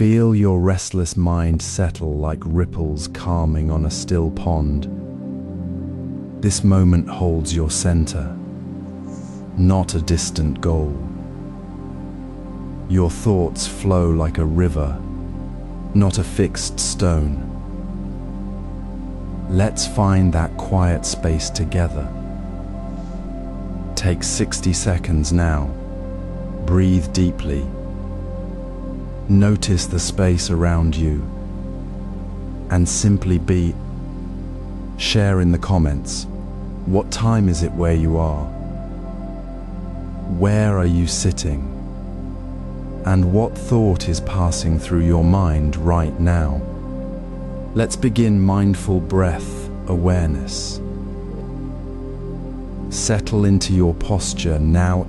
Feel your restless mind settle like ripples calming on a still pond. This moment holds your center, not a distant goal. Your thoughts flow like a river, not a fixed stone. Let's find that quiet space together. Take 60 seconds now. Breathe deeply. Notice the space around you and simply be. Share in the comments. What time is it where you are? Where are you sitting? And what thought is passing through your mind right now? Let's begin mindful breath awareness. Settle into your posture now,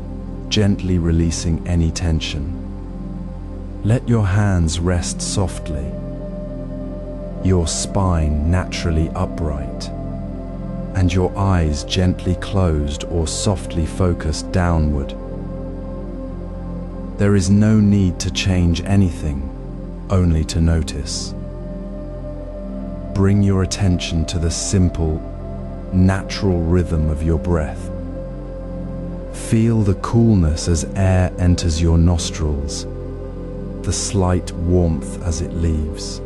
gently releasing any tension. Let your hands rest softly, your spine naturally upright, and your eyes gently closed or softly focused downward. There is no need to change anything, only to notice. Bring your attention to the simple, natural rhythm of your breath. Feel the coolness as air enters your nostrils, the slight warmth as it leaves.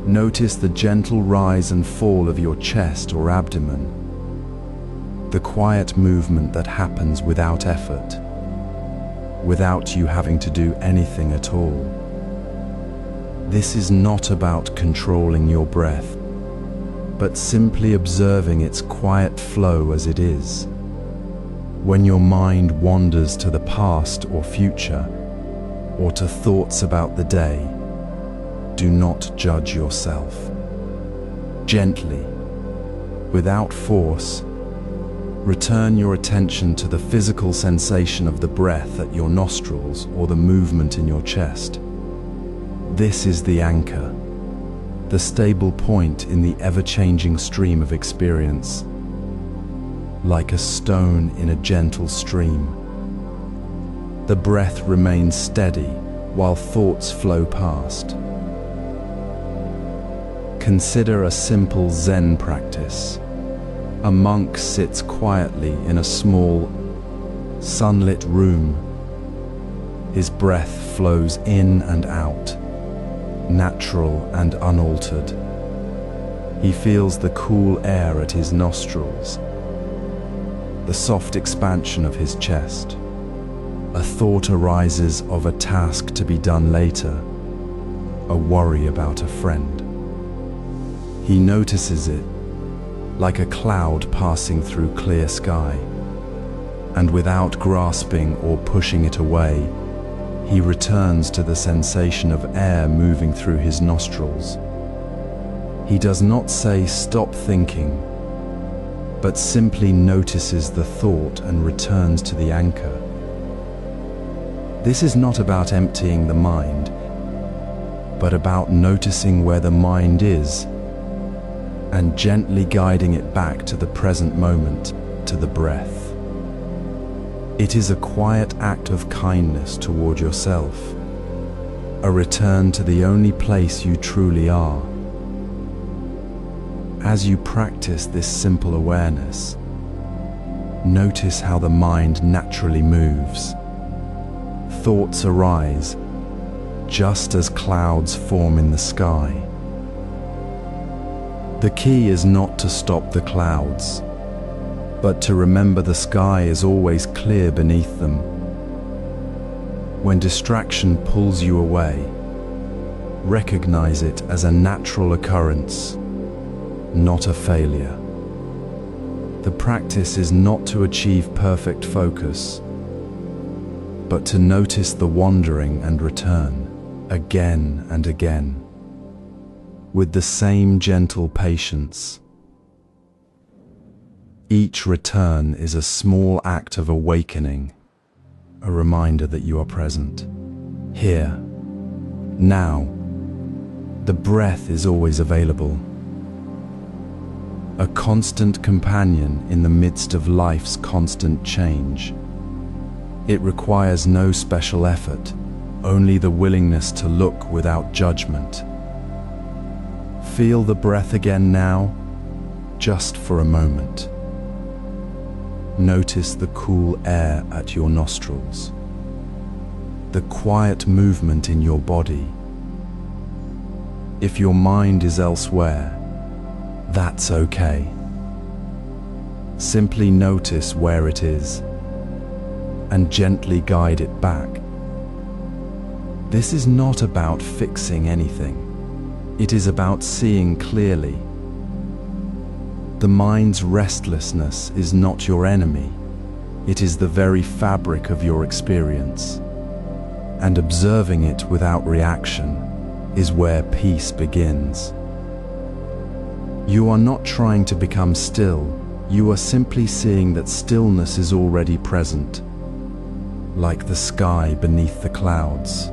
Notice the gentle rise and fall of your chest or abdomen, the quiet movement that happens without effort, without you having to do anything at all. This is not about controlling your breath, but simply observing its quiet flow as it is. When your mind wanders to the past or future, or to thoughts about the day, do not judge yourself. Gently, without force, return your attention to the physical sensation of the breath at your nostrils or the movement in your chest. This is the anchor, the stable point in the ever-changing stream of experience. Like a stone in a gentle stream, the breath remains steady while thoughts flow past. Consider a simple Zen practice. A monk sits quietly in a small, sunlit room. His breath flows in and out, natural and unaltered. He feels the cool air at his nostrils, the soft expansion of his chest. A thought arises of a task to be done later, a worry about a friend. He notices it, like a cloud passing through clear sky, and without grasping or pushing it away, he returns to the sensation of air moving through his nostrils. He does not say stop thinking, but simply notices the thought and returns to the anchor. This is not about emptying the mind, but about noticing where the mind is and gently guiding it back to the present moment, to the breath. It is a quiet act of kindness toward yourself, a return to the only place you truly are. As you practice this simple awareness, notice how the mind naturally moves. Thoughts arise, just as clouds form in the sky. The key is not to stop the clouds, but to remember the sky is always clear beneath them. When distraction pulls you away, recognize it as a natural occurrence, not a failure. The practice is not to achieve perfect focus, but to notice the wandering and return, again and again, with the same gentle patience. Each return is a small act of awakening, a reminder that you are present, here, now. The breath is always available, a constant companion in the midst of life's constant change. It requires no special effort, only the willingness to look without judgment. Feel the breath again now, just for a moment. Notice the cool air at your nostrils, the quiet movement in your body. If your mind is elsewhere, that's okay. Simply notice where it is and gently guide it back. This is not about fixing anything. It is about seeing clearly. The mind's restlessness is not your enemy. It is the very fabric of your experience. And observing it without reaction is where peace begins. You are not trying to become still. You are simply seeing that stillness is already present, like the sky beneath the clouds.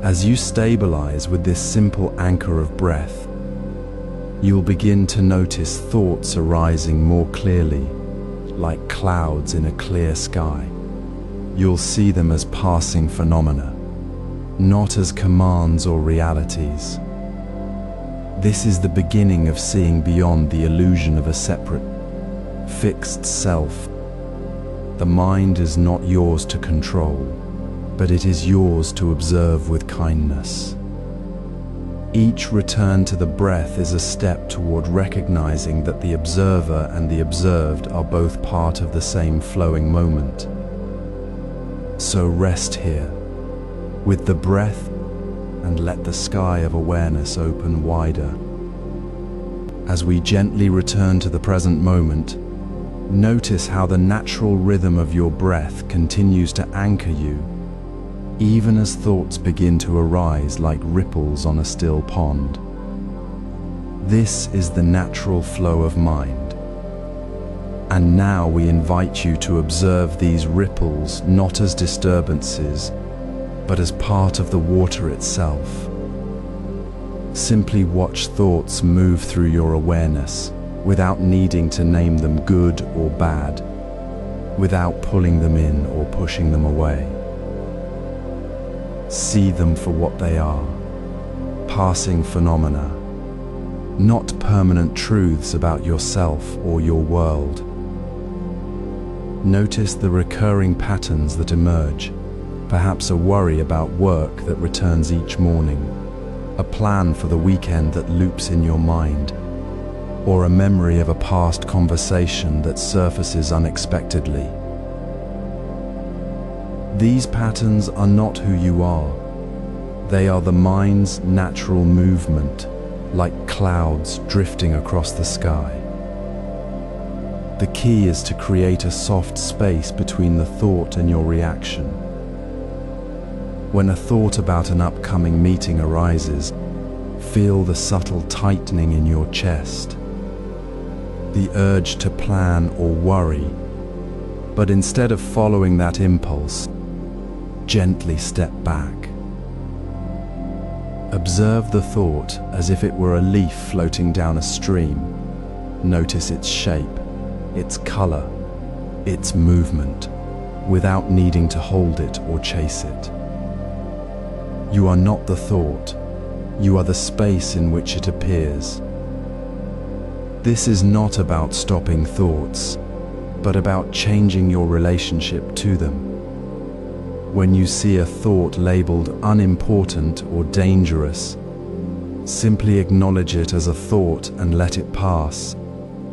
As you stabilize with this simple anchor of breath, you'll begin to notice thoughts arising more clearly, like clouds in a clear sky. You'll see them as passing phenomena, not as commands or realities. This is the beginning of seeing beyond the illusion of a separate, fixed self. The mind is not yours to control, but it is yours to observe with kindness. Each return to the breath is a step toward recognizing that the observer and the observed are both part of the same flowing moment. So rest here, with the breath, and let the sky of awareness open wider. As we gently return to the present moment, notice how the natural rhythm of your breath continues to anchor you, even as thoughts begin to arise like ripples on a still pond. This is the natural flow of mind. And now we invite you to observe these ripples not as disturbances, but as part of the water itself. Simply watch thoughts move through your awareness without needing to name them good or bad, without pulling them in or pushing them away. See them for what they are, passing phenomena, not permanent truths about yourself or your world. Notice the recurring patterns that emerge, perhaps a worry about work that returns each morning, a plan for the weekend that loops in your mind, or a memory of a past conversation that surfaces unexpectedly. These patterns are not who you are. They are the mind's natural movement, like clouds drifting across the sky. The key is to create a soft space between the thought and your reaction. When a thought about an upcoming meeting arises, feel the subtle tightening in your chest, the urge to plan or worry, but instead of following that impulse, gently step back. Observe the thought as if it were a leaf floating down a stream. Notice its shape, its color, its movement, without needing to hold it or chase it. You are not the thought, you are the space in which it appears. This is not about stopping thoughts, but about changing your relationship to them. When you see a thought labeled unimportant or dangerous, simply acknowledge it as a thought and let it pass,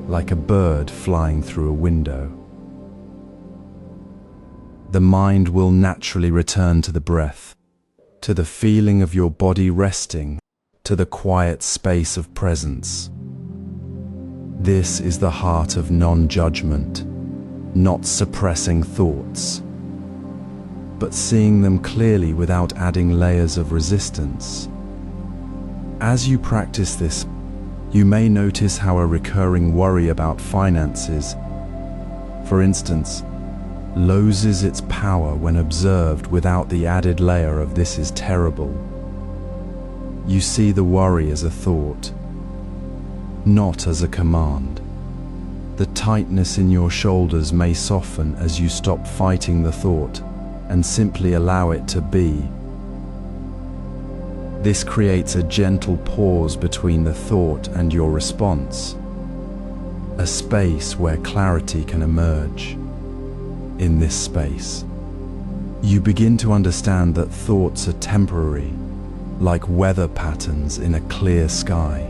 like a bird flying through a window. The mind will naturally return to the breath, to the feeling of your body resting, to the quiet space of presence. This is the heart of non-judgment, not suppressing thoughts, but seeing them clearly without adding layers of resistance. As you practice this, you may notice how a recurring worry about finances, for instance, loses its power when observed without the added layer of "this is terrible." You see the worry as a thought, not as a command. The tightness in your shoulders may soften as you stop fighting the thought and simply allow it to be. This creates a gentle pause between the thought and your response, a space where clarity can emerge. In this space, you begin to understand that thoughts are temporary, like weather patterns in a clear sky.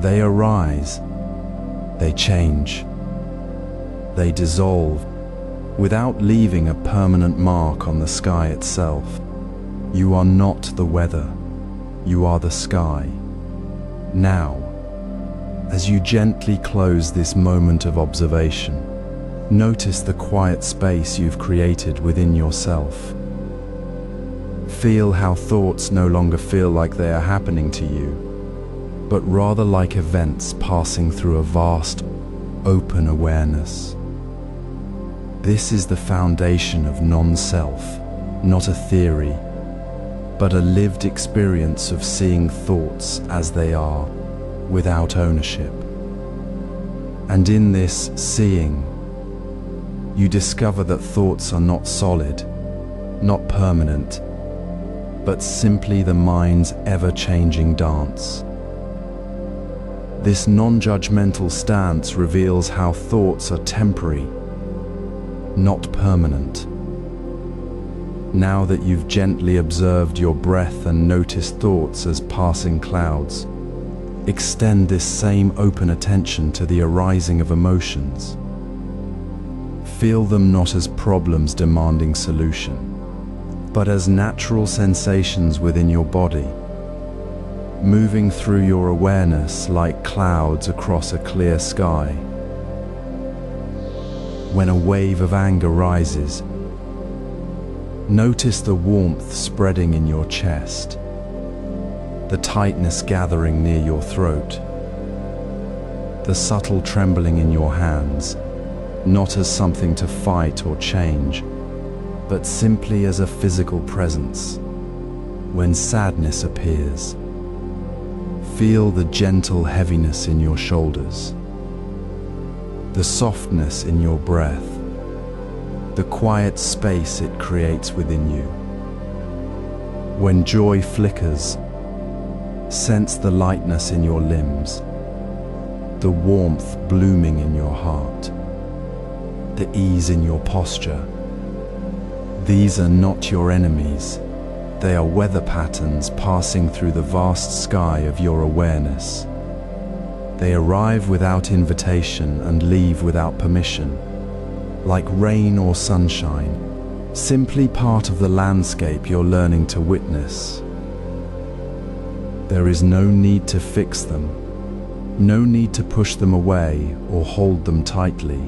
They arise, they change, they dissolve, without leaving a permanent mark on the sky itself. You are not the weather, you are the sky. Now, as you gently close this moment of observation, notice the quiet space you've created within yourself. Feel how thoughts no longer feel like they are happening to you, but rather like events passing through a vast, open awareness. This is the foundation of non-self, not a theory, but a lived experience of seeing thoughts as they are, without ownership. And in this seeing, you discover that thoughts are not solid, not permanent, but simply the mind's ever-changing dance. This non-judgmental stance reveals how thoughts are temporary, not permanent. Now that you've gently observed your breath and noticed thoughts as passing clouds, extend this same open attention to the arising of emotions. Feel them not as problems demanding solution, but as natural sensations within your body, moving through your awareness like clouds across a clear sky. When a wave of anger rises, notice the warmth spreading in your chest, the tightness gathering near your throat, the subtle trembling in your hands, not as something to fight or change, but simply as a physical presence. When sadness appears, feel the gentle heaviness in your shoulders, the softness in your breath, the quiet space it creates within you. When joy flickers, sense the lightness in your limbs, the warmth blooming in your heart, the ease in your posture. These are not your enemies. They are weather patterns passing through the vast sky of your awareness. They arrive without invitation and leave without permission, like rain or sunshine, simply part of the landscape you're learning to witness. There is no need to fix them, no need to push them away or hold them tightly.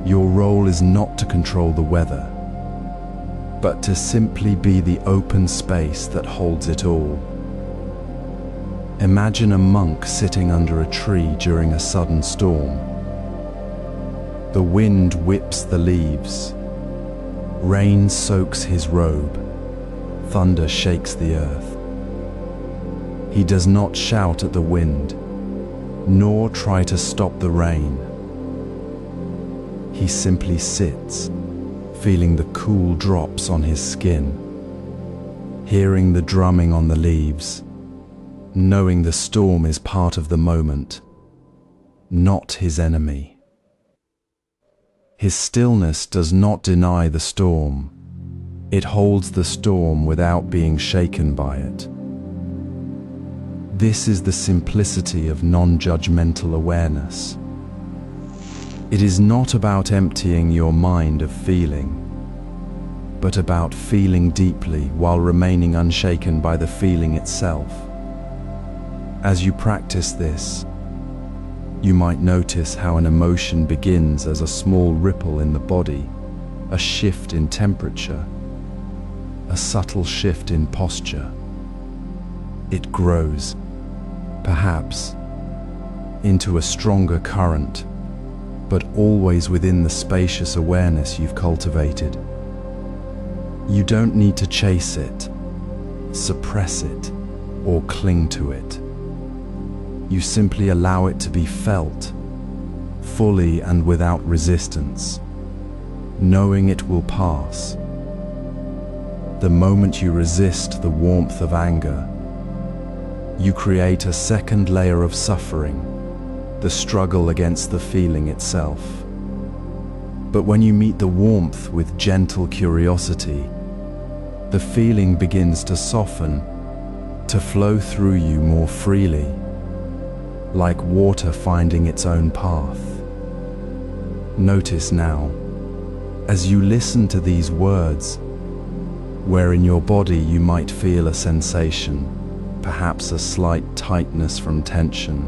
Your role is not to control the weather, but to simply be the open space that holds it all. Imagine a monk sitting under a tree during a sudden storm. The wind whips the leaves, rain soaks his robe, thunder shakes the earth. He does not shout at the wind, nor try to stop the rain. He simply sits, feeling the cool drops on his skin, hearing the drumming on the leaves, knowing the storm is part of the moment, not his enemy. His stillness does not deny the storm. It holds the storm without being shaken by it. This is the simplicity of non-judgmental awareness. It is not about emptying your mind of feeling, but about feeling deeply while remaining unshaken by the feeling itself. As you practice this, you might notice how an emotion begins as a small ripple in the body, a shift in temperature, a subtle shift in posture. It grows, perhaps, into a stronger current, but always within the spacious awareness you've cultivated. You don't need to chase it, suppress it, or cling to it. You simply allow it to be felt, fully and without resistance, knowing it will pass. The moment you resist the warmth of anger, you create a second layer of suffering, the struggle against the feeling itself. But when you meet the warmth with gentle curiosity, the feeling begins to soften, to flow through you more freely, like water finding its own path. Notice now, as you listen to these words, where in your body you might feel a sensation, perhaps a slight tightness from tension,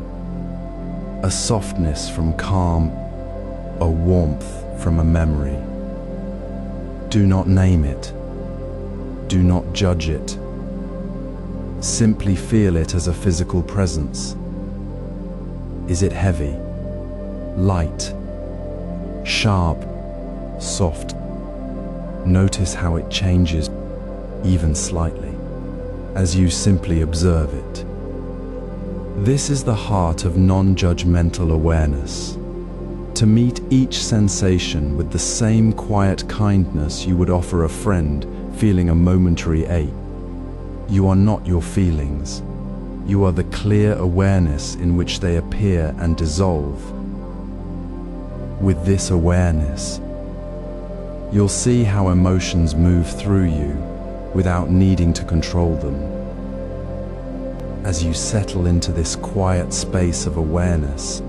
a softness from calm, a warmth from a memory. Do not name it. Do not judge it. Simply feel it as a physical presence. Is it heavy, light, sharp, soft? Notice how it changes, even slightly, as you simply observe it. This is the heart of non-judgmental awareness. To meet each sensation with the same quiet kindness you would offer a friend feeling a momentary ache. You are not your feelings. You are the clear awareness in which they appear and dissolve. With this awareness, you'll see how emotions move through you without needing to control them. As you settle into this quiet space of awareness,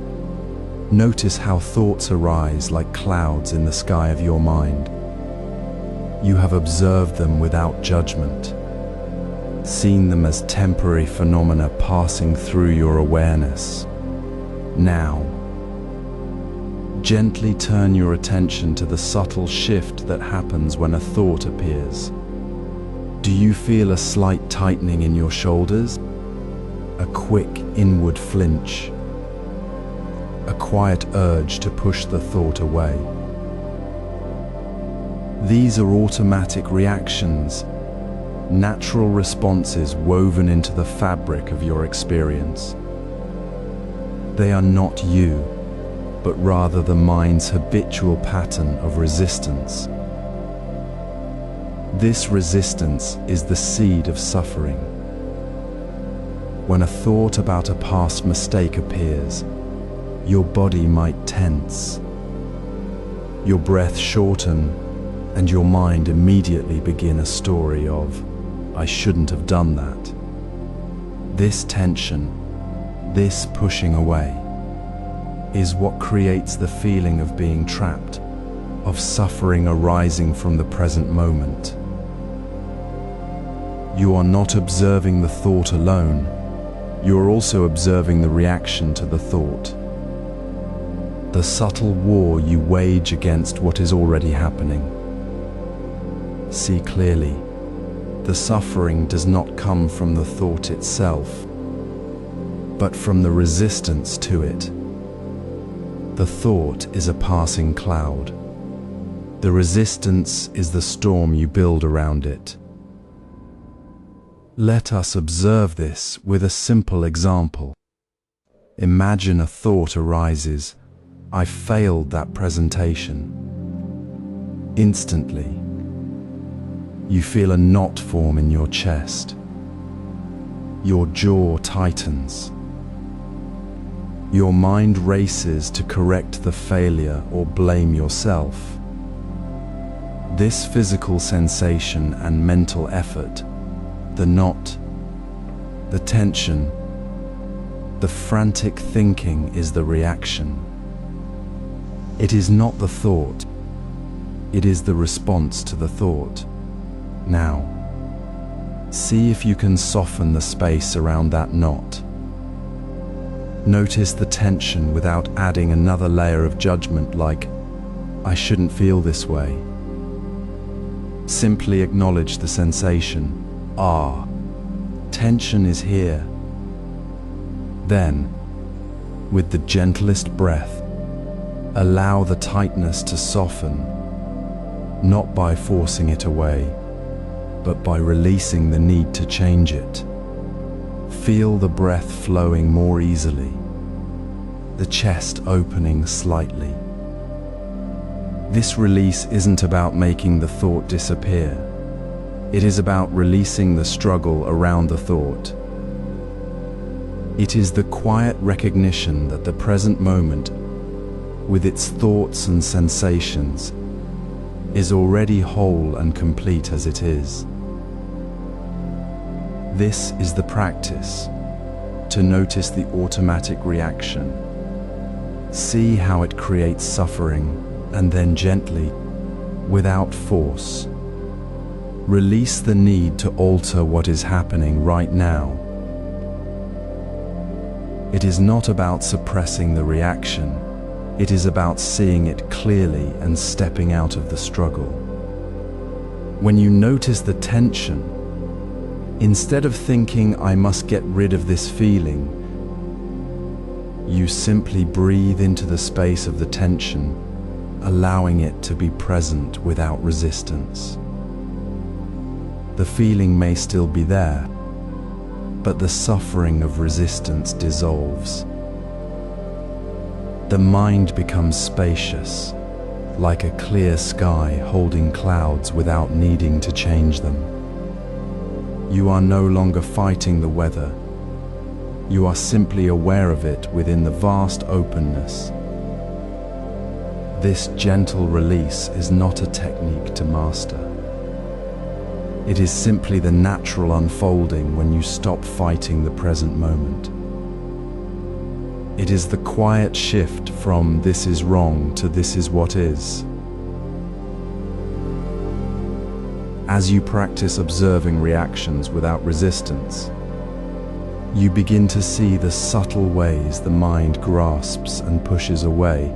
notice how thoughts arise like clouds in the sky of your mind. You have observed them without judgment, seen them as temporary phenomena passing through your awareness. Now, gently turn your attention to the subtle shift that happens when a thought appears. Do you feel a slight tightening in your shoulders? A quick inward flinch? A quiet urge to push the thought away? These are automatic reactions, natural responses woven into the fabric of your experience. They are not you, but rather the mind's habitual pattern of resistance. This resistance is the seed of suffering. When a thought about a past mistake appears, your body might tense, your breath shorten, and your mind immediately begin a story of, "I shouldn't have done that." This tension, this pushing away, is what creates the feeling of being trapped, of suffering arising from the present moment. You are not observing the thought alone, you are also observing the reaction to the thought. The subtle war you wage against what is already happening. See clearly, the suffering does not come from the thought itself, but from the resistance to it. The thought is a passing cloud. The resistance is the storm you build around it. Let us observe this with a simple example. Imagine a thought arises, "I failed that presentation." Instantly, you feel a knot form in your chest. Your jaw tightens. Your mind races to correct the failure or blame yourself. This physical sensation and mental effort, the knot, the tension, the frantic thinking is the reaction. It is not the thought, it is the response to the thought. Now, see if you can soften the space around that knot. Notice the tension without adding another layer of judgment like, "I shouldn't feel this way." Simply acknowledge the sensation. Tension is here. Then, with the gentlest breath, allow the tightness to soften, not by forcing it away, but by releasing the need to change it. Feel the breath flowing more easily, the chest opening slightly. This release isn't about making the thought disappear. It is about releasing the struggle around the thought. It is the quiet recognition that the present moment, with its thoughts and sensations, is already whole and complete as it is. This is the practice, to notice the automatic reaction. See how it creates suffering, and then gently, without force, release the need to alter what is happening right now. It is not about suppressing the reaction. It is about seeing it clearly and stepping out of the struggle. When you notice the tension, instead of thinking, "I must get rid of this feeling," you simply breathe into the space of the tension, allowing it to be present without resistance. The feeling may still be there, but the suffering of resistance dissolves. The mind becomes spacious, like a clear sky holding clouds without needing to change them. You are no longer fighting the weather. You are simply aware of it within the vast openness. This gentle release is not a technique to master. It is simply the natural unfolding when you stop fighting the present moment. It is the quiet shift from "this is wrong" to "this is what is." As you practice observing reactions without resistance, you begin to see the subtle ways the mind grasps and pushes away,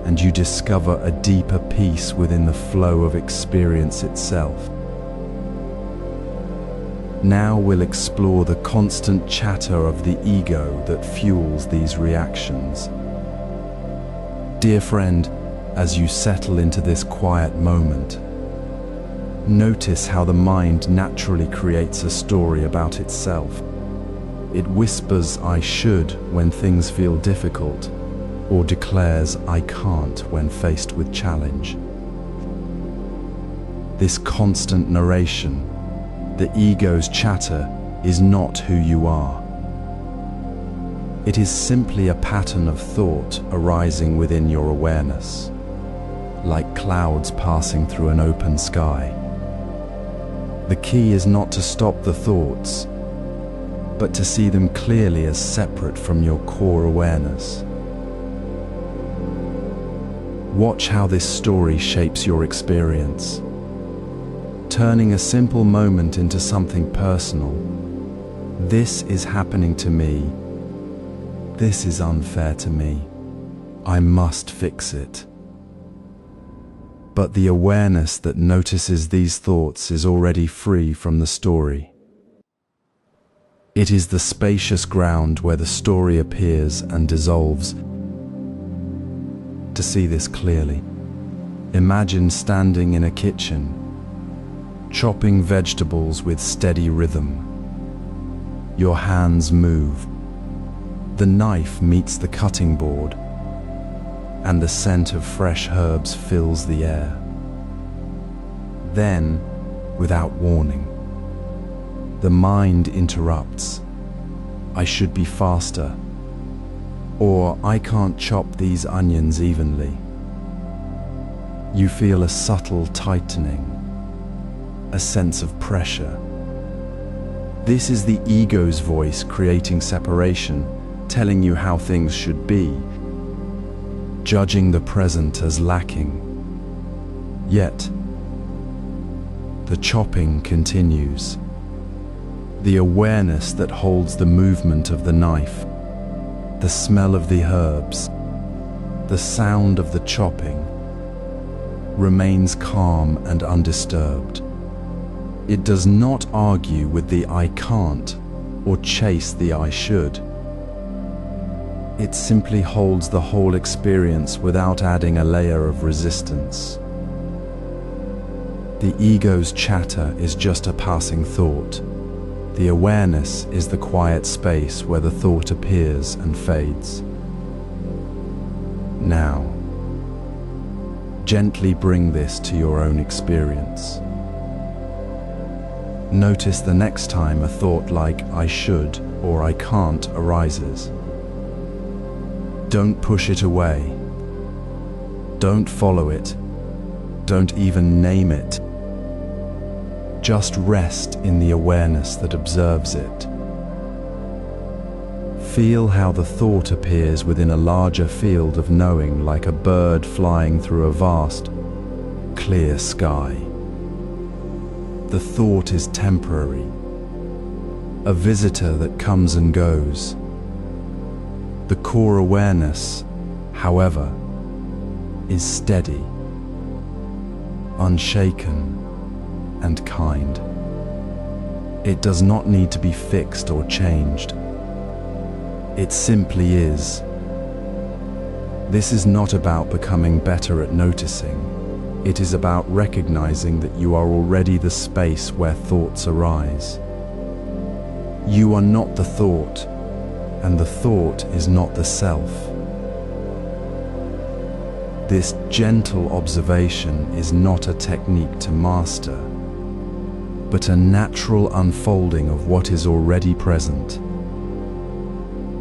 and you discover a deeper peace within the flow of experience itself. Now we'll explore the constant chatter of the ego that fuels these reactions. Dear friend, as you settle into this quiet moment, notice how the mind naturally creates a story about itself. It whispers "I should" when things feel difficult, or declares "I can't" when faced with challenge. This constant narration, the ego's chatter, is not who you are. It is simply a pattern of thought arising within your awareness, like clouds passing through an open sky. The key is not to stop the thoughts, but to see them clearly as separate from your core awareness. Watch how this story shapes your experience, turning a simple moment into something personal. "This is happening to me. This is unfair to me. I must fix it." But the awareness that notices these thoughts is already free from the story. It is the spacious ground where the story appears and dissolves. To see this clearly, imagine standing in a kitchen, chopping vegetables with steady rhythm. Your hands move. The knife meets the cutting board, and the scent of fresh herbs fills the air. Then, without warning, the mind interrupts. "I should be faster," or "I can't chop these onions evenly." You feel a subtle tightening, a sense of pressure. This is the ego's voice creating separation, telling you how things should be, judging the present as lacking. Yet, the chopping continues. The awareness that holds the movement of the knife, the smell of the herbs, the sound of the chopping, remains calm and undisturbed. It does not argue with the "I can't" or chase the "I should." It simply holds the whole experience without adding a layer of resistance. The ego's chatter is just a passing thought. The awareness is the quiet space where the thought appears and fades. Now, gently bring this to your own experience. Notice the next time a thought like "I should" or "I can't" arises. Don't push it away. Don't follow it. Don't even name it. Just rest in the awareness that observes it. Feel how the thought appears within a larger field of knowing, like a bird flying through a vast, clear sky. The thought is temporary, a visitor that comes and goes. The core awareness, however, is steady, unshaken, and kind. It does not need to be fixed or changed. It simply is. This is not about becoming better at noticing. It is about recognizing that you are already the space where thoughts arise. You are not the thought, and the thought is not the self. This gentle observation is not a technique to master, but a natural unfolding of what is already present.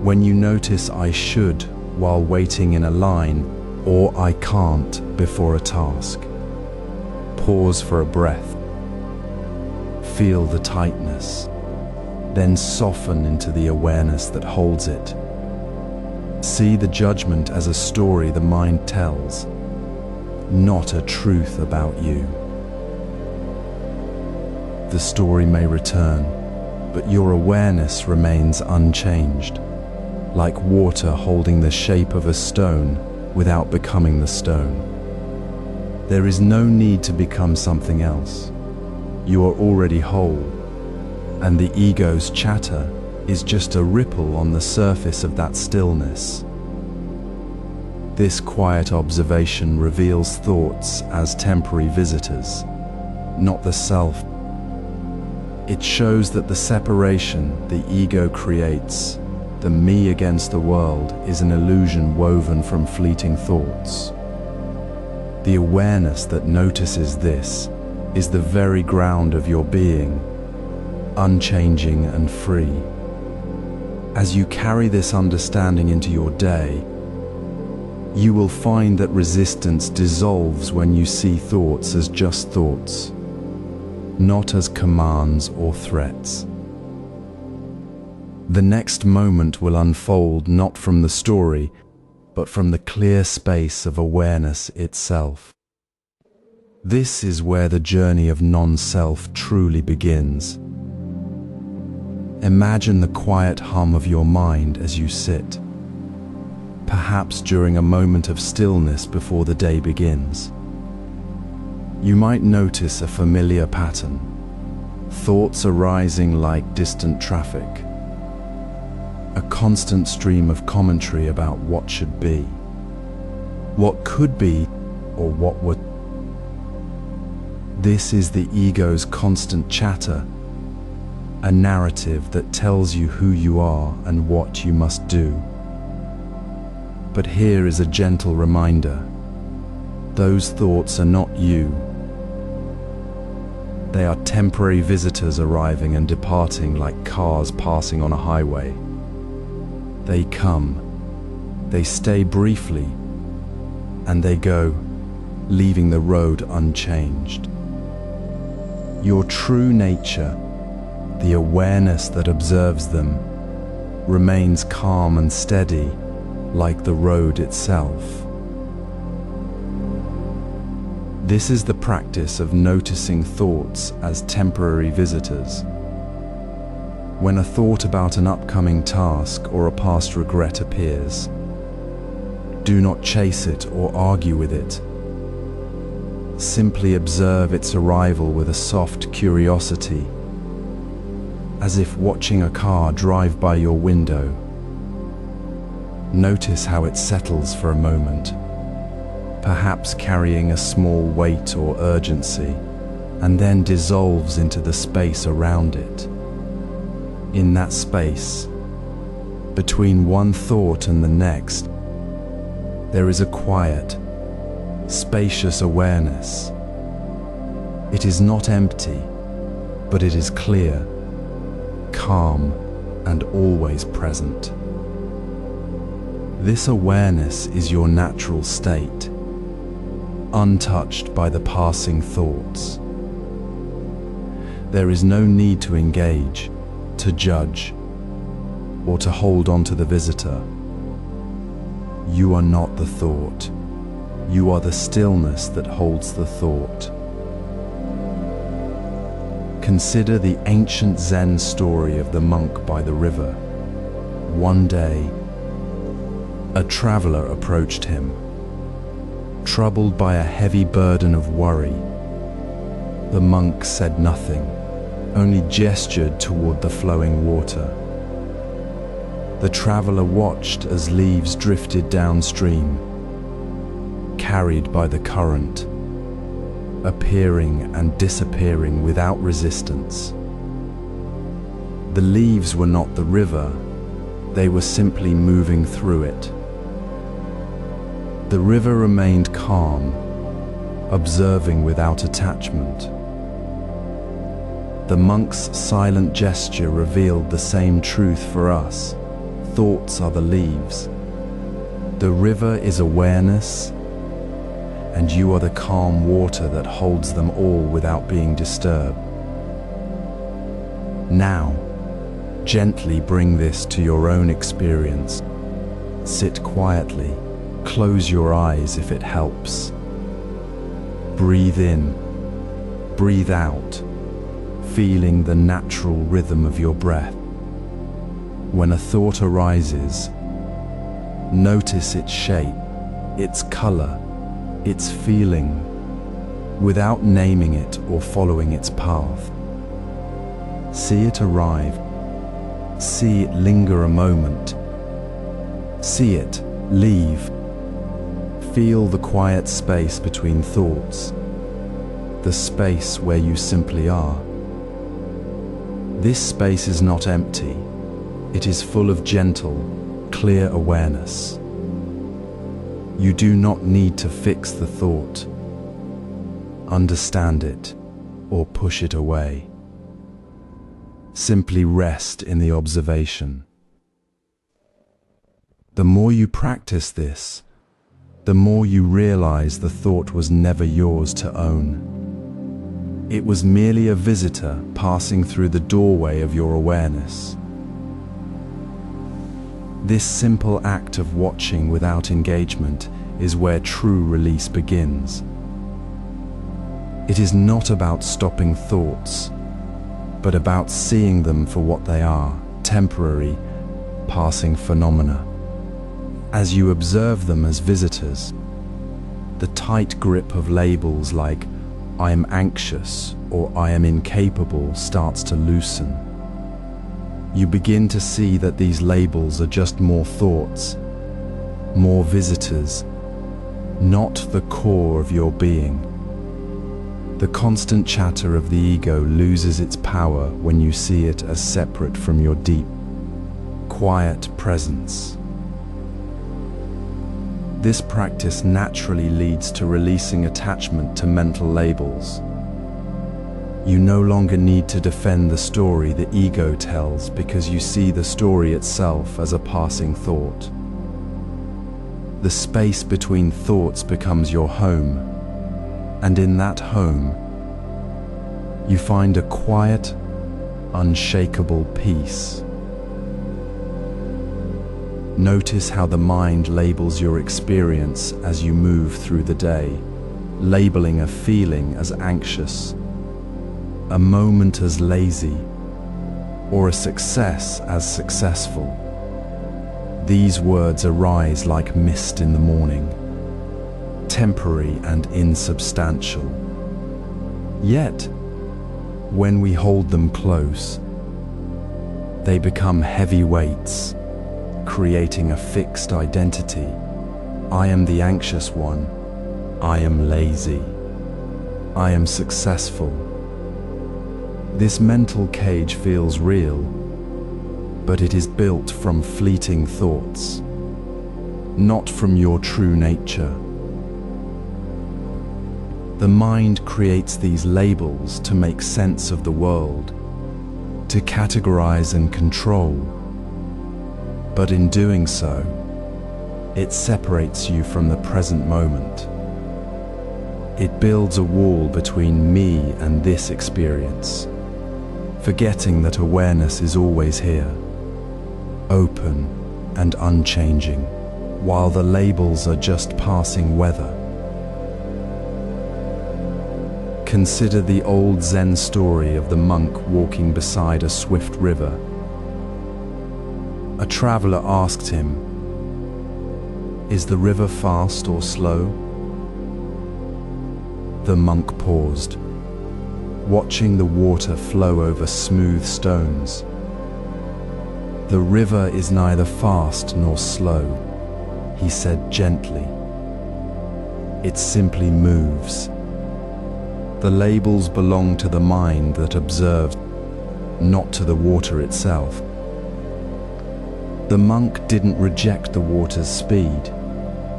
When you notice "I should" while waiting in a line, or "I can't" before a task, pause for a breath. Feel the tightness, then soften into the awareness that holds it. See the judgment as a story the mind tells, not a truth about you. The story may return, but your awareness remains unchanged, like water holding the shape of a stone without becoming the stone. There is no need to become something else. You are already whole, and the ego's chatter is just a ripple on the surface of that stillness. This quiet observation reveals thoughts as temporary visitors, not the self. It shows that the separation the ego creates, the me against the world, is an illusion woven from fleeting thoughts. The awareness that notices this is the very ground of your being, unchanging and free. As you carry this understanding into your day, you will find that resistance dissolves when you see thoughts as just thoughts, not as commands or threats. The next moment will unfold not from the story, but from the clear space of awareness itself. This is where the journey of non-self truly begins. Imagine the quiet hum of your mind as you sit, perhaps during a moment of stillness before the day begins. You might notice a familiar pattern, thoughts arising like distant traffic, a constant stream of commentary about what should be, what could be, or what would. This is the ego's constant chatter, a narrative that tells you who you are and what you must do. But here is a gentle reminder. Those thoughts are not you. They are temporary visitors arriving and departing like cars passing on a highway. They come, they stay briefly, and they go, leaving the road unchanged. Your true nature, the awareness that observes them, remains calm and steady, like the road itself. This is the practice of noticing thoughts as temporary visitors. When a thought about an upcoming task or a past regret appears, do not chase it or argue with it. Simply observe its arrival with a soft curiosity, as if watching a car drive by your window. Notice how it settles for a moment, perhaps carrying a small weight or urgency, and then dissolves into the space around it. In that space, between one thought and the next, there is a quiet, spacious awareness. It is not empty, but it is clear, calm, and always present. This awareness is your natural state, untouched by the passing thoughts. There is no need to engage, to judge, or to hold on to the visitor. You are not the thought. You are the stillness that holds the thought. Consider the ancient Zen story of the monk by the river. One day, a traveler approached him, troubled by a heavy burden of worry. The monk said nothing, only gestured toward the flowing water. The traveler watched as leaves drifted downstream, carried by the current, appearing and disappearing without resistance. The leaves were not the river, they were simply moving through it. The river remained calm, observing without attachment. The monk's silent gesture revealed the same truth for us. Thoughts are the leaves. The river is awareness, and you are the calm water that holds them all without being disturbed. Now, gently bring this to your own experience. Sit quietly, close your eyes if it helps. Breathe in, breathe out, feeling the natural rhythm of your breath. When a thought arises, notice its shape, its color, its feeling, without naming it or following its path. See it arrive, see it linger a moment, see it leave. Feel the quiet space between thoughts, the space where you simply are. This space is not empty. It is full of gentle, clear awareness. You do not need to fix the thought, understand it, or push it away. Simply rest in the observation. The more you practice this, the more you realize the thought was never yours to own. It was merely a visitor passing through the doorway of your awareness. This simple act of watching without engagement is where true release begins. It is not about stopping thoughts, but about seeing them for what they are, temporary, passing phenomena. As you observe them as visitors, the tight grip of labels like "I am anxious" or "I am incapable" starts to loosen. You begin to see that these labels are just more thoughts, more visitors, not the core of your being. The constant chatter of the ego loses its power when you see it as separate from your deep, quiet presence. This practice naturally leads to releasing attachment to mental labels. You no longer need to defend the story the ego tells because you see the story itself as a passing thought. The space between thoughts becomes your home, and in that home, you find a quiet, unshakable peace. Notice how the mind labels your experience as you move through the day, labeling a feeling as anxious, a moment as lazy, or a success as successful. These words arise like mist in the morning, temporary and insubstantial. Yet, when we hold them close, they become heavy weights, creating a fixed identity. I am the anxious one. I am lazy. I am successful. This mental cage feels real, but it is built from fleeting thoughts, not from your true nature. The mind creates these labels to make sense of the world, to categorize and control, but in doing so, it separates you from the present moment. It builds a wall between me and this experience, forgetting that awareness is always here, open and unchanging, while the labels are just passing weather. Consider the old Zen story of the monk walking beside a swift river. A traveler asked him, "Is the river fast or slow?" The monk paused, watching the water flow over smooth stones. "The river is neither fast nor slow," he said gently. "It simply moves." The labels belong to the mind that observes, not to the water itself. The monk didn't reject the water's speed.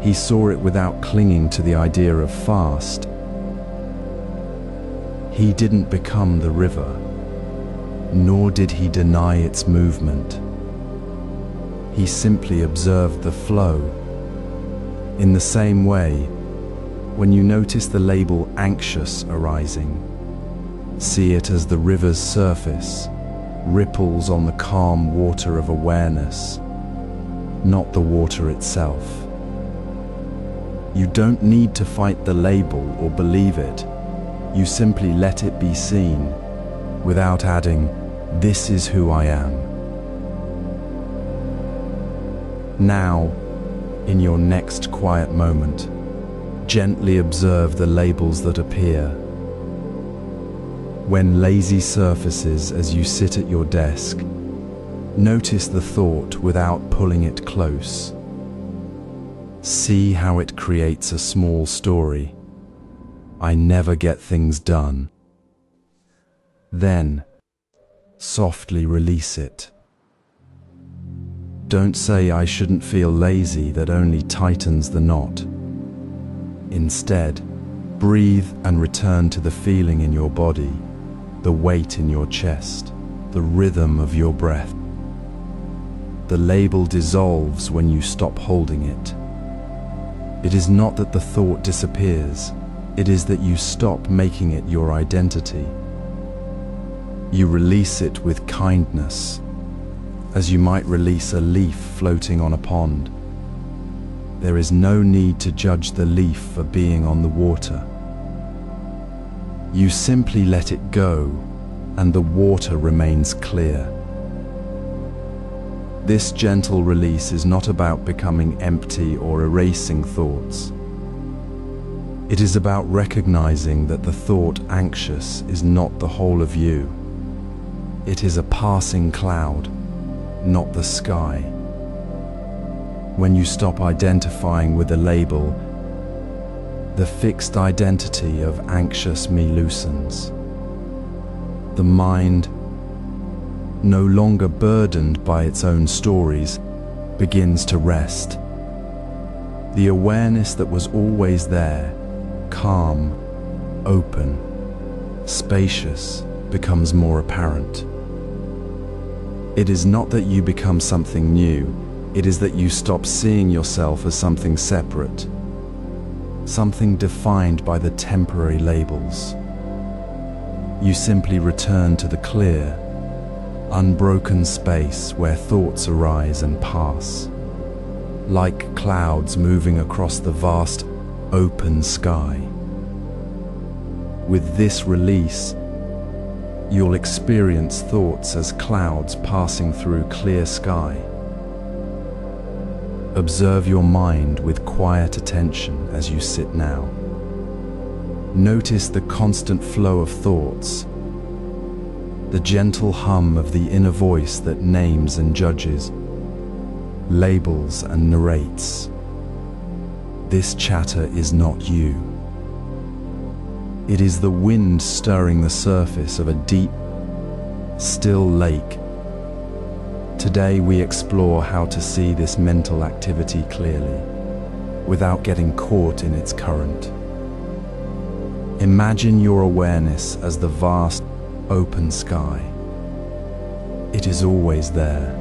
He saw it without clinging to the idea of fast. He didn't become the river, nor did he deny its movement. He simply observed the flow. In the same way, when you notice the label anxious arising, see it as the river's surface, ripples on the calm water of awareness, not the water itself. You don't need to fight the label or believe it. You simply let it be seen, without adding, "This is who I am." Now, in your next quiet moment, gently observe the labels that appear. When lazy surfaces as you sit at your desk, notice the thought without pulling it close. See how it creates a small story. "I never get things done." Then, softly release it. Don't say, "I shouldn't feel lazy," that only tightens the knot. Instead, breathe and return to the feeling in your body, the weight in your chest, the rhythm of your breath. The label dissolves when you stop holding it. It is not that the thought disappears, it is that you stop making it your identity. You release it with kindness, as you might release a leaf floating on a pond. There is no need to judge the leaf for being on the water. You simply let it go, and the water remains clear. This gentle release is not about becoming empty or erasing thoughts. It is about recognizing that the thought anxious is not the whole of you. It is a passing cloud, not the sky. When you stop identifying with the label, the fixed identity of anxious me loosens. The mind, no longer burdened by its own stories, begins to rest. The awareness that was always there, calm, open, spacious, becomes more apparent. It is not that you become something new, it is that you stop seeing yourself as something separate, something defined by the temporary labels. You simply return to the clear, unbroken space where thoughts arise and pass, like clouds moving across the vast, open sky. With this release, you'll experience thoughts as clouds passing through clear sky. Observe your mind with quiet attention as you sit now. Notice the constant flow of thoughts, the gentle hum of the inner voice that names and judges, labels and narrates. This chatter is not you. It is the wind stirring the surface of a deep, still lake. Today we explore how to see this mental activity clearly, without getting caught in its current. Imagine your awareness as the vast, open sky. It is always there,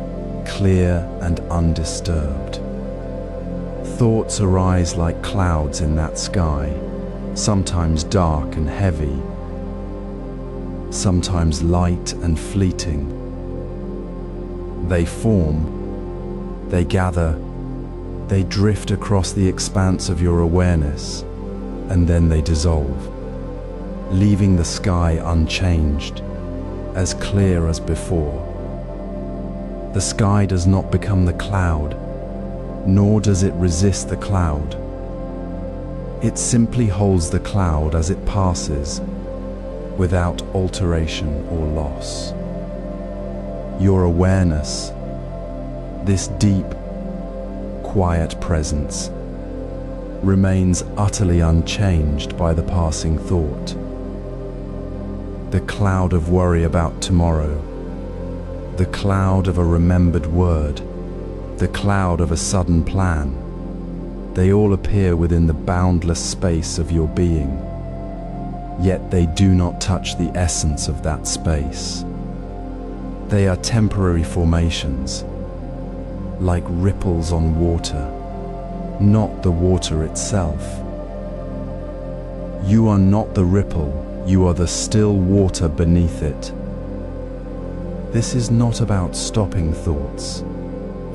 clear and undisturbed. Thoughts arise like clouds in that sky, sometimes dark and heavy, sometimes light and fleeting. They form, they gather, they drift across the expanse of your awareness, and then they dissolve, leaving the sky unchanged, as clear as before. The sky does not become the cloud, nor does it resist the cloud. It simply holds the cloud as it passes, without alteration or loss. Your awareness, this deep, quiet presence, remains utterly unchanged by the passing thought. The cloud of worry about tomorrow, the cloud of a remembered word, the cloud of a sudden plan, they all appear within the boundless space of your being, yet they do not touch the essence of that space. They are temporary formations, like ripples on water, not the water itself. You are not the ripple, you are the still water beneath it. This is not about stopping thoughts,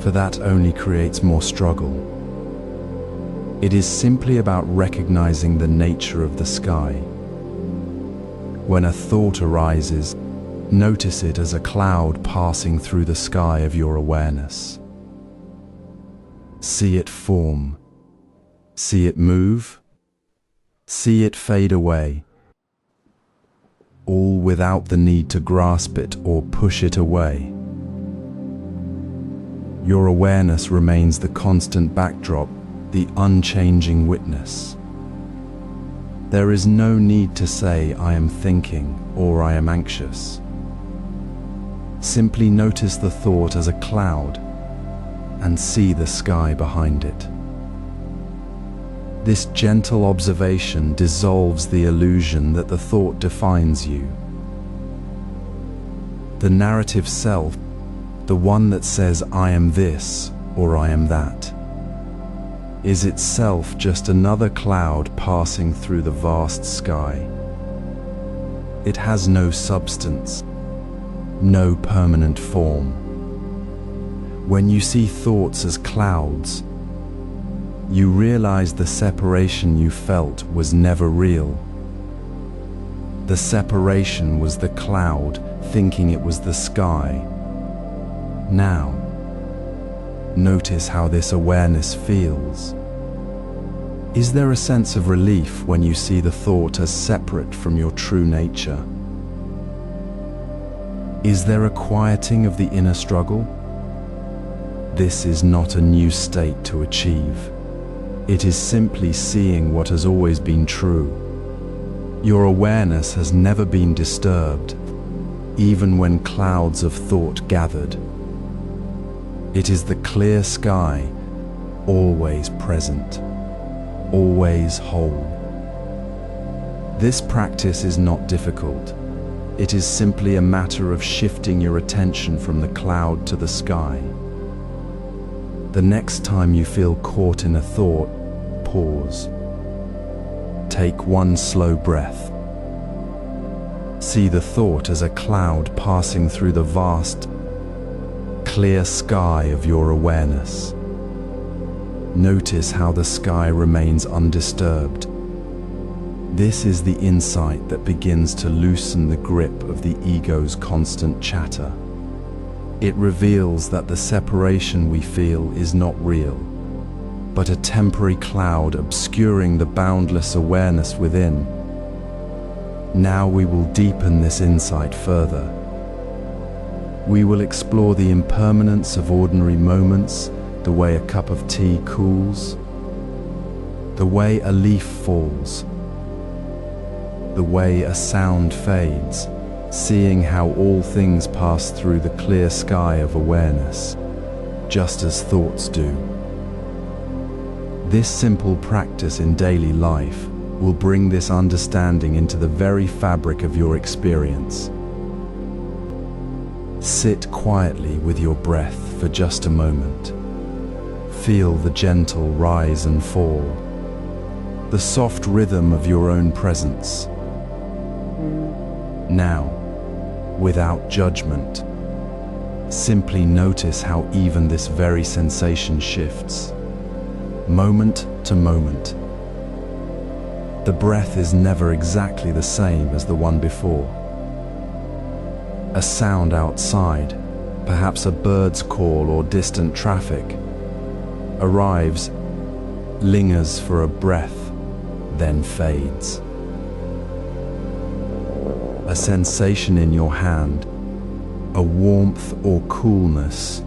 for that only creates more struggle. It is simply about recognizing the nature of the sky. When a thought arises, notice it as a cloud passing through the sky of your awareness. See it form, see it move, see it fade away, all without the need to grasp it or push it away. Your awareness remains the constant backdrop, the unchanging witness. There is no need to say, I am thinking or I am anxious. Simply notice the thought as a cloud and see the sky behind it. This gentle observation dissolves the illusion that the thought defines you. The narrative self, the one that says, I am this or I am that, is itself just another cloud passing through the vast sky. It has no substance, no permanent form. When you see thoughts as clouds, you realize the separation you felt was never real. The separation was the cloud thinking it was the sky. Now, notice how this awareness feels. Is there a sense of relief when you see the thought as separate from your true nature? Is there a quieting of the inner struggle? This is not a new state to achieve. It is simply seeing what has always been true. Your awareness has never been disturbed, even when clouds of thought gathered. It is the clear sky, always present, always whole. This practice is not difficult. It is simply a matter of shifting your attention from the cloud to the sky. The next time you feel caught in a thought, pause. Take one slow breath. See the thought as a cloud passing through the vast, clear sky of your awareness. Notice how the sky remains undisturbed. This is the insight that begins to loosen the grip of the ego's constant chatter. It reveals that the separation we feel is not real, but a temporary cloud obscuring the boundless awareness within. Now we will deepen this insight further. We will explore the impermanence of ordinary moments, the way a cup of tea cools, the way a leaf falls, the way a sound fades, seeing how all things pass through the clear sky of awareness, just as thoughts do. This simple practice in daily life will bring this understanding into the very fabric of your experience. Sit quietly with your breath for just a moment. Feel the gentle rise and fall, the soft rhythm of your own presence. Now, without judgment, simply notice how even this very sensation shifts, moment to moment. The breath is never exactly the same as the one before. A sound outside, perhaps a bird's call or distant traffic, arrives, lingers for a breath, then fades. A sensation in your hand, a warmth or coolness,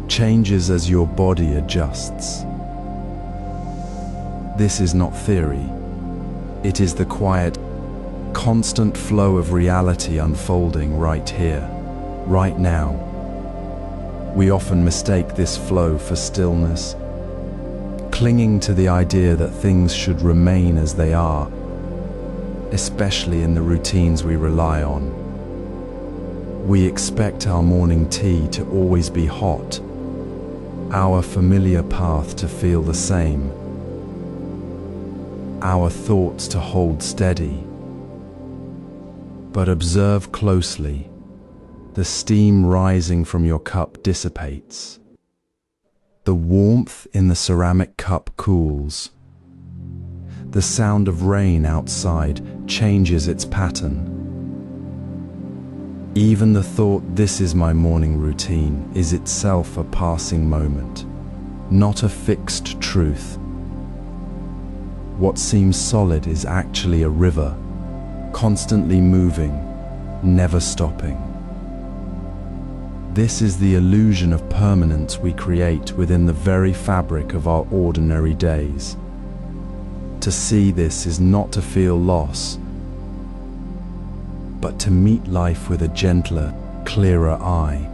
changes as your body adjusts. This is not theory. It is the quiet, constant flow of reality unfolding right here, right now. We often mistake this flow for stillness, clinging to the idea that things should remain as they are, especially in the routines we rely on. We expect our morning tea to always be hot, our familiar path to feel the same, our thoughts to hold steady. But observe closely. The steam rising from your cup dissipates. The warmth in the ceramic cup cools. The sound of rain outside changes its pattern. Even the thought, "This is my morning routine," is itself a passing moment, not a fixed truth. What seems solid is actually a river, constantly moving, never stopping. This is the illusion of permanence we create within the very fabric of our ordinary days. To see this is not to feel loss, but to meet life with a gentler, clearer eye.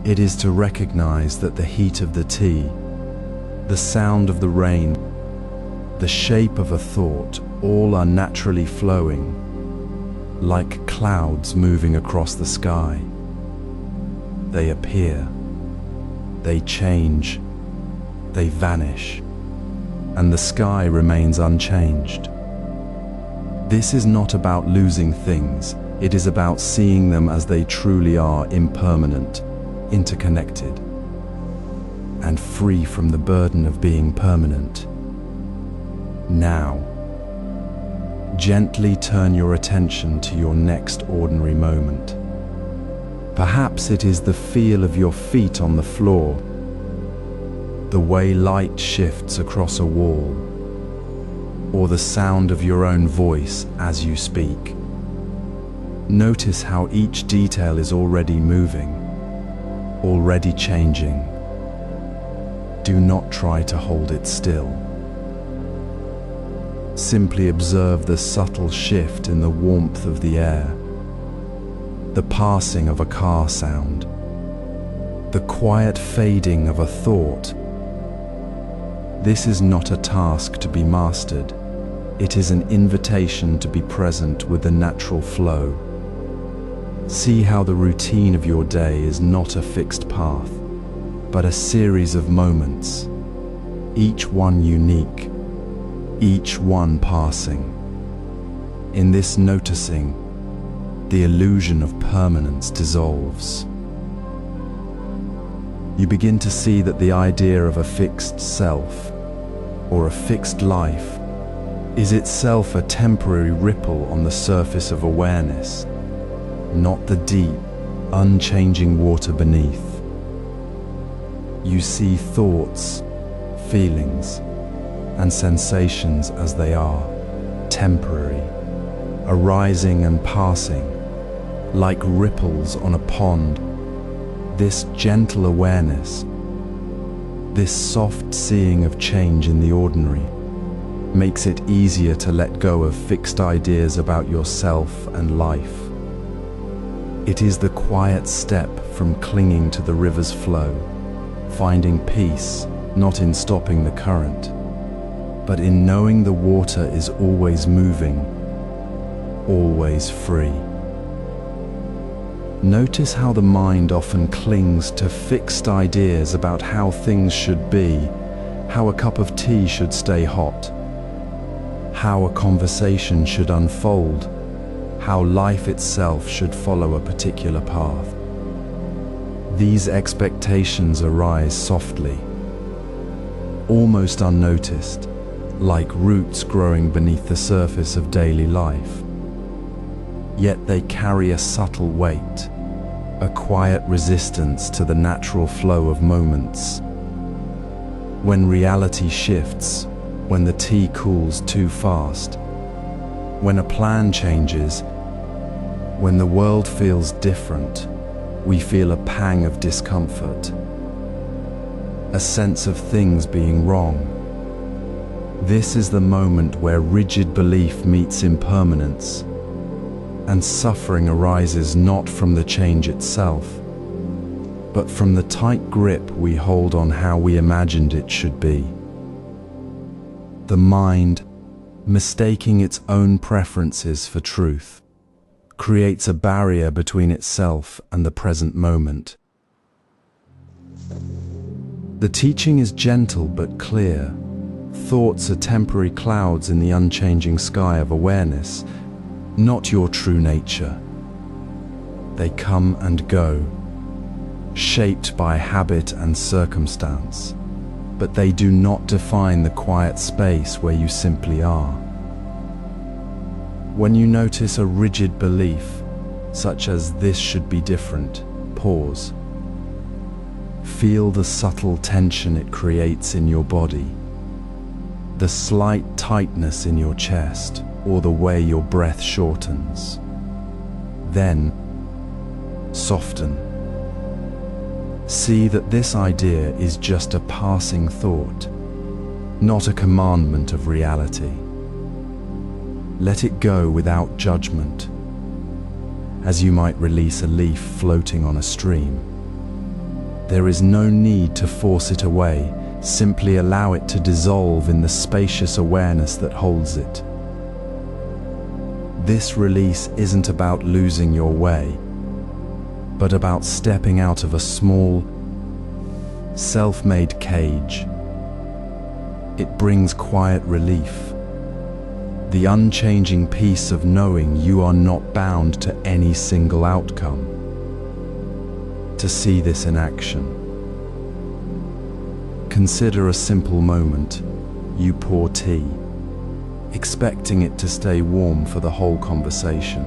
It is to recognize that the heat of the tea, the sound of the rain, the shape of a thought, all are naturally flowing, like clouds moving across the sky. They appear, they change, they vanish, and the sky remains unchanged. This is not about losing things, it is about seeing them as they truly are, impermanent, interconnected, and free from the burden of being permanent. Now, gently turn your attention to your next ordinary moment. Perhaps it is the feel of your feet on the floor, the way light shifts across a wall, or the sound of your own voice as you speak. Notice how each detail is already moving, already changing. Do not try to hold it still. Simply observe the subtle shift in the warmth of the air, the passing of a car sound, the quiet fading of a thought. This is not a task to be mastered. It is an invitation to be present with the natural flow. See how the routine of your day is not a fixed path, but a series of moments, each one unique, each one passing. In this noticing, the illusion of permanence dissolves. You begin to see that the idea of a fixed self, or a fixed life, is itself a temporary ripple on the surface of awareness, not the deep, unchanging water beneath. You see thoughts, feelings, and sensations as they are, temporary, arising and passing, like ripples on a pond. This gentle awareness, this soft seeing of change in the ordinary, makes it easier to let go of fixed ideas about yourself and life. It is the quiet step from clinging to the river's flow, finding peace not in stopping the current, but in knowing the water is always moving, always free. Notice how the mind often clings to fixed ideas about how things should be, how a cup of tea should stay hot, how a conversation should unfold, how life itself should follow a particular path. These expectations arise softly, almost unnoticed, like roots growing beneath the surface of daily life. Yet they carry a subtle weight, a quiet resistance to the natural flow of moments. When reality shifts, when the tea cools too fast, when a plan changes, when the world feels different, we feel a pang of discomfort, a sense of things being wrong. This is the moment where rigid belief meets impermanence, and suffering arises not from the change itself, but from the tight grip we hold on how we imagined it should be. The mind, mistaking its own preferences for truth, creates a barrier between itself and the present moment. The teaching is gentle but clear. Thoughts are temporary clouds in the unchanging sky of awareness, not your true nature. They come and go, shaped by habit and circumstance, but they do not define the quiet space where you simply are. When you notice a rigid belief, such as "this should be different," pause. Feel the subtle tension it creates in your body, the slight tightness in your chest, or the way your breath shortens. Then, soften. See that this idea is just a passing thought, not a commandment of reality. Let it go without judgment, as you might release a leaf floating on a stream. There is no need to force it away, simply allow it to dissolve in the spacious awareness that holds it. This release isn't about losing your way, but about stepping out of a small, self-made cage. It brings quiet relief, the unchanging peace of knowing you are not bound to any single outcome. To see this in action, consider a simple moment. You pour tea, expecting it to stay warm for the whole conversation.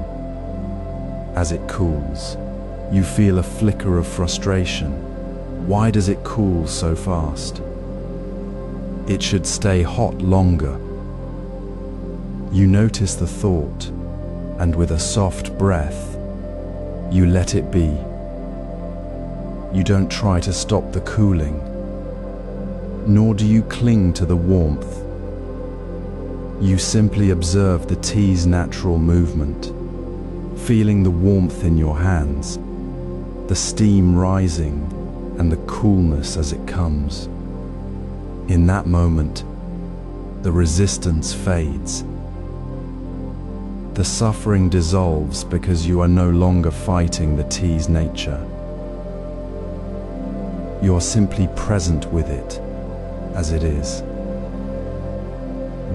As it cools, you feel a flicker of frustration. Why does it cool so fast? It should stay hot longer. You notice the thought, and with a soft breath, you let it be. You don't try to stop the cooling, nor do you cling to the warmth. You simply observe the tea's natural movement, feeling the warmth in your hands, the steam rising, and the coolness as it comes. In that moment, the resistance fades. The suffering dissolves because you are no longer fighting the tea's nature. You are simply present with it as it is.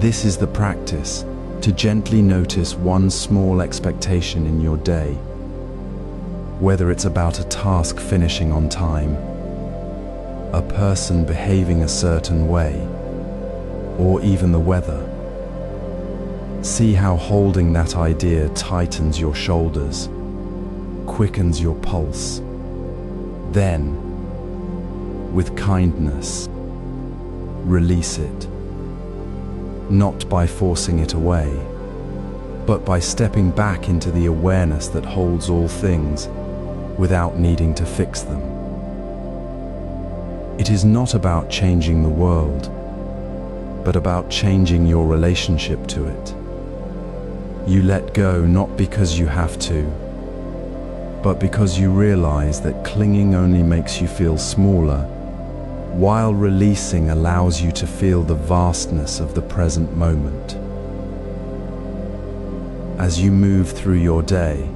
This is the practice, to gently notice one small expectation in your day, whether it's about a task finishing on time, a person behaving a certain way, or even the weather. See how holding that idea tightens your shoulders, quickens your pulse. Then, with kindness, release it. Not by forcing it away, but by stepping back into the awareness that holds all things without needing to fix them. It is not about changing the world, but about changing your relationship to it. You let go not because you have to, but because you realize that clinging only makes you feel smaller, while releasing allows you to feel the vastness of the present moment. As you move through your day,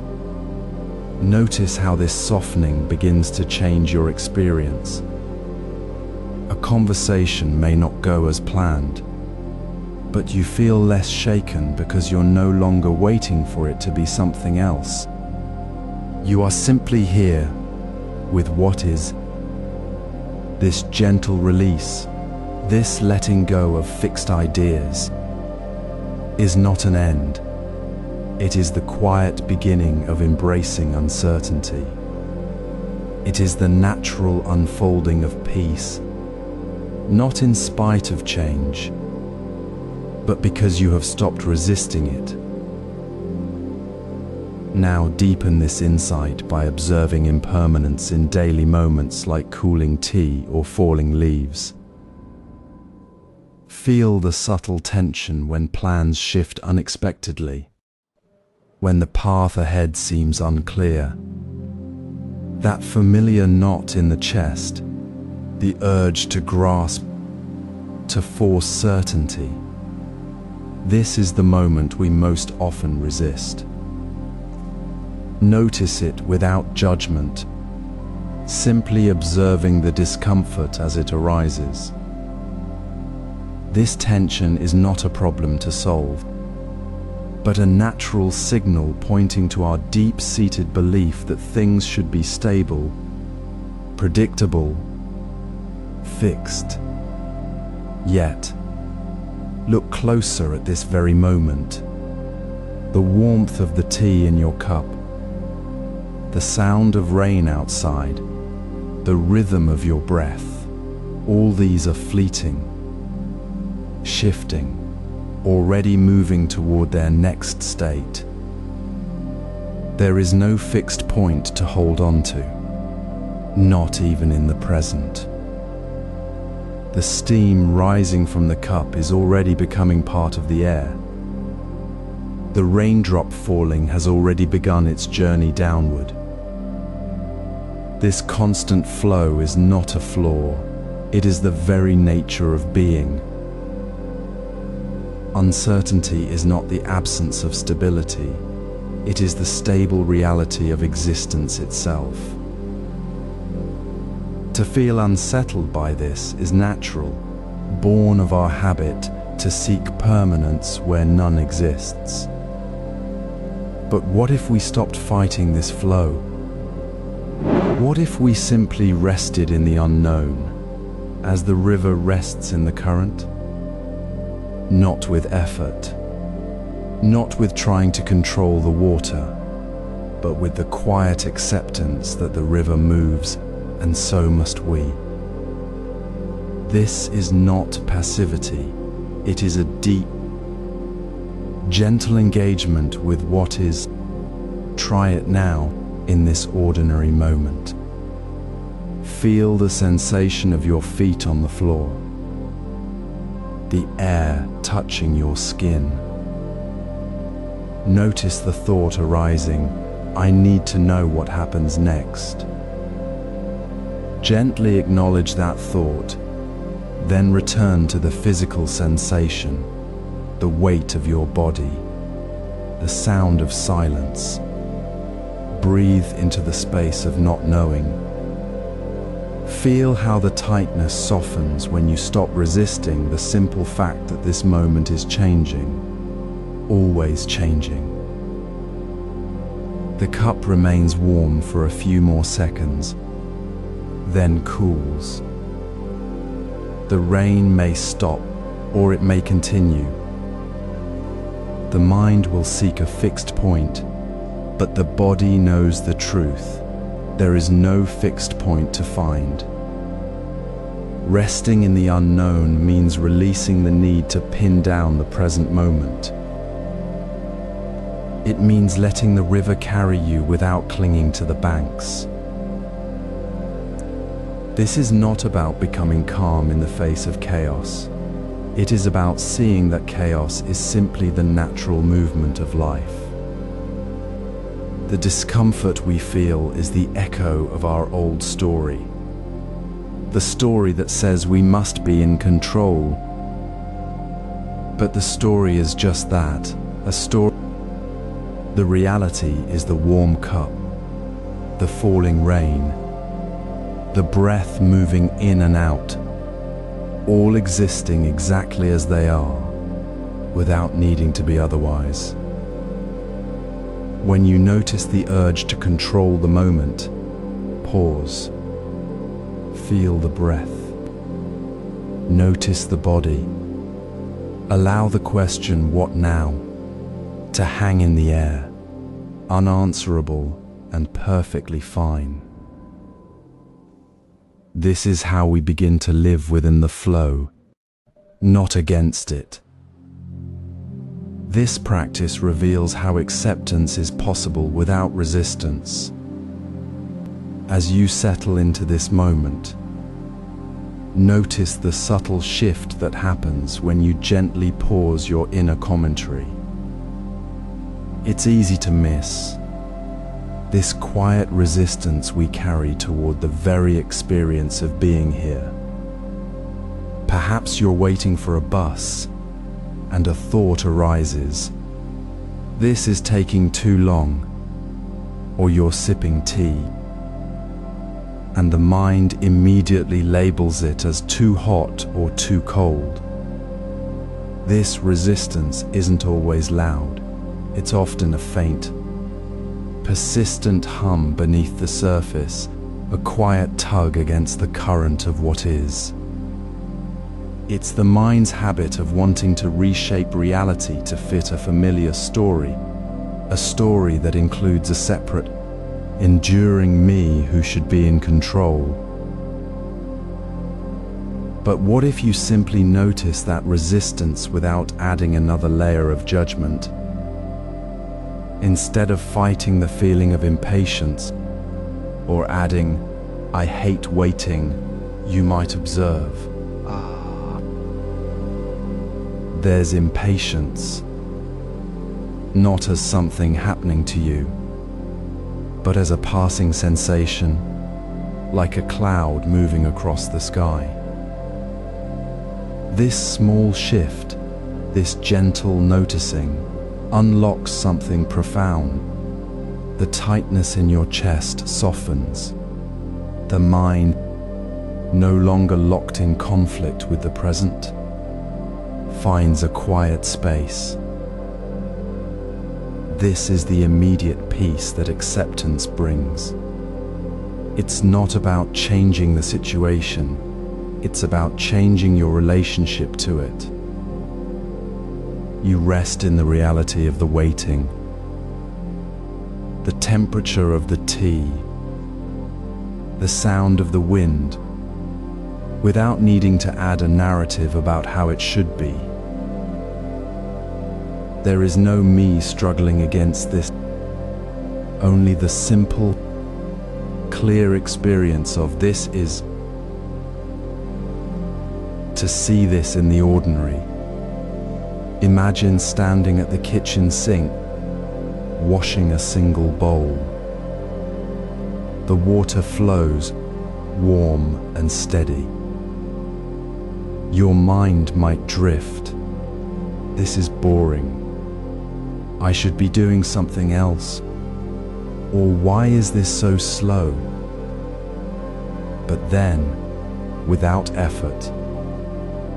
notice how this softening begins to change your experience. A conversation may not go as planned, but you feel less shaken because you're no longer waiting for it to be something else. You are simply here with what is. This gentle release, this letting go of fixed ideas, is not an end. It is the quiet beginning of embracing uncertainty. It is the natural unfolding of peace, not in spite of change, but because you have stopped resisting it. Now deepen this insight by observing impermanence in daily moments like cooling tea or falling leaves. Feel the subtle tension when plans shift unexpectedly, when the path ahead seems unclear. That familiar knot in the chest, the urge to grasp, to force certainty. This is the moment we most often resist. Notice it without judgment, simply observing the discomfort as it arises. This tension is not a problem to solve, but a natural signal pointing to our deep-seated belief that things should be stable, predictable, fixed. Yet, look closer at this very moment. The warmth of the tea in your cup, the sound of rain outside, the rhythm of your breath, all these are fleeting, shifting, already moving toward their next state. There is no fixed point to hold on to, not even in the present. The steam rising from the cup is already becoming part of the air. The raindrop falling has already begun its journey downward. This constant flow is not a flaw, it is the very nature of being. Uncertainty is not the absence of stability, it is the stable reality of existence itself. To feel unsettled by this is natural, born of our habit to seek permanence where none exists. But what if we stopped fighting this flow? What if we simply rested in the unknown, as the river rests in the current? Not with effort, not with trying to control the water, but with the quiet acceptance that the river moves, and so must we. This is not passivity, it is a deep, gentle engagement with what is. Try it now in this ordinary moment. Feel the sensation of your feet on the floor, the air touching your skin. Notice the thought arising, I need to know what happens next. Gently acknowledge that thought, then return to the physical sensation, the weight of your body, the sound of silence. Breathe into the space of not knowing. Feel how the tightness softens when you stop resisting the simple fact that this moment is changing, always changing. The cup remains warm for a few more seconds, then cools. The rain may stop, or it may continue. The mind will seek a fixed point, but the body knows the truth. There is no fixed point to find. Resting in the unknown means releasing the need to pin down the present moment. It means letting the river carry you without clinging to the banks. This is not about becoming calm in the face of chaos. It is about seeing that chaos is simply the natural movement of life. The discomfort we feel is the echo of our old story. The story that says we must be in control. But the story is just that, a story. The reality is the warm cup, the falling rain, the breath moving in and out, all existing exactly as they are, without needing to be otherwise. When you notice the urge to control the moment, pause. Feel the breath. Notice the body. Allow the question, "What now?" to hang in the air, unanswerable and perfectly fine. This is how we begin to live within the flow, not against it. This practice reveals how acceptance is possible without resistance. As you settle into this moment, notice the subtle shift that happens when you gently pause your inner commentary. It's easy to miss this quiet resistance we carry toward the very experience of being here. Perhaps you're waiting for a bus, and a thought arises. This is taking too long. Or you're sipping tea, and the mind immediately labels it as too hot or too cold. This resistance isn't always loud. It's often a faint, persistent hum beneath the surface, a quiet tug against the current of what is. It's the mind's habit of wanting to reshape reality to fit a familiar story, a story that includes a separate, enduring me who should be in control. But what if you simply notice that resistance without adding another layer of judgment? Instead of fighting the feeling of impatience, or adding, "I hate waiting," you might observe, there's impatience, not as something happening to you, but as a passing sensation, like a cloud moving across the sky. This small shift, this gentle noticing, unlocks something profound. The tightness in your chest softens. The mind, no longer locked in conflict with the present, finds a quiet space. This is the immediate peace that acceptance brings. It's not about changing the situation, it's about changing your relationship to it. You rest in the reality of the waiting, the temperature of the tea, the sound of the wind, without needing to add a narrative about how it should be. There is no me struggling against this, only the simple, clear experience of this is. To see this in the ordinary, imagine standing at the kitchen sink, washing a single bowl. The water flows, warm and steady. Your mind might drift. This is boring. I should be doing something else. Or why is this so slow? But then, without effort,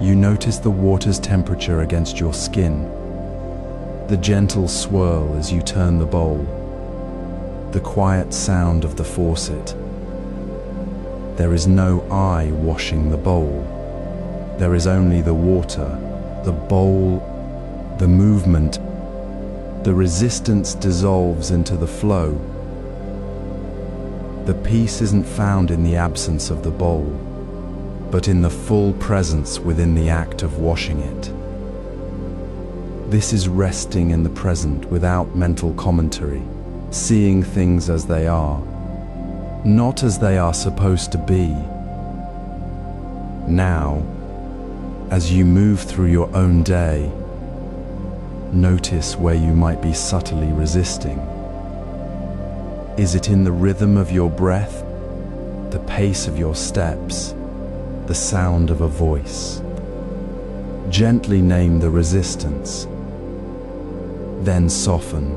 you notice the water's temperature against your skin, the gentle swirl as you turn the bowl, the quiet sound of the faucet. There is no I washing the bowl. There is only the water, the bowl, the movement. The resistance dissolves into the flow. The peace isn't found in the absence of the bowl, but in the full presence within the act of washing it. This is resting in the present without mental commentary, seeing things as they are, not as they are supposed to be. Now, as you move through your own day, notice where you might be subtly resisting. Is it in the rhythm of your breath, the pace of your steps, the sound of a voice? Gently name the resistance, then soften.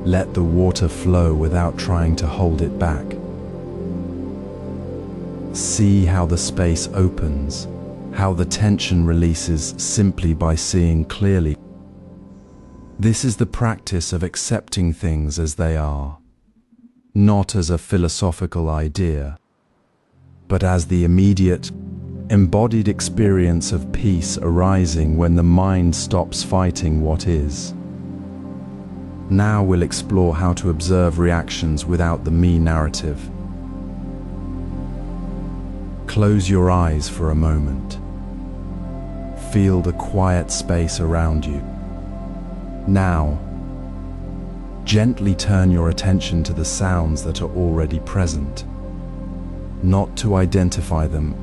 Let the water flow without trying to hold it back. See how the space opens, how the tension releases simply by seeing clearly. This is the practice of accepting things as they are, not as a philosophical idea, but as the immediate, embodied experience of peace arising when the mind stops fighting what is. Now we'll explore how to observe reactions without the me narrative. Close your eyes for a moment. Feel the quiet space around you. Now, gently turn your attention to the sounds that are already present, not to identify them,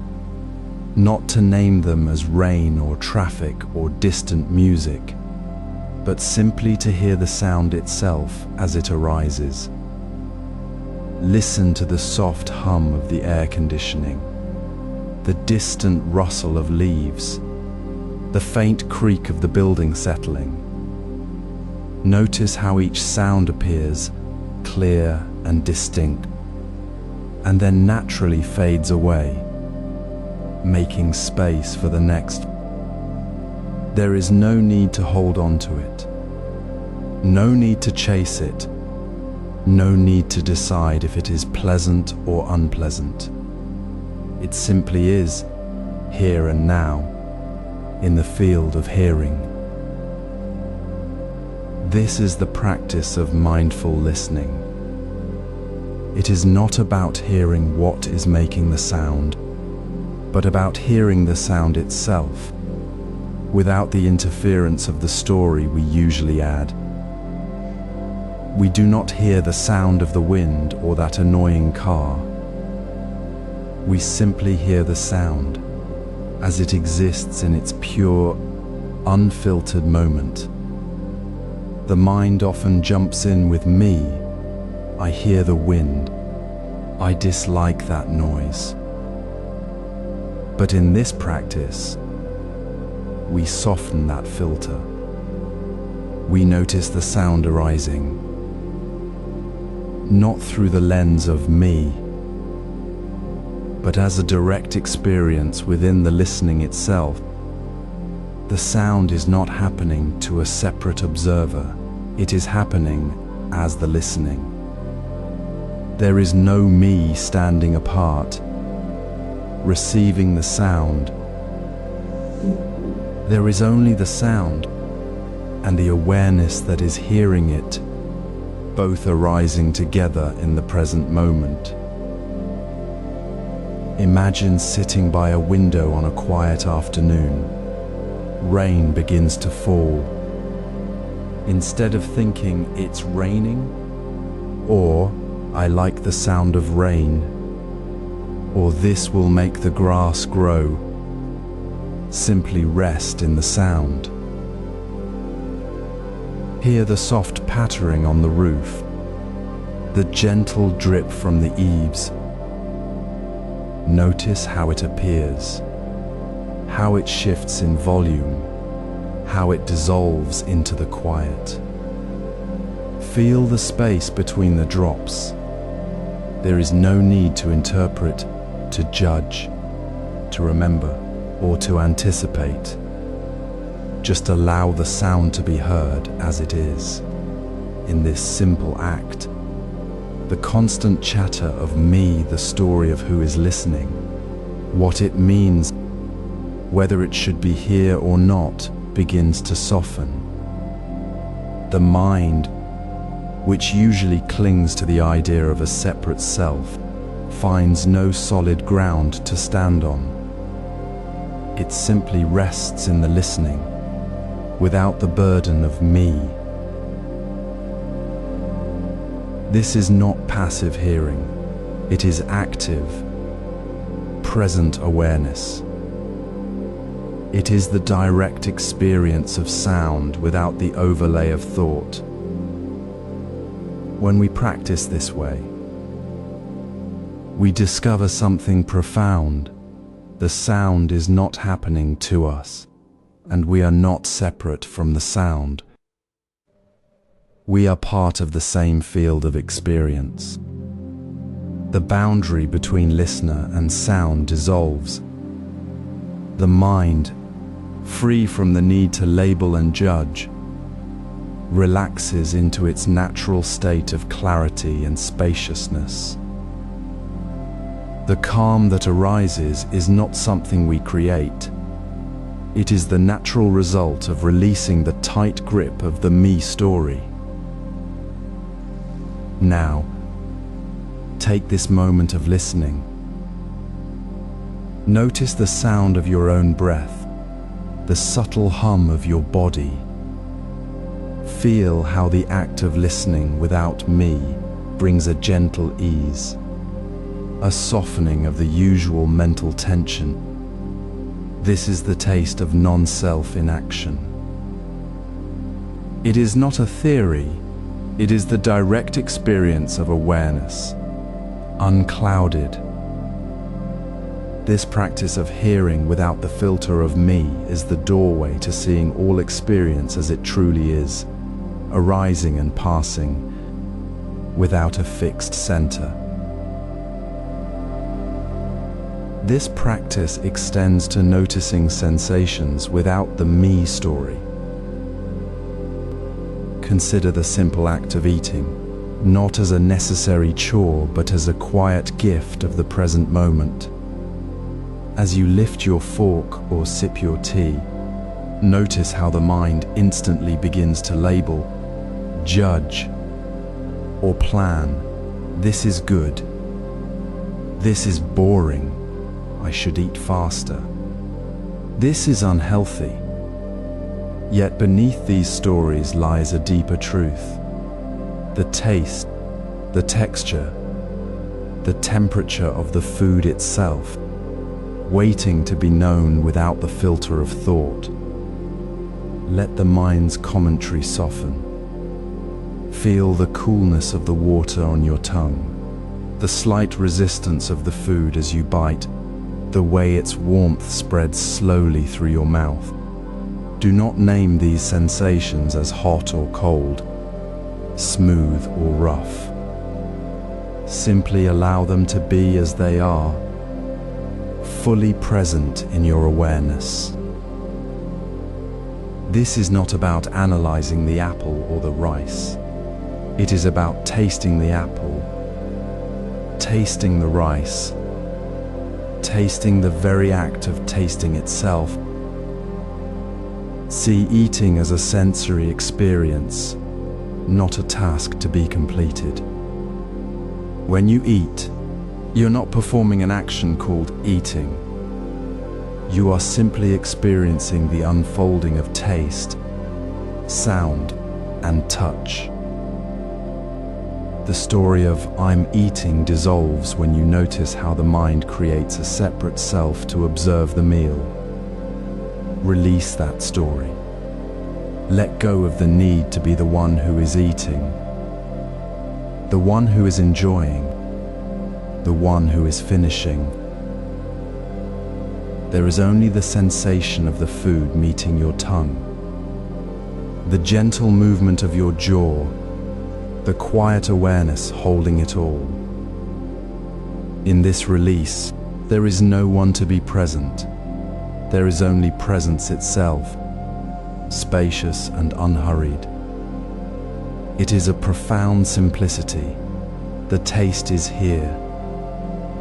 not to name them as rain or traffic or distant music, but simply to hear the sound itself as it arises. Listen to the soft hum of the air conditioning, the distant rustle of leaves, the faint creak of the building settling. Notice how each sound appears clear and distinct, and then naturally fades away, making space for the next. There is no need to hold on to it, no need to chase it, no need to decide if it is pleasant or unpleasant. It simply is, here and now, in the field of hearing. This is the practice of mindful listening. It is not about hearing what is making the sound, but about hearing the sound itself, without the interference of the story we usually add. We do not hear the sound of the wind or that annoying car. We simply hear the sound as it exists in its pure, unfiltered moment. The mind often jumps in with me. I hear the wind. I dislike that noise. But in this practice, we soften that filter. We notice the sound arising, not through the lens of me, but as a direct experience within the listening itself. The sound is not happening to a separate observer. It is happening as the listening. There is no me standing apart, receiving the sound. There is only the sound and the awareness that is hearing it, both arising together in the present moment. Imagine sitting by a window on a quiet afternoon. Rain begins to fall. Instead of thinking it's raining, or I like the sound of rain, or this will make the grass grow, simply rest in the sound. Hear the soft pattering on the roof, the gentle drip from the eaves. Notice how it appears, how it shifts in volume, how it dissolves into the quiet. Feel the space between the drops. There is no need to interpret, to judge, to remember, or to anticipate. Just allow the sound to be heard as it is. In this simple act, the constant chatter of me, the story of who is listening, what it means, whether it should be here or not, begins to soften. The mind, which usually clings to the idea of a separate self, finds no solid ground to stand on. It simply rests in the listening, without the burden of me. This is not passive hearing. It is active, present awareness. It is the direct experience of sound without the overlay of thought. When we practice this way, we discover something profound. The sound is not happening to us, and we are not separate from the sound. We are part of the same field of experience. The boundary between listener and sound dissolves. The mind, free from the need to label and judge, relaxes into its natural state of clarity and spaciousness. The calm that arises is not something we create. It is the natural result of releasing the tight grip of the me story. Now, take this moment of listening. Notice the sound of your own breath, the subtle hum of your body. Feel how the act of listening without me brings a gentle ease, a softening of the usual mental tension. This is the taste of non-self in action. It is not a theory, it is the direct experience of awareness, unclouded. This practice of hearing without the filter of me is the doorway to seeing all experience as it truly is, arising and passing, without a fixed center. This practice extends to noticing sensations without the me story. Consider the simple act of eating, not as a necessary chore, but as a quiet gift of the present moment. As you lift your fork or sip your tea, notice how the mind instantly begins to label, judge, or plan. This is good. This is boring. I should eat faster. This is unhealthy. Yet beneath these stories lies a deeper truth. The taste, the texture, the temperature of the food itself, waiting to be known without the filter of thought. Let the mind's commentary soften. Feel the coolness of the water on your tongue, the slight resistance of the food as you bite, the way its warmth spreads slowly through your mouth. Do not name these sensations as hot or cold, smooth or rough. Simply allow them to be as they are, fully present in your awareness. This is not about analyzing the apple or the rice. It is about tasting the apple, tasting the rice, tasting the very act of tasting itself. See eating as a sensory experience, not a task to be completed. When you eat, you're not performing an action called eating. You are simply experiencing the unfolding of taste, sound, and touch. The story of I'm eating dissolves when you notice how the mind creates a separate self to observe the meal. Release that story. Let go of the need to be the one who is eating, the one who is enjoying, the one who is finishing. There is only the sensation of the food meeting your tongue, the gentle movement of your jaw, the quiet awareness holding it all. In this release, there is no one to be present. There is only presence itself, spacious and unhurried. It is a profound simplicity. The taste is here.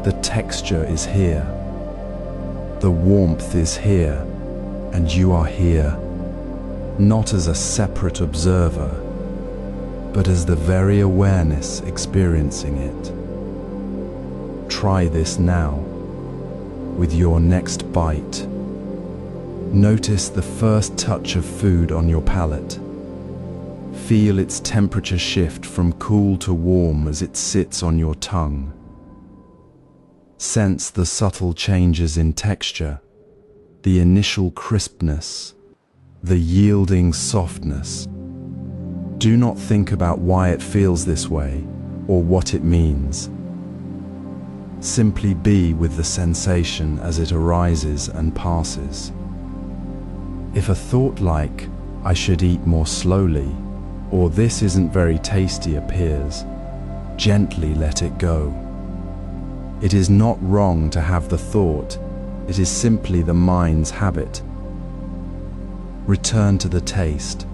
The texture is here. The warmth is here, and you are here, not as a separate observer, but as the very awareness experiencing it. Try this now. With your next bite, notice the first touch of food on your palate. Feel its temperature shift from cool to warm as it sits on your tongue. Sense the subtle changes in texture, the initial crispness, the yielding softness, Do not think about why it feels this way or what it means. Simply be with the sensation as it arises and passes. If a thought like, "I should eat more slowly," or "this isn't very tasty" appears, gently let it go. It is not wrong to have the thought, it is simply the mind's habit. Return to the taste,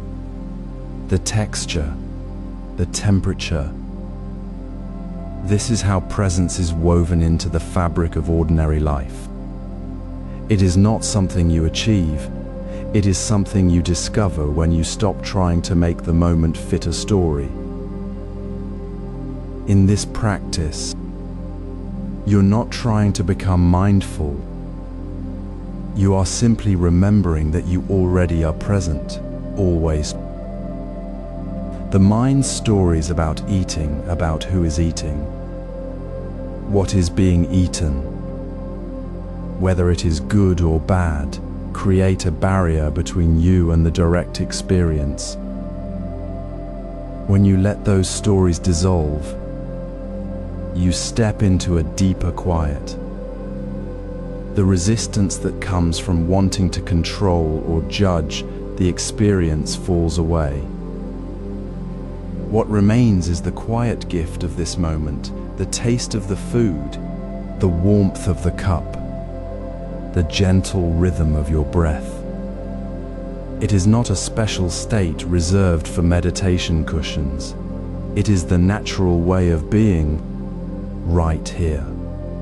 the texture, the temperature. This is how presence is woven into the fabric of ordinary life. It is not something you achieve, it is something you discover when you stop trying to make the moment fit a story. In this practice, you're not trying to become mindful. You are simply remembering that you already are present, always. The mind's stories about eating, about who is eating, what is being eaten, whether it is good or bad, create a barrier between you and the direct experience. When you let those stories dissolve, you step into a deeper quiet. The resistance that comes from wanting to control or judge the experience falls away. What remains is the quiet gift of this moment, the taste of the food, the warmth of the cup, the gentle rhythm of your breath. It is not a special state reserved for meditation cushions. It is the natural way of being right here,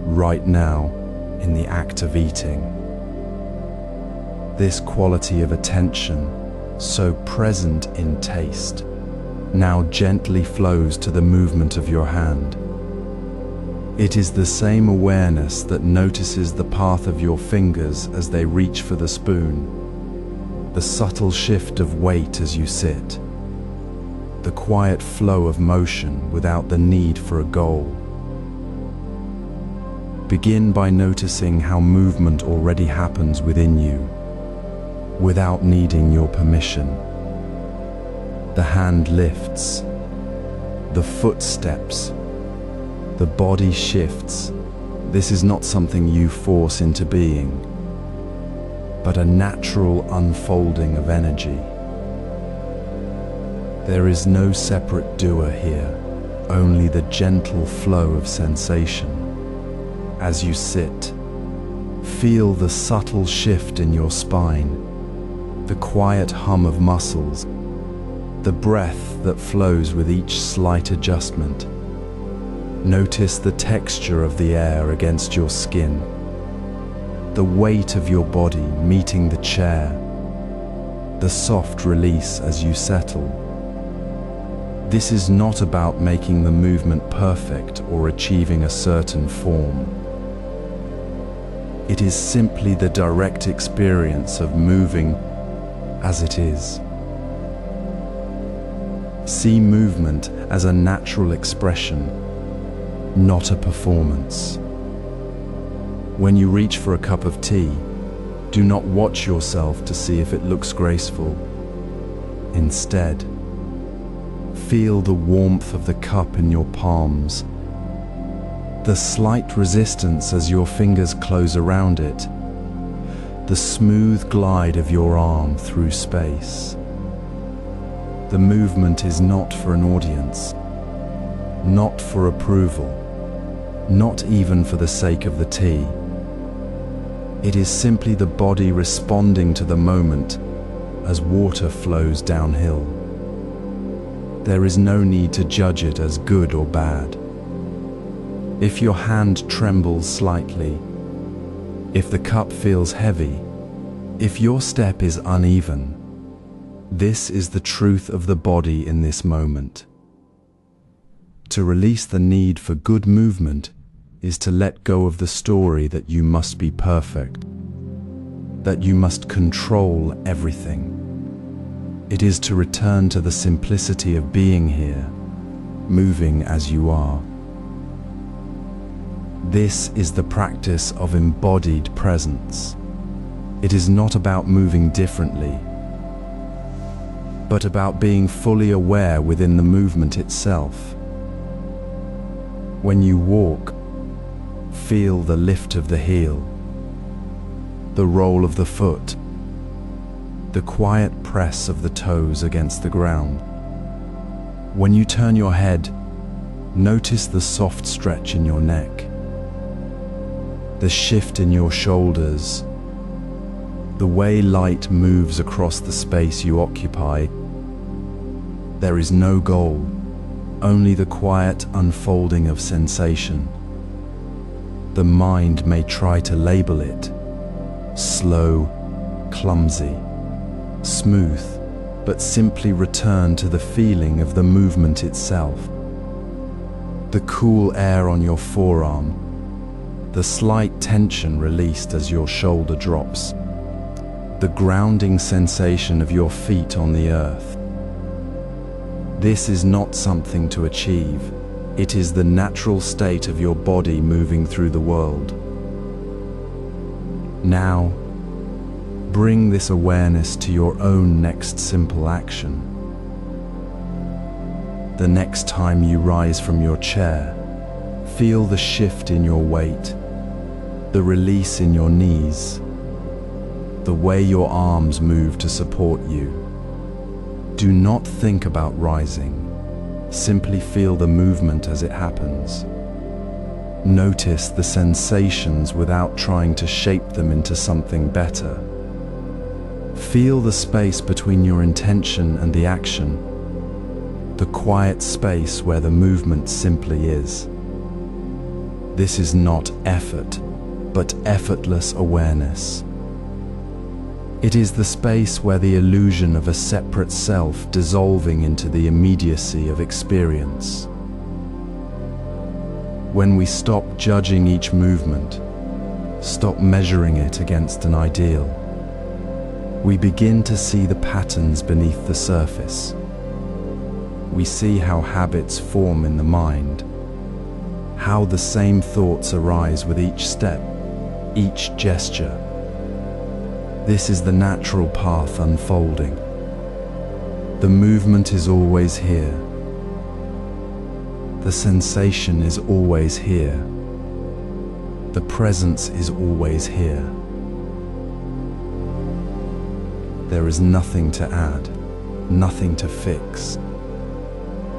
right now, in the act of eating. This quality of attention, so present in taste, now gently flows to the movement of your hand. It is the same awareness that notices the path of your fingers as they reach for the spoon, the subtle shift of weight as you sit, the quiet flow of motion without the need for a goal. Begin by noticing how movement already happens within you, without needing your permission. The hand lifts, the foot steps, the body shifts. This is not something you force into being, but a natural unfolding of energy. There is no separate doer here, only the gentle flow of sensation. As you sit, feel the subtle shift in your spine, the quiet hum of muscles, the breath that flows with each slight adjustment. Notice the texture of the air against your skin, the weight of your body meeting the chair, the soft release as you settle. This is not about making the movement perfect or achieving a certain form. It is simply the direct experience of moving as it is. See movement as a natural expression, not a performance. When you reach for a cup of tea, do not watch yourself to see if it looks graceful. Instead, feel the warmth of the cup in your palms, the slight resistance as your fingers close around it, the smooth glide of your arm through space. The movement is not for an audience, not for approval, not even for the sake of the tea. It is simply the body responding to the moment as water flows downhill. There is no need to judge it as good or bad. If your hand trembles slightly, if the cup feels heavy, if your step is uneven, this is the truth of the body in this moment. To release the need for good movement is to let go of the story that you must be perfect, that you must control everything. It is to return to the simplicity of being here, moving as you are. This is the practice of embodied presence. It is not about moving differently. but about being fully aware within the movement itself. When you walk, feel the lift of the heel, the roll of the foot, the quiet press of the toes against the ground. When you turn your head, notice the soft stretch in your neck, the shift in your shoulders, the way light moves across the space you occupy. There is no goal, only the quiet unfolding of sensation. The mind may try to label it slow, clumsy, smooth, but simply return to the feeling of the movement itself. The cool air on your forearm, the slight tension released as your shoulder drops, the grounding sensation of your feet on the earth. This is not something to achieve. It is the natural state of your body moving through the world. Now, bring this awareness to your own next simple action. The next time you rise from your chair, feel the shift in your weight, the release in your knees, the way your arms move to support you. Do not think about rising. Simply feel the movement as it happens. Notice the sensations without trying to shape them into something better. Feel the space between your intention and the action, the quiet space where the movement simply is. This is not effort, but effortless awareness. It is the space where the illusion of a separate self dissolving into the immediacy of experience. When we stop judging each movement, stop measuring it against an ideal, we begin to see the patterns beneath the surface. We see how habits form in the mind, how the same thoughts arise with each step, each gesture. This is the natural path unfolding. The movement is always here. The sensation is always here. The presence is always here. There is nothing to add, nothing to fix.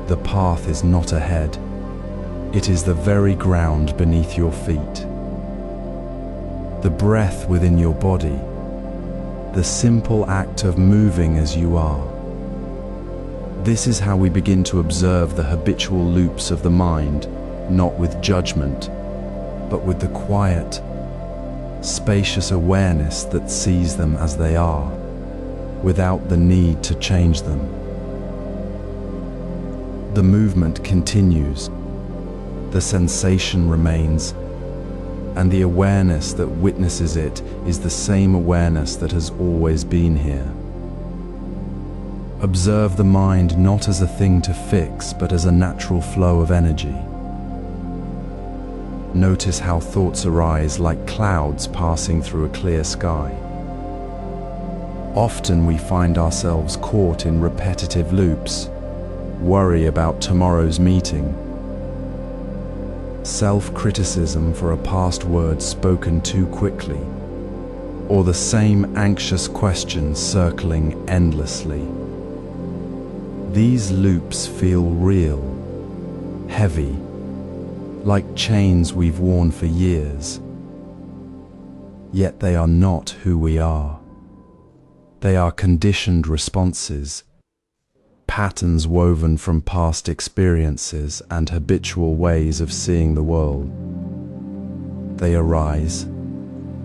The path is not ahead. It is the very ground beneath your feet. The breath within your body, the simple act of moving as you are. This is how we begin to observe the habitual loops of the mind, not with judgment, but with the quiet, spacious awareness that sees them as they are, without the need to change them. The movement continues, the sensation remains, and the awareness that witnesses it is the same awareness that has always been here. Observe the mind not as a thing to fix, but as a natural flow of energy. Notice how thoughts arise like clouds passing through a clear sky. Often we find ourselves caught in repetitive loops, worry about tomorrow's meeting, self-criticism for a past word spoken too quickly, or the same anxious questions circling endlessly. These loops feel real, heavy, like chains we've worn for years. Yet they are not who we are. They are conditioned responses, patterns woven from past experiences and habitual ways of seeing the world. They arise,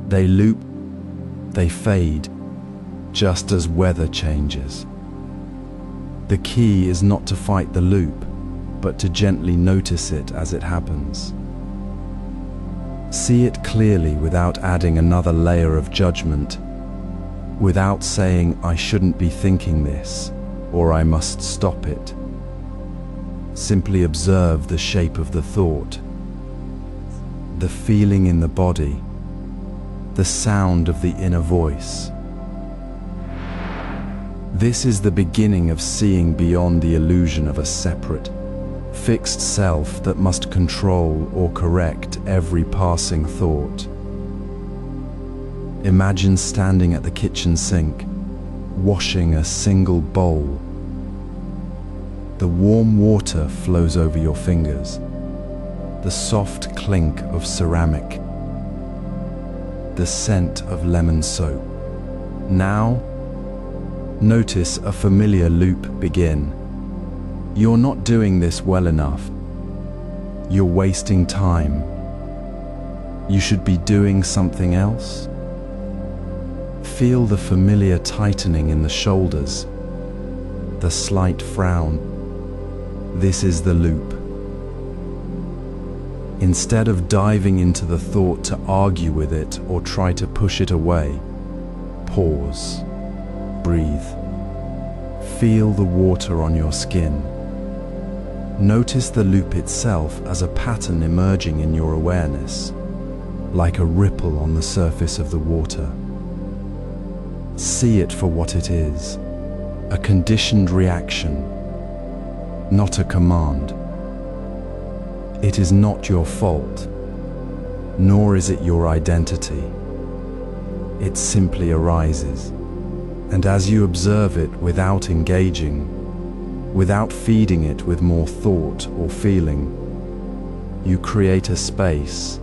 they loop, they fade, just as weather changes. The key is not to fight the loop, but to gently notice it as it happens. See it clearly without adding another layer of judgment, without saying, "I shouldn't be thinking this," or "I must stop it." Simply observe the shape of the thought, the feeling in the body, the sound of the inner voice. This is the beginning of seeing beyond the illusion of a separate, fixed self that must control or correct every passing thought. Imagine standing at the kitchen sink, washing a single bowl. The warm water flows over your fingers, the soft clink of ceramic, the scent of lemon soap. Now, notice a familiar loop begin. You're not doing this well enough. You're wasting time. You should be doing something else. Feel the familiar tightening in the shoulders, the slight frown. This is the loop. Instead of diving into the thought to argue with it or try to push it away, pause, breathe. Feel the water on your skin. Notice the loop itself as a pattern emerging in your awareness, like a ripple on the surface of the water. See it for what it is, a conditioned reaction, not a command. It is not your fault, nor is it your identity. It simply arises, and as you observe it without engaging, without feeding it with more thought or feeling, you create a space.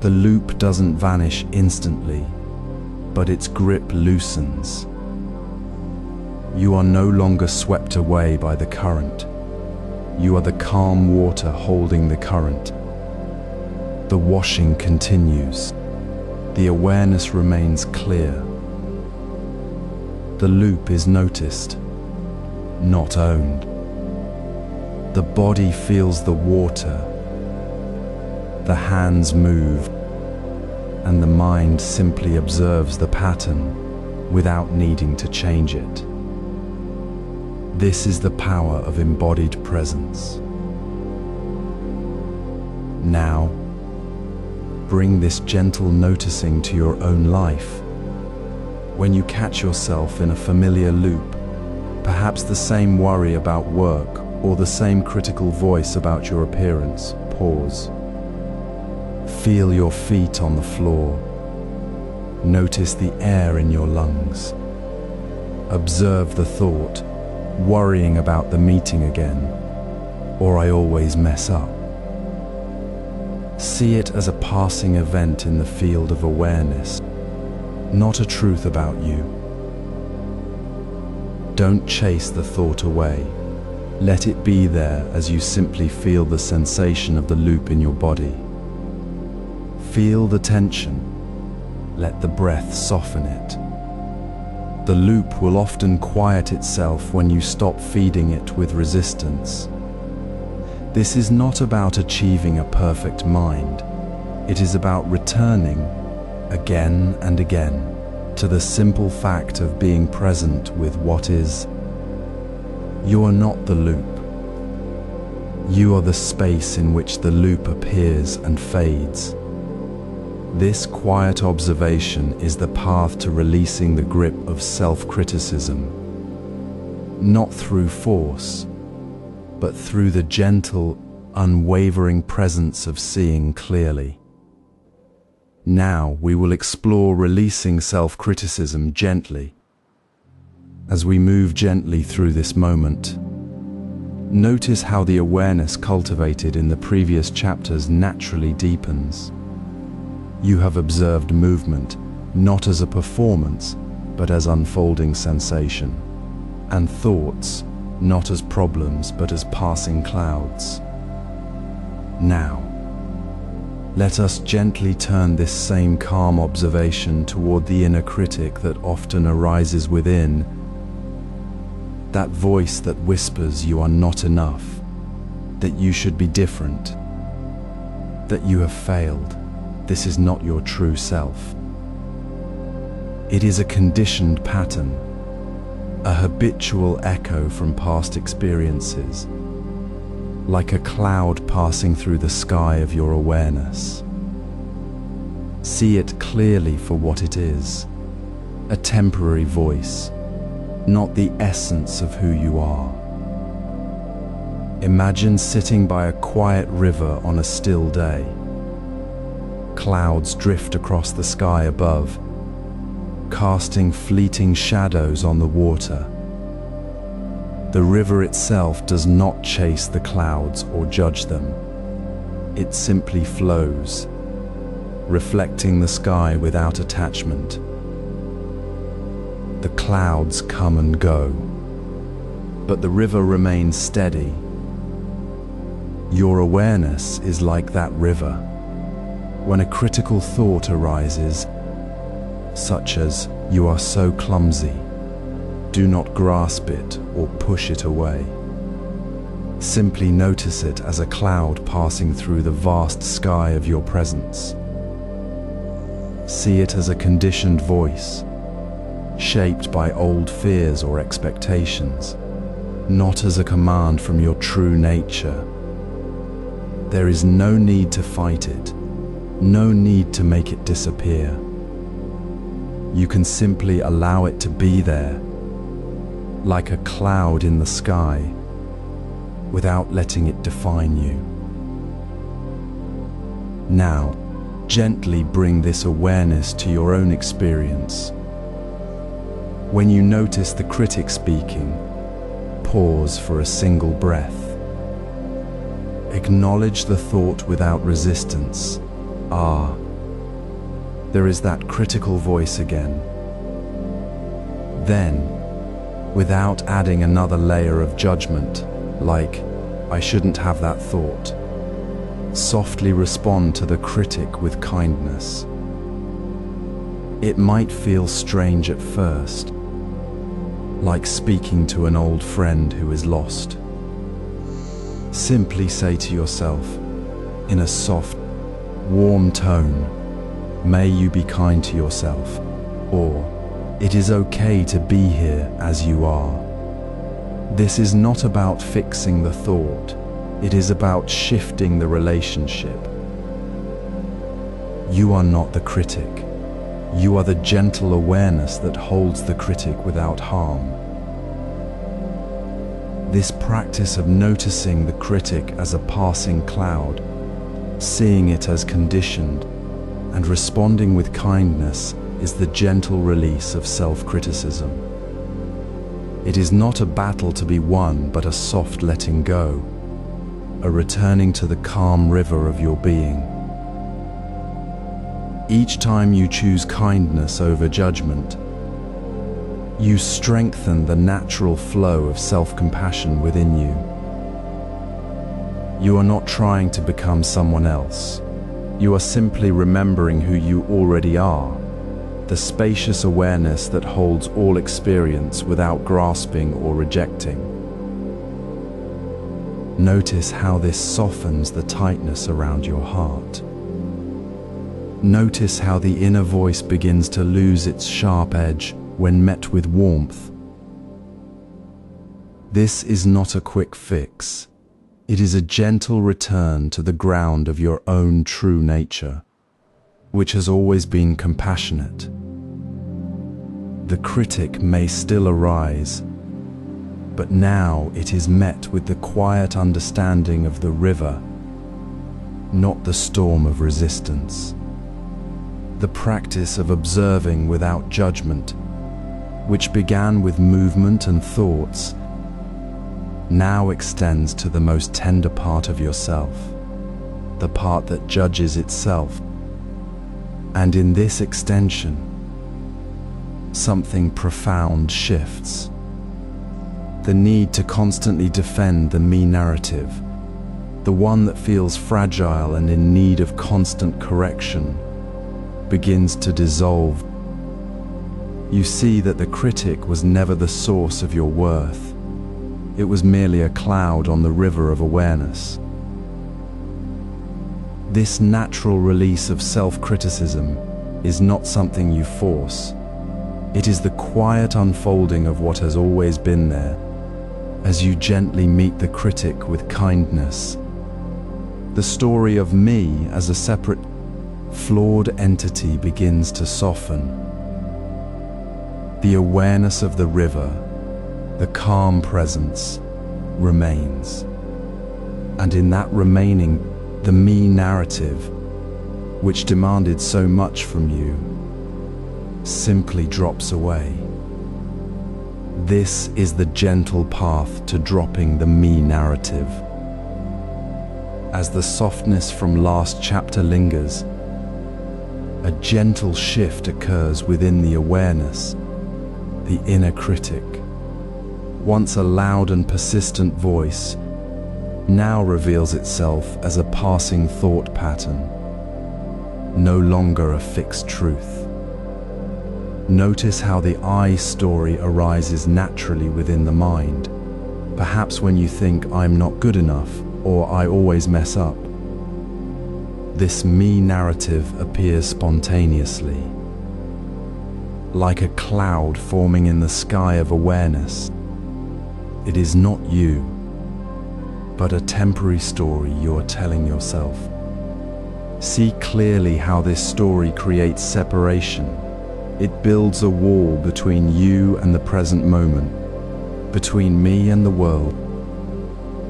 The loop doesn't vanish instantly, but its grip loosens. You are no longer swept away by the current. You are the calm water holding the current. The washing continues. The awareness remains clear. The loop is noticed, not owned. The body feels the water. The hands move, and the mind simply observes the pattern without needing to change it. This is the power of embodied presence. Now, bring this gentle noticing to your own life. When you catch yourself in a familiar loop, perhaps the same worry about work or the same critical voice about your appearance, pause. Feel your feet on the floor. Notice the air in your lungs. Observe the thought, worrying about the meeting again, or I always mess up. See it as a passing event in the field of awareness, not a truth about you. Don't chase the thought away. Let it be there as you simply feel the sensation of the loop in your body. Feel the tension. Let the breath soften it. The loop will often quiet itself when you stop feeding it with resistance. This is not about achieving a perfect mind. It is about returning, again and again, to the simple fact of being present with what is. You are not the loop. You are the space in which the loop appears and fades. This quiet observation is the path to releasing the grip of self-criticism, not through force, but through the gentle, unwavering presence of seeing clearly. Now we will explore releasing self-criticism gently. As we move gently through this moment, notice how the awareness cultivated in the previous chapters naturally deepens. You have observed movement, not as a performance, but as unfolding sensation, and thoughts, not as problems, but as passing clouds. Now, let us gently turn this same calm observation toward the inner critic that often arises within, that voice that whispers you are not enough, that you should be different, that you have failed. This is not your true self. It is a conditioned pattern, a habitual echo from past experiences, like a cloud passing through the sky of your awareness. See it clearly for what it is, a temporary voice, not the essence of who you are. Imagine sitting by a quiet river on a still day. Clouds drift across the sky above, casting fleeting shadows on the water. The river itself does not chase the clouds or judge them. It simply flows, reflecting the sky without attachment. The clouds come and go, but the river remains steady. Your awareness is like that river. When a critical thought arises, such as, "You are so clumsy," do not grasp it or push it away. Simply notice it as a cloud passing through the vast sky of your presence. See it as a conditioned voice, shaped by old fears or expectations, not as a command from your true nature. There is no need to fight it, no need to make it disappear. You can simply allow it to be there, like a cloud in the sky, without letting it define you. Now, gently bring this awareness to your own experience. When you notice the critic speaking, pause for a single breath. Acknowledge the thought without resistance. Ah, there is that critical voice again. Then, without adding another layer of judgment, like, "I shouldn't have that thought," softly respond to the critic with kindness. It might feel strange at first, like speaking to an old friend who is lost. Simply say to yourself, in a soft, warm tone, "May you be kind to yourself," or "It is okay to be here as you are." This is not about fixing the thought, it is about shifting the relationship. You are not the critic. You are the gentle awareness that holds the critic without harm. This practice of noticing the critic as a passing cloud, seeing it as conditioned, and responding with kindness is the gentle release of self-criticism. It is not a battle to be won, but a soft letting go, a returning to the calm river of your being. Each time you choose kindness over judgment, you strengthen the natural flow of self-compassion within you. You are not trying to become someone else. You are simply remembering who you already are, the spacious awareness that holds all experience without grasping or rejecting. Notice how this softens the tightness around your heart. Notice how the inner voice begins to lose its sharp edge when met with warmth. This is not a quick fix. It is a gentle return to the ground of your own true nature, which has always been compassionate. The critic may still arise, but now it is met with the quiet understanding of the river, not the storm of resistance. The practice of observing without judgment, which began with movement and thoughts, now extends to the most tender part of yourself, the part that judges itself. And in this extension, something profound shifts. The need to constantly defend the me narrative, the one that feels fragile and in need of constant correction, begins to dissolve. You see that the critic was never the source of your worth. It was merely a cloud on the river of awareness. This natural release of self-criticism is not something you force. It is the quiet unfolding of what has always been there, as you gently meet the critic with kindness. The story of me as a separate, flawed entity begins to soften. The awareness of the river, the calm presence remains. And in that remaining, the me narrative, which demanded so much from you, simply drops away. This is the gentle path to dropping the me narrative. As the softness from last chapter lingers, a gentle shift occurs within the awareness, the inner critic. Once a loud and persistent voice, now reveals itself as a passing thought pattern, no longer a fixed truth. Notice how the I story arises naturally within the mind, perhaps when you think I'm not good enough or I always mess up. This me narrative appears spontaneously, like a cloud forming in the sky of awareness. It is not you, but a temporary story you're telling yourself. See clearly how this story creates separation. It builds a wall between you and the present moment, between me and the world,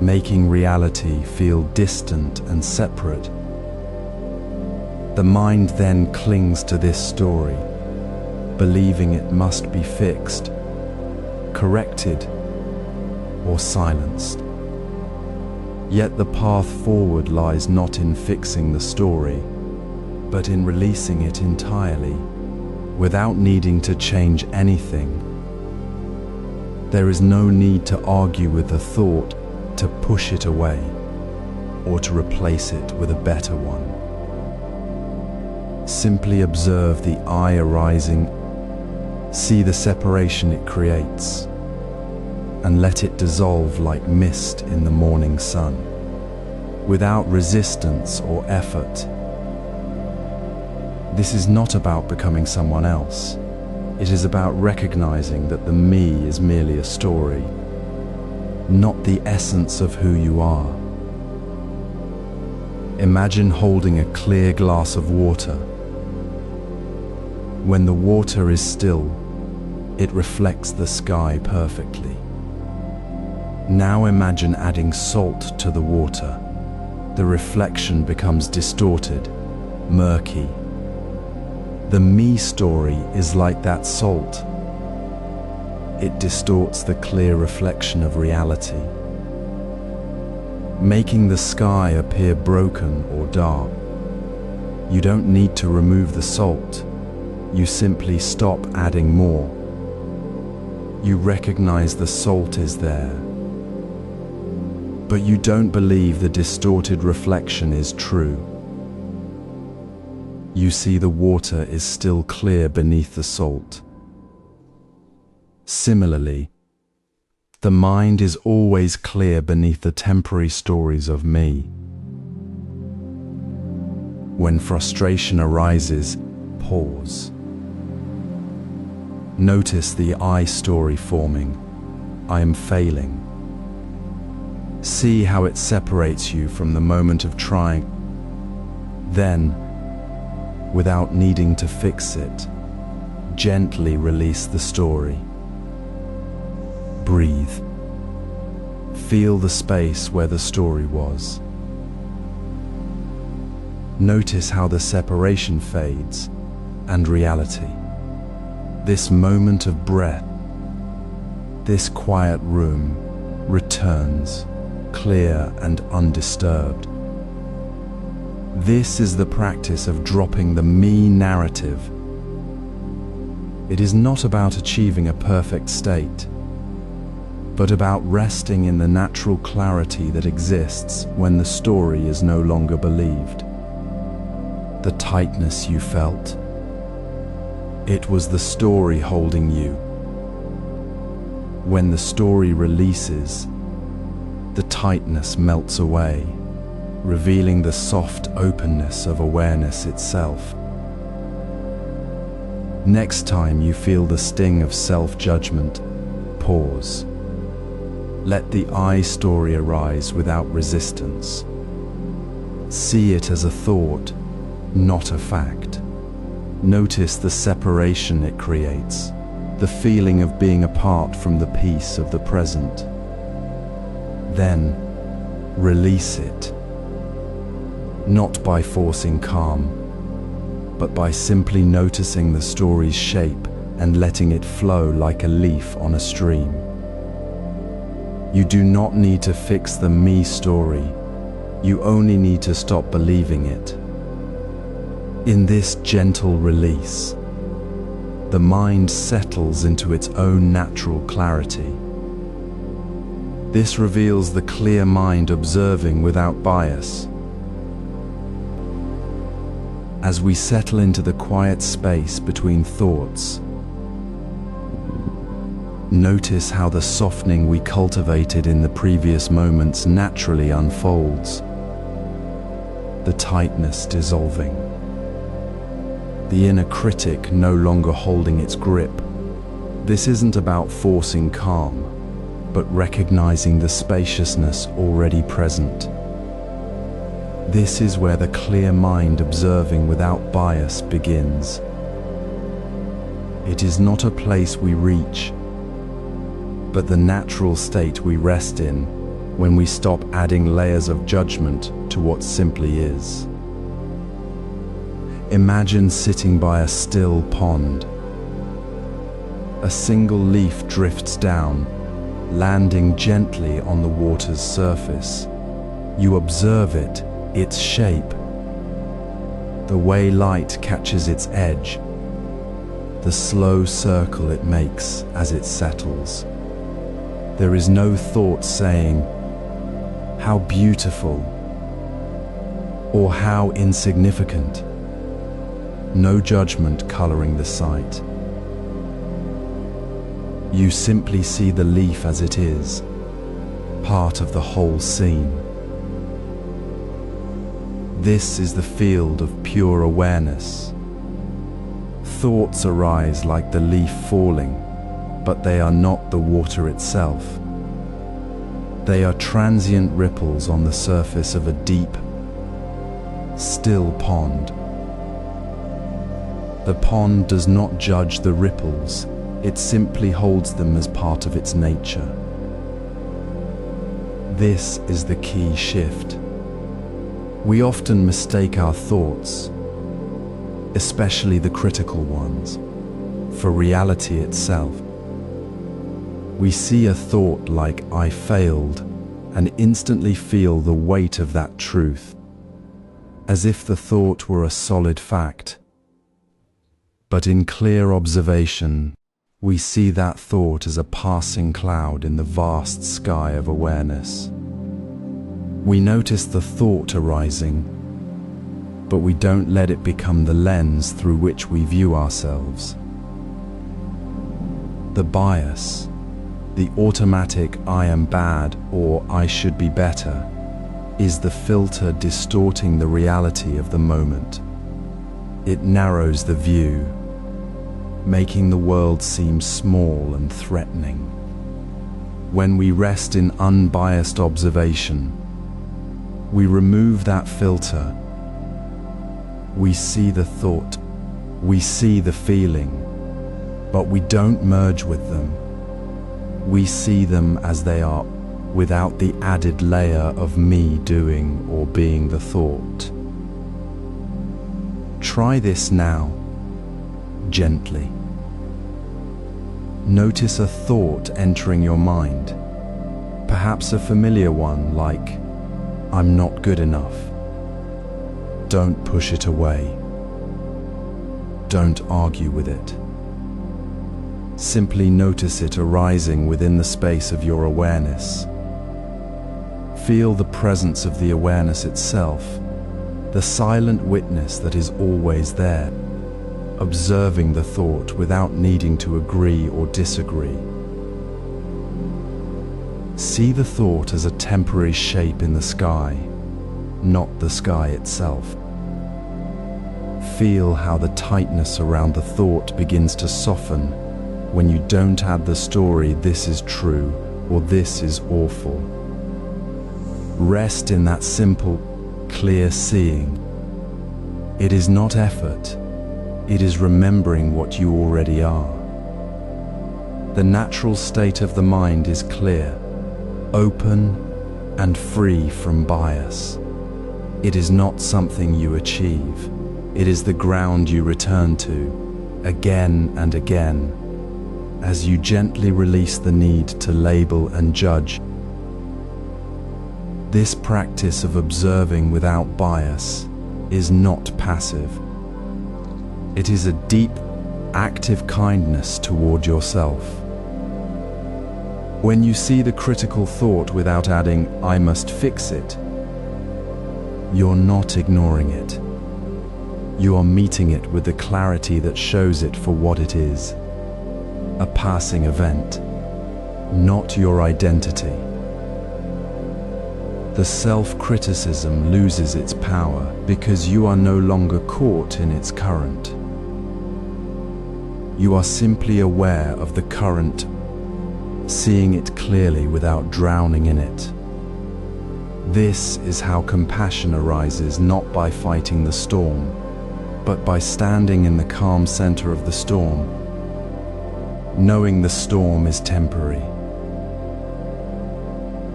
making reality feel distant and separate. The mind then clings to this story, believing it must be fixed, corrected, or silenced. Yet the path forward lies not in fixing the story, but in releasing it entirely, without needing to change anything. There is no need to argue with the thought, to push it away, or to replace it with a better one. Simply observe the I arising, see the separation it creates, and let it dissolve like mist in the morning sun, without resistance or effort. This is not about becoming someone else. It is about recognizing that the me is merely a story, not the essence of who you are. Imagine holding a clear glass of water. When the water is still, it reflects the sky perfectly. Now imagine adding salt to the water. The reflection becomes distorted, murky. The me story is like that salt. It distorts the clear reflection of reality, making the sky appear broken or dark. You don't need to remove the salt. You simply stop adding more. You recognize the salt is there, but you don't believe the distorted reflection is true. You see the water is still clear beneath the salt. Similarly, the mind is always clear beneath the temporary stories of me. When frustration arises, pause. Notice the I story forming. I am failing. See how it separates you from the moment of trying. Then, without needing to fix it, gently release the story. Breathe. Feel the space where the story was. Notice how the separation fades and reality. This moment of breath, this quiet room, returns, clear and undisturbed. This is the practice of dropping the me narrative. It is not about achieving a perfect state, but about resting in the natural clarity that exists when the story is no longer believed. The tightness you felt, it was the story holding you. When the story releases, the tightness melts away, revealing the soft openness of awareness itself. Next time you feel the sting of self-judgment, pause. Let the I story arise without resistance. See it as a thought, not a fact. Notice the separation it creates, the feeling of being apart from the peace of the present. Then, release it. Not by forcing calm, but by simply noticing the story's shape and letting it flow like a leaf on a stream. You do not need to fix the me story. You only need to stop believing it. In this gentle release, the mind settles into its own natural clarity. This reveals the clear mind observing without bias. As we settle into the quiet space between thoughts, notice how the softening we cultivated in the previous moments naturally unfolds. The tightness dissolving. The inner critic no longer holding its grip. This isn't about forcing calm, but recognizing the spaciousness already present. This is where the clear mind observing without bias begins. It is not a place we reach, but the natural state we rest in when we stop adding layers of judgment to what simply is. Imagine sitting by a still pond. A single leaf drifts down, landing gently on the water's surface. You observe it, its shape, the way light catches its edge, the slow circle it makes as it settles. There is no thought saying, "How beautiful," or "How insignificant." No judgment coloring the sight. You simply see the leaf as it is, part of the whole scene. This is the field of pure awareness. Thoughts arise like the leaf falling, but they are not the water itself. They are transient ripples on the surface of a deep, still pond. The pond does not judge the ripples, it simply holds them as part of its nature. This is the key shift. We often mistake our thoughts, especially the critical ones, for reality itself. We see a thought like "I failed" and instantly feel the weight of that truth, as if the thought were a solid fact. But in clear observation, we see that thought as a passing cloud in the vast sky of awareness. We notice the thought arising, but we don't let it become the lens through which we view ourselves. The bias, the automatic "I am bad" or "I should be better," is the filter distorting the reality of the moment. It narrows the view, making the world seem small and threatening. When we rest in unbiased observation, we remove that filter. We see the thought, we see the feeling, but we don't merge with them. We see them as they are, without the added layer of me doing or being the thought. Try this now, gently. Notice a thought entering your mind, perhaps a familiar one like, "I'm not good enough." Don't push it away. Don't argue with it. Simply notice it arising within the space of your awareness. Feel the presence of the awareness itself, the silent witness that is always there, observing the thought without needing to agree or disagree. See the thought as a temporary shape in the sky, not the sky itself. Feel how the tightness around the thought begins to soften when you don't add the story "this is true" or "this is awful." Rest in that simple, clear seeing. It is not effort, it is remembering what you already are. The natural state of the mind is clear, open, and free from bias. It is not something you achieve. It is the ground you return to, again and again, as you gently release the need to label and judge. This practice of observing without bias is not passive. It is a deep, active kindness toward yourself. When you see the critical thought without adding, "I must fix it," you're not ignoring it. You are meeting it with the clarity that shows it for what it is, a passing event, not your identity. The self-criticism loses its power because you are no longer caught in its current. You are simply aware of the current, seeing it clearly without drowning in it. This is how compassion arises, not by fighting the storm, but by standing in the calm center of the storm, knowing the storm is temporary.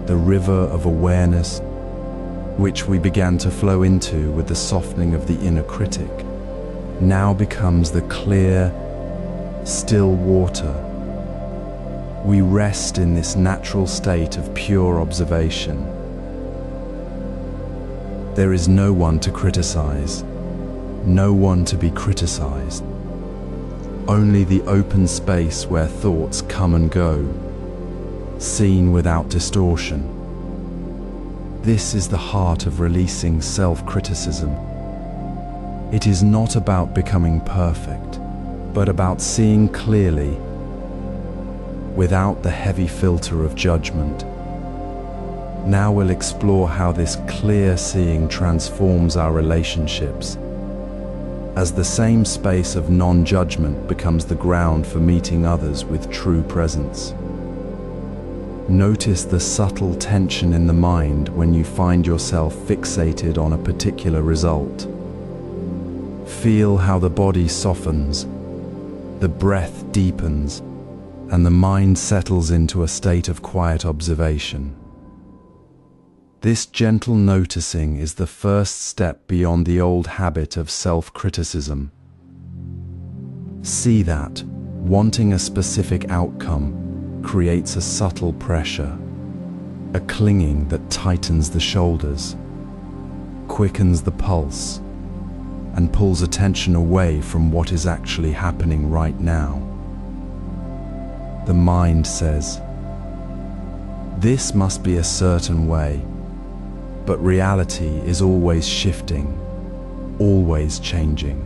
The river of awareness, which we began to flow into with the softening of the inner critic, now becomes the clear, still water. We rest in this natural state of pure observation. There is no one to criticize, no one to be criticized. Only the open space where thoughts come and go, seen without distortion. This is the heart of releasing self-criticism. It is not about becoming perfect, but about seeing clearly, without the heavy filter of judgment. Now we'll explore how this clear seeing transforms our relationships, as the same space of non-judgment becomes the ground for meeting others with true presence. Notice the subtle tension in the mind when you find yourself fixated on a particular result. Feel how the body softens, the breath deepens, and the mind settles into a state of quiet observation. This gentle noticing is the first step beyond the old habit of self-criticism. See that wanting a specific outcome creates a subtle pressure, a clinging that tightens the shoulders, quickens the pulse, and pulls attention away from what is actually happening right now. The mind says, "This must be a certain way," but reality is always shifting, always changing.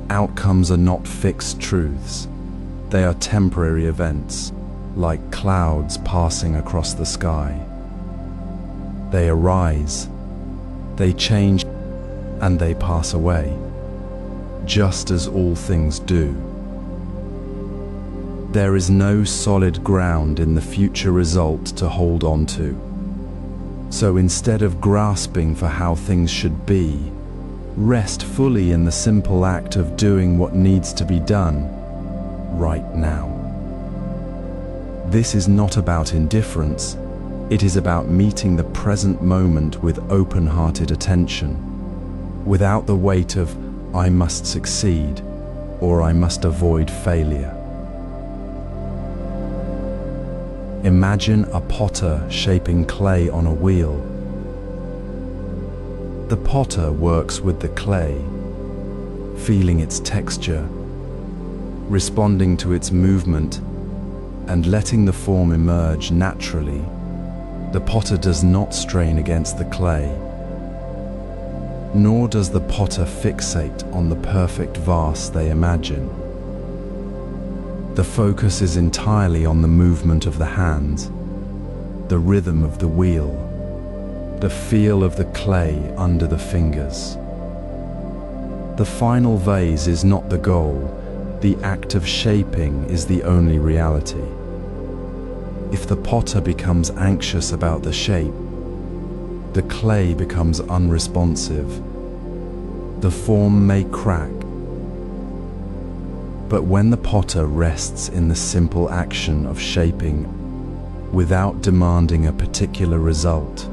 Outcomes are not fixed truths. They are temporary events, like clouds passing across the sky. They arise, they change, and they pass away, just as all things do. There is no solid ground in the future result to hold on to. So instead of grasping for how things should be, rest fully in the simple act of doing what needs to be done right now. This is not about indifference. It is about meeting the present moment with open-hearted attention, without the weight of "I must succeed" or "I must avoid failure." Imagine a potter shaping clay on a wheel. The potter works with the clay, feeling its texture, responding to its movement, and letting the form emerge naturally. The potter does not strain against the clay, nor does the potter fixate on the perfect vase they imagine. The focus is entirely on the movement of the hands, the rhythm of the wheel, the feel of the clay under the fingers. The final vase is not the goal. The act of shaping is the only reality. If the potter becomes anxious about the shape, the clay becomes unresponsive. The form may crack. But when the potter rests in the simple action of shaping without demanding a particular result,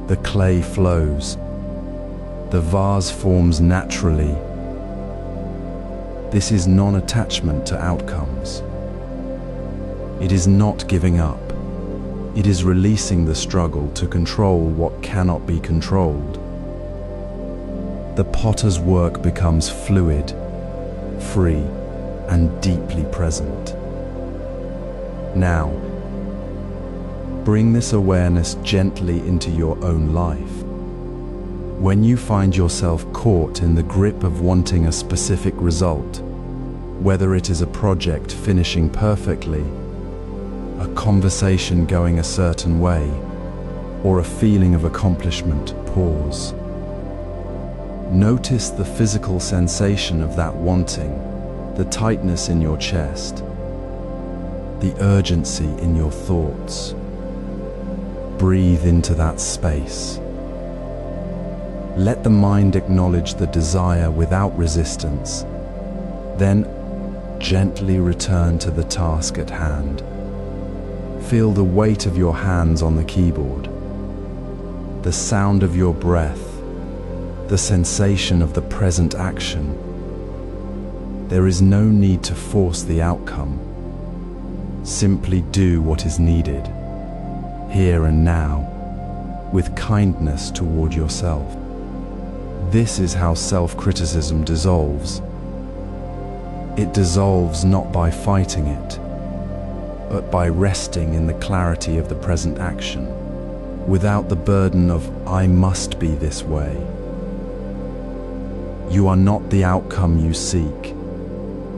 the clay flows, the vase forms naturally. This is non-attachment to outcomes. It is not giving up. It is releasing the struggle to control what cannot be controlled. The potter's work becomes fluid, free, and deeply present. Now, bring this awareness gently into your own life. When you find yourself caught in the grip of wanting a specific result, whether it is a project finishing perfectly, a conversation going a certain way, or a feeling of accomplishment, pause. Notice the physical sensation of that wanting, the tightness in your chest, the urgency in your thoughts. Breathe into that space. Let the mind acknowledge the desire without resistance. Then gently return to the task at hand. Feel the weight of your hands on the keyboard, the sound of your breath, the sensation of the present action. There is no need to force the outcome. Simply do what is needed, here and now, with kindness toward yourself. This is how self-criticism dissolves. It dissolves not by fighting it, but by resting in the clarity of the present action, without the burden of "I must be this way." You are not the outcome you seek.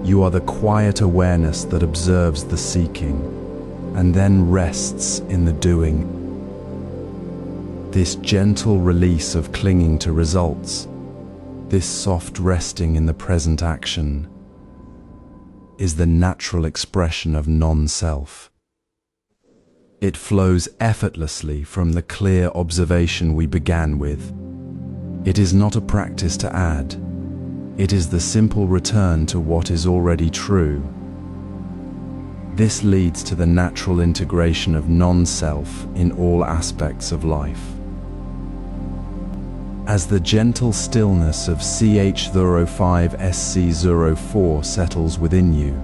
You are the quiet awareness that observes the seeking and then rests in the doing. This gentle release of clinging to results, this soft resting in the present action, is the natural expression of non-self. It flows effortlessly from the clear observation we began with. It is not a practice to add. It is the simple return to what is already true. This leads to the natural integration of non-self in all aspects of life. As the gentle stillness of CH05SC04 settles within you,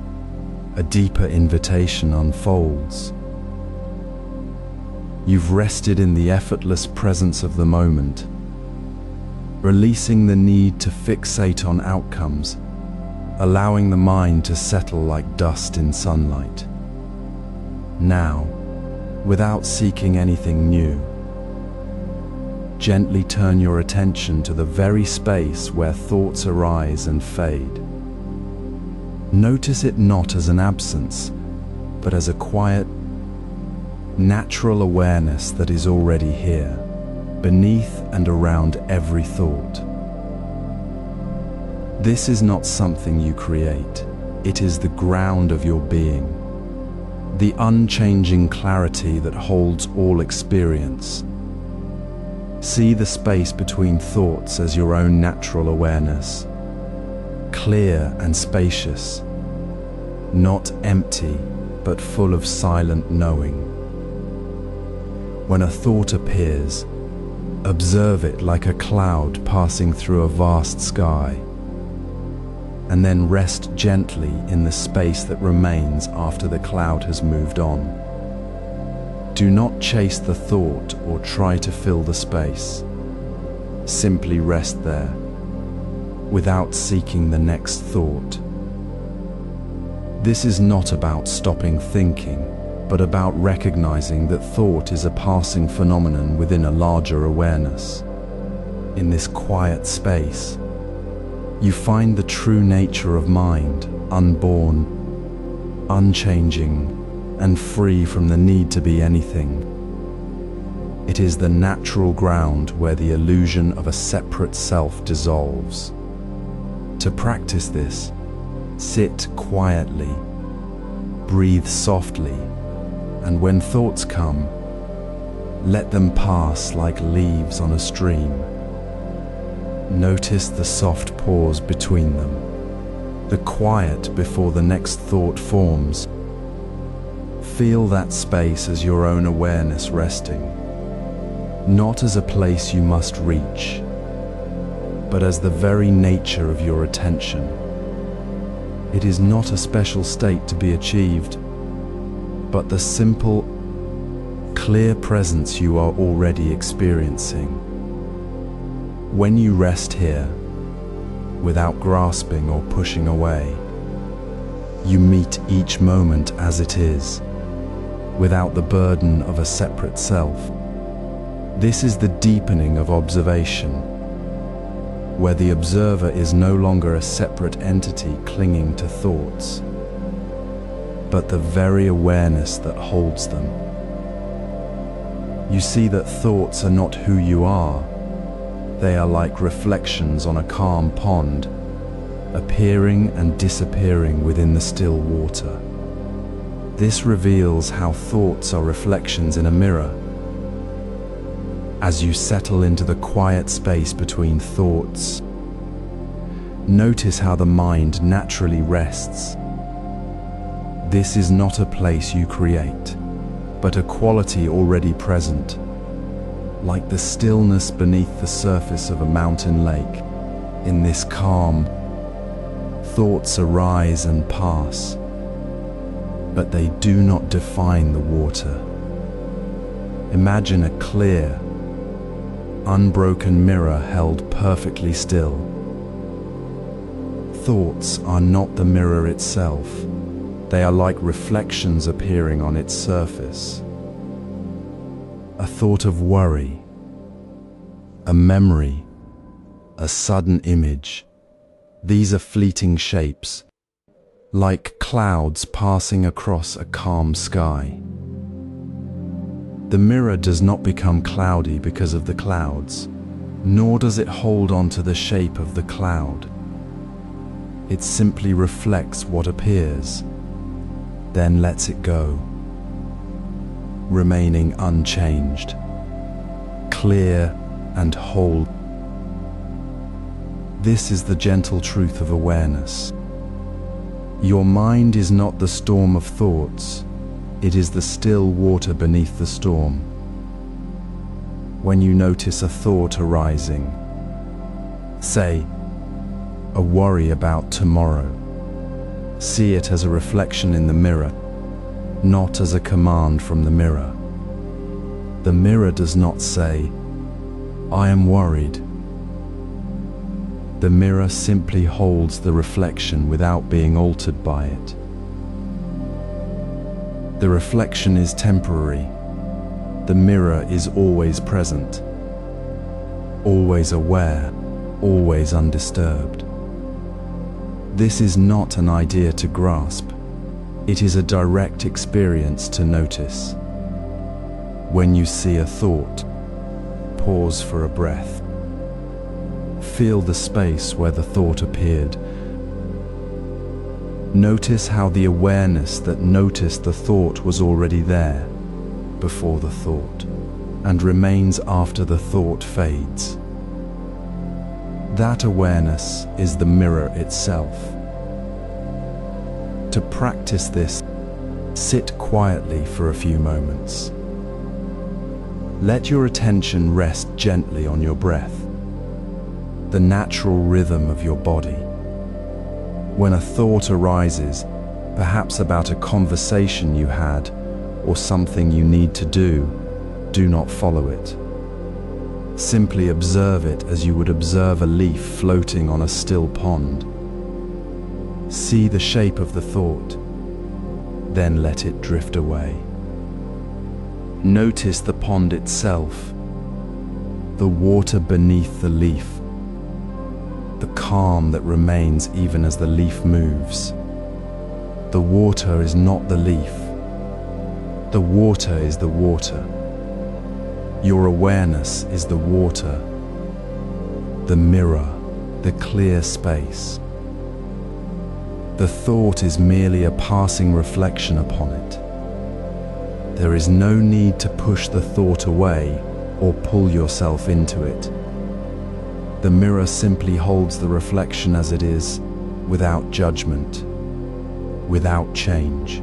a deeper invitation unfolds. You've rested in the effortless presence of the moment, releasing the need to fixate on outcomes, allowing the mind to settle like dust in sunlight. Now, without seeking anything new, gently turn your attention to the very space where thoughts arise and fade. Notice it not as an absence, but as a quiet, natural awareness that is already here, beneath and around every thought. This is not something you create. It is the ground of your being, the unchanging clarity that holds all experience. See the space between thoughts as your own natural awareness, clear and spacious, not empty, but full of silent knowing. When a thought appears, observe it like a cloud passing through a vast sky, and then rest gently in the space that remains after the cloud has moved on. Do not chase the thought or try to fill the space. Simply rest there, without seeking the next thought. This is not about stopping thinking, but about recognizing that thought is a passing phenomenon within a larger awareness. In this quiet space, you find the true nature of mind, unborn, unchanging, and free from the need to be anything. It is the natural ground where the illusion of a separate self dissolves. To practice this, sit quietly, breathe softly, and when thoughts come, let them pass like leaves on a stream. Notice the soft pause between them, the quiet before the next thought forms. Feel that space as your own awareness resting, not as a place you must reach, but as the very nature of your attention. It is not a special state to be achieved, but the simple, clear presence you are already experiencing. When you rest here, without grasping or pushing away, you meet each moment as it is, without the burden of a separate self. This is the deepening of observation, where the observer is no longer a separate entity clinging to thoughts, but the very awareness that holds them. You see that thoughts are not who you are. They are like reflections on a calm pond, appearing and disappearing within the still water. This reveals how thoughts are reflections in a mirror. As you settle into the quiet space between thoughts, notice how the mind naturally rests. This is not a place you create, but a quality already present, like the stillness beneath the surface of a mountain lake. In this calm, thoughts arise and pass, but they do not define the water. Imagine a clear, unbroken mirror held perfectly still. Thoughts are not the mirror itself. They are like reflections appearing on its surface. A thought of worry, a memory, a sudden image. These are fleeting shapes, like clouds passing across a calm sky. The mirror does not become cloudy because of the clouds, nor does it hold on to the shape of the cloud. It simply reflects what appears, then lets it go, remaining unchanged, clear and whole. This is the gentle truth of awareness. Your mind is not the storm of thoughts, it is the still water beneath the storm. When you notice a thought arising, say, a worry about tomorrow, see it as a reflection in the mirror, not as a command from the mirror. The mirror does not say, I am worried. The mirror simply holds the reflection without being altered by it. The reflection is temporary. The mirror is always present, always aware, always undisturbed. This is not an idea to grasp. It is a direct experience to notice. When you see a thought, pause for a breath. Feel the space where the thought appeared. Notice how the awareness that noticed the thought was already there, before the thought, and remains after the thought fades. That awareness is the mirror itself. To practice this, sit quietly for a few moments. Let your attention rest gently on your breath, the natural rhythm of your body. When a thought arises, perhaps about a conversation you had or something you need to do not follow it. Simply observe it as you would observe a leaf floating on a still pond. See the shape of the thought, then let it drift away. Notice the pond itself, the water beneath the leaf, the calm that remains even as the leaf moves. The water is not the leaf. The water is the water. Your awareness is the water, the mirror, the clear space. The thought is merely a passing reflection upon it. There is no need to push the thought away or pull yourself into it. The mirror simply holds the reflection as it is, without judgment, without change.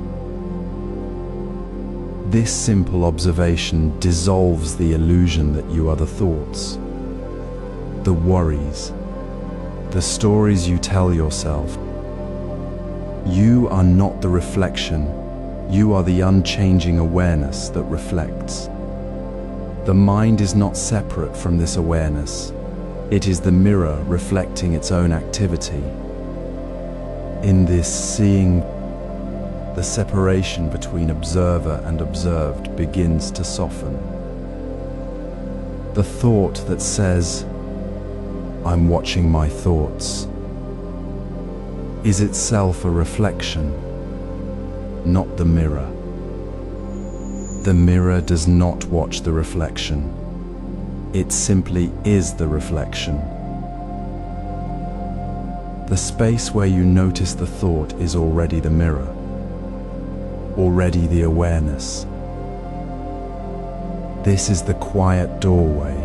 This simple observation dissolves the illusion that you are the thoughts, the worries, the stories you tell yourself. You are not the reflection, you are the unchanging awareness that reflects. The mind is not separate from this awareness. It is the mirror reflecting its own activity. In this seeing, the separation between observer and observed begins to soften. The thought that says, "I'm watching my thoughts," is itself a reflection, not the mirror. The mirror does not watch the reflection. It simply is the reflection. The space where you notice the thought is already the mirror, already the awareness. This is the quiet doorway.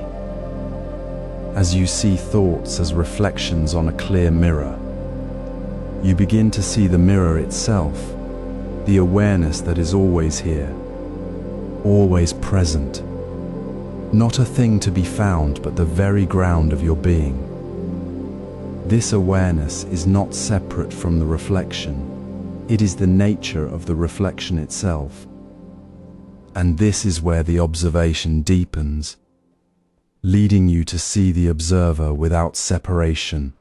As you see thoughts as reflections on a clear mirror, you begin to see the mirror itself, the awareness that is always here, always present. Not a thing to be found, but the very ground of your being. This awareness is not separate from the reflection. It is the nature of the reflection itself. And this is where the observation deepens, leading you to see the observer without separation,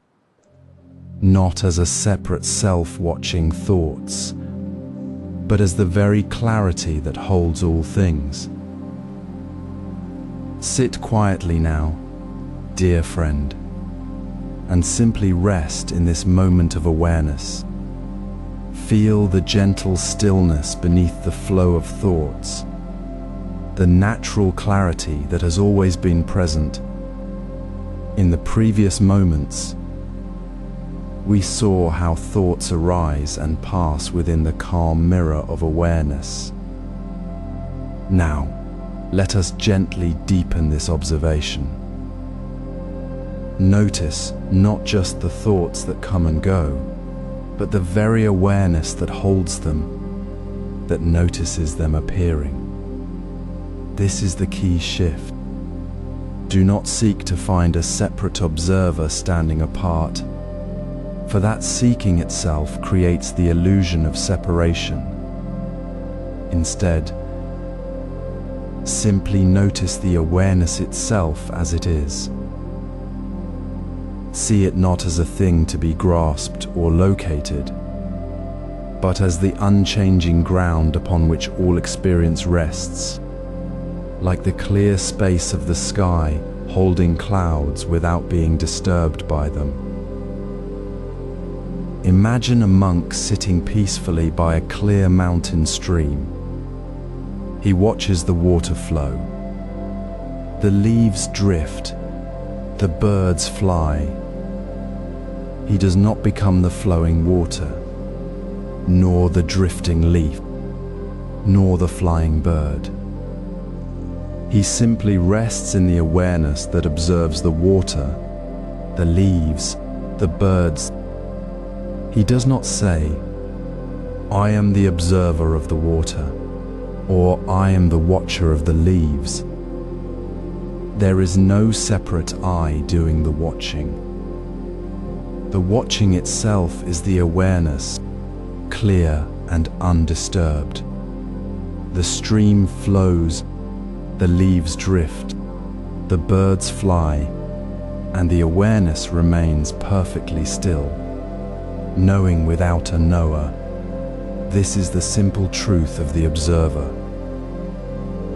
not as a separate self watching thoughts, but as the very clarity that holds all things. Sit quietly now, dear friend, and simply rest in this moment of awareness. Feel the gentle stillness beneath the flow of thoughts, the natural clarity that has always been present. In the previous moments, we saw how thoughts arise and pass within the calm mirror of awareness. Now, let us gently deepen this observation. Notice not just the thoughts that come and go, but the very awareness that holds them, that notices them appearing. This is the key shift. Do not seek to find a separate observer standing apart, for that seeking itself creates the illusion of separation. Instead, simply notice the awareness itself as it is. See it not as a thing to be grasped or located, but as the unchanging ground upon which all experience rests, like the clear space of the sky holding clouds without being disturbed by them. Imagine a monk sitting peacefully by a clear mountain stream. He watches the water flow. The leaves drift, the birds fly. He does not become the flowing water, nor the drifting leaf, nor the flying bird. He simply rests in the awareness that observes the water, the leaves, the birds. He does not say, "I am the observer of the water," or "I am the watcher of the leaves." There is no separate I doing the watching. The watching itself is the awareness, clear and undisturbed. The stream flows, the leaves drift, the birds fly, and the awareness remains perfectly still, knowing without a knower. This is the simple truth of the observer.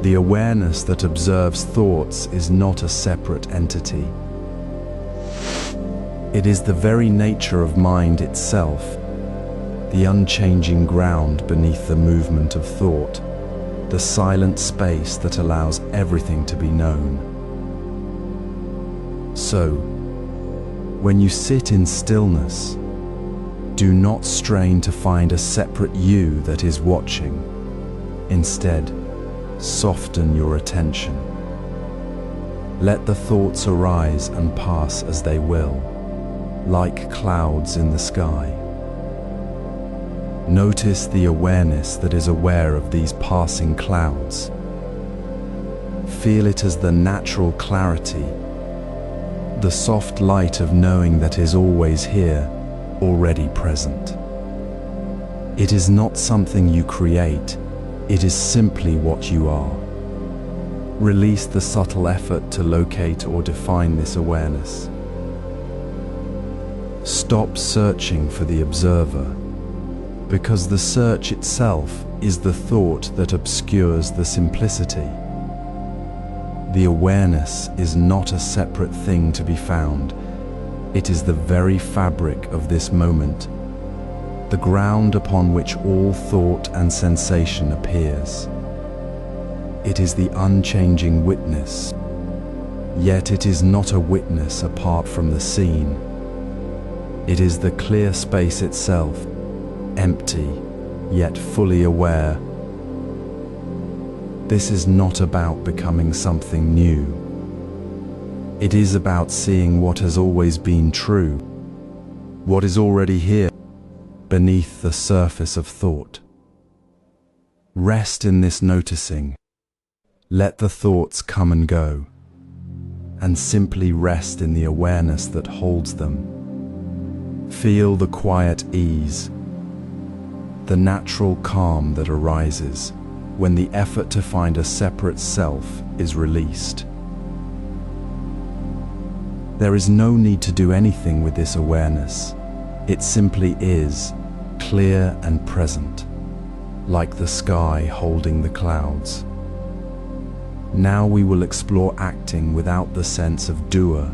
The awareness that observes thoughts is not a separate entity. It is the very nature of mind itself, the unchanging ground beneath the movement of thought, the silent space that allows everything to be known. So, when you sit in stillness, do not strain to find a separate you that is watching. Instead, soften your attention. Let the thoughts arise and pass as they will. like clouds in the sky. Notice the awareness that is aware of these passing clouds. Feel it as the natural clarity, the soft light of knowing that is always here, already present. It is not something you create, it is simply what you are. Release the subtle effort to locate or define this awareness. Stop searching for the observer, because the search itself is the thought that obscures the simplicity. The awareness is not a separate thing to be found. It is the very fabric of this moment, the ground upon which all thought and sensation appears. It is the unchanging witness, yet it is not a witness apart from the scene. It is the clear space itself, empty, yet fully aware. This is not about becoming something new. It is about seeing what has always been true, what is already here, beneath the surface of thought. Rest in this noticing. Let the thoughts come and go, and simply rest in the awareness that holds them. Feel the quiet ease, the natural calm that arises when the effort to find a separate self is released. There is no need to do anything with this awareness. It simply is, clear and present, like the sky holding the clouds. Now we will explore acting without the sense of doer,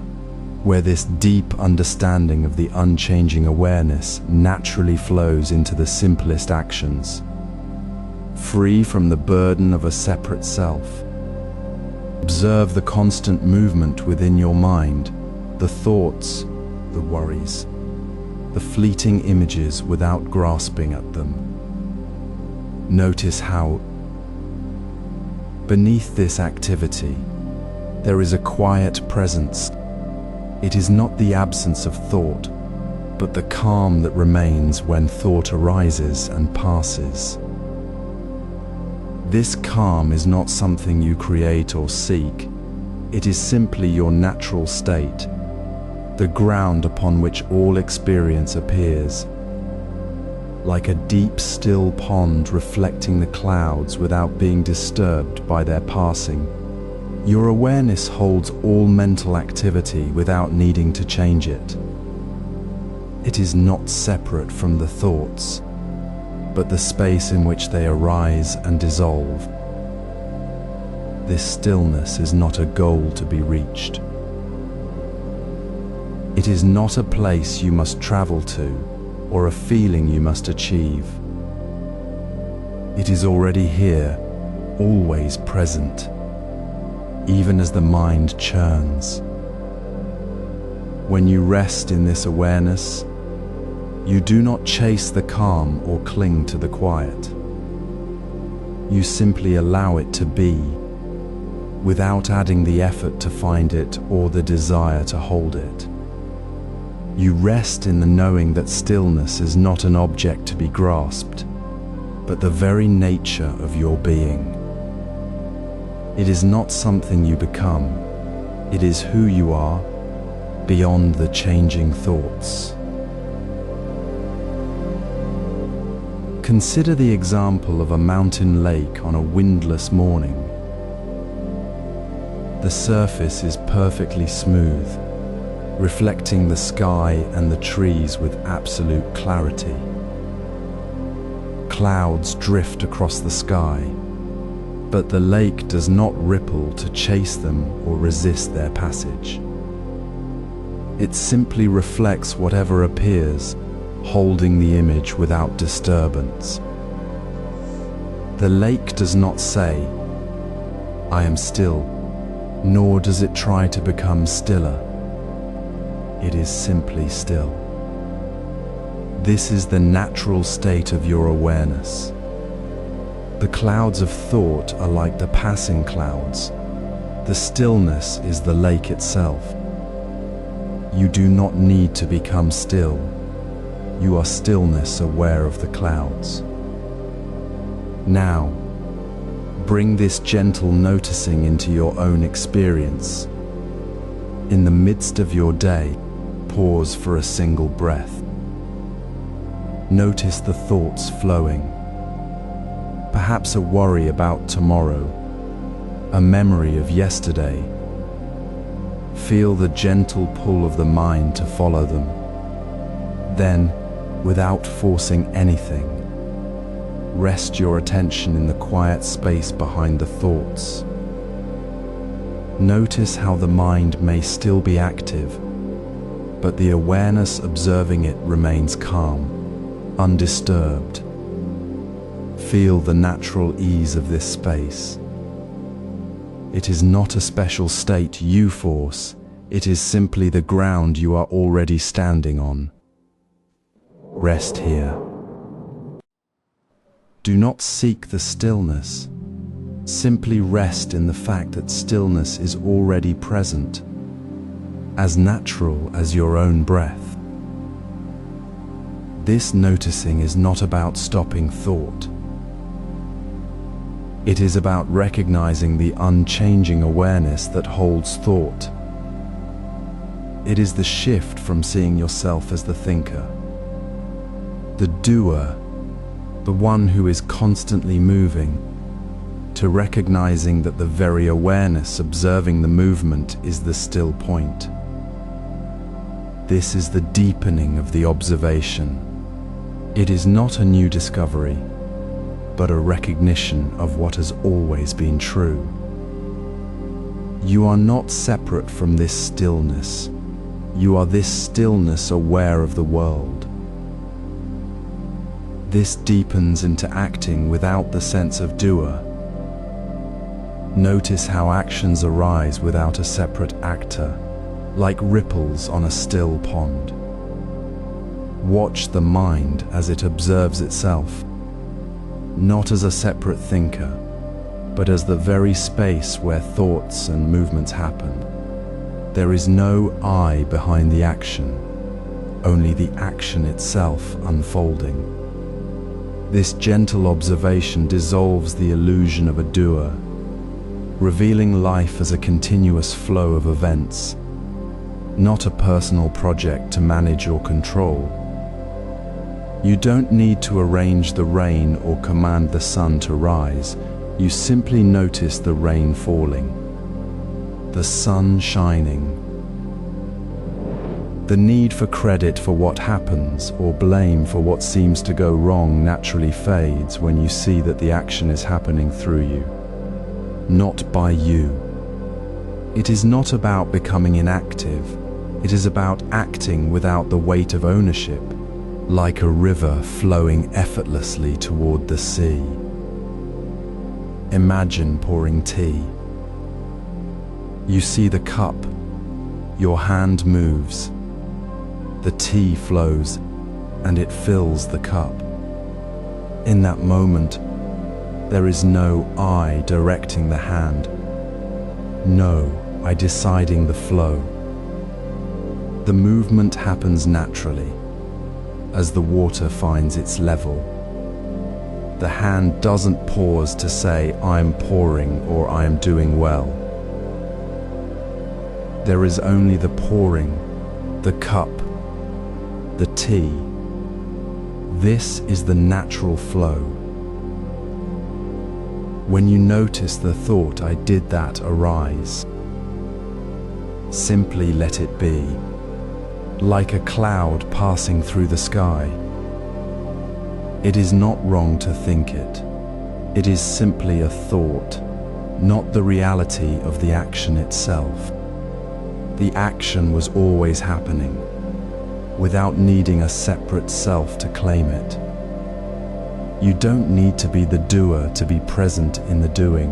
where this deep understanding of the unchanging awareness naturally flows into the simplest actions, free from the burden of a separate self. Observe the constant movement within your mind, the thoughts, the worries, the fleeting images without grasping at them. Notice how, beneath this activity, there is a quiet presence. It is not the absence of thought, but the calm that remains when thought arises and passes. This calm is not something you create or seek. It is simply your natural state, the ground upon which all experience appears. Like a deep, still pond reflecting the clouds without being disturbed by their passing, your awareness holds all mental activity without needing to change it. It is not separate from the thoughts, but the space in which they arise and dissolve. This stillness is not a goal to be reached. It is not a place you must travel to, or a feeling you must achieve. It is already here, always present, even as the mind churns. When you rest in this awareness, you do not chase the calm or cling to the quiet. You simply allow it to be, without adding the effort to find it or the desire to hold it. You rest in the knowing that stillness is not an object to be grasped, but the very nature of your being. It is not something you become. It is who you are, beyond the changing thoughts. Consider the example of a mountain lake on a windless morning. The surface is perfectly smooth, reflecting the sky and the trees with absolute clarity. Clouds drift across the sky, but the lake does not ripple to chase them or resist their passage. It simply reflects whatever appears, holding the image without disturbance. The lake does not say, "I am still," nor does it try to become stiller. It is simply still. This is the natural state of your awareness. The clouds of thought are like the passing clouds. The stillness is the lake itself. You do not need to become still. You are stillness aware of the clouds. Now, bring this gentle noticing into your own experience. In the midst of your day, pause for a single breath. Notice the thoughts flowing. Perhaps a worry about tomorrow, a memory of yesterday. Feel the gentle pull of the mind to follow them. Then, without forcing anything, rest your attention in the quiet space behind the thoughts. Notice how the mind may still be active, but the awareness observing it remains calm, undisturbed. Feel the natural ease of this space. It is not a special state you force, it is simply the ground you are already standing on. Rest here. Do not seek the stillness. Simply rest in the fact that stillness is already present, as natural as your own breath. This noticing is not about stopping thought. It is about recognizing the unchanging awareness that holds thought. It is the shift from seeing yourself as the thinker, the doer, the one who is constantly moving, to recognizing that the very awareness observing the movement is the still point. This is the deepening of the observation. It is not a new discovery, but a recognition of what has always been true. You are not separate from this stillness. You are this stillness aware of the world. This deepens into acting without the sense of doer. Notice how actions arise without a separate actor, like ripples on a still pond. Watch the mind as it observes itself, not as a separate thinker, but as the very space where thoughts and movements happen. There is no I behind the action, only the action itself unfolding. This gentle observation dissolves the illusion of a doer, revealing life as a continuous flow of events, not a personal project to manage or control. You don't need to arrange the rain or command the sun to rise. You simply notice the rain falling, the sun shining. The need for credit for what happens or blame for what seems to go wrong naturally fades when you see that the action is happening through you, not by you. It is not about becoming inactive. It is about acting without the weight of ownership, like a river flowing effortlessly toward the sea. Imagine pouring tea. You see the cup, your hand moves, the tea flows, and it fills the cup. In that moment, there is no I directing the hand, no I deciding the flow. The movement happens naturally, as the water finds its level. The hand doesn't pause to say, I am pouring or I am doing well. There is only the pouring, the cup, the tea. This is the natural flow. When you notice the thought, I did that, arise, simply let it be, like a cloud passing through the sky. It is not wrong to think it. It is simply a thought, not the reality of the action itself. The action was always happening, without needing a separate self to claim it. You don't need to be the doer to be present in the doing.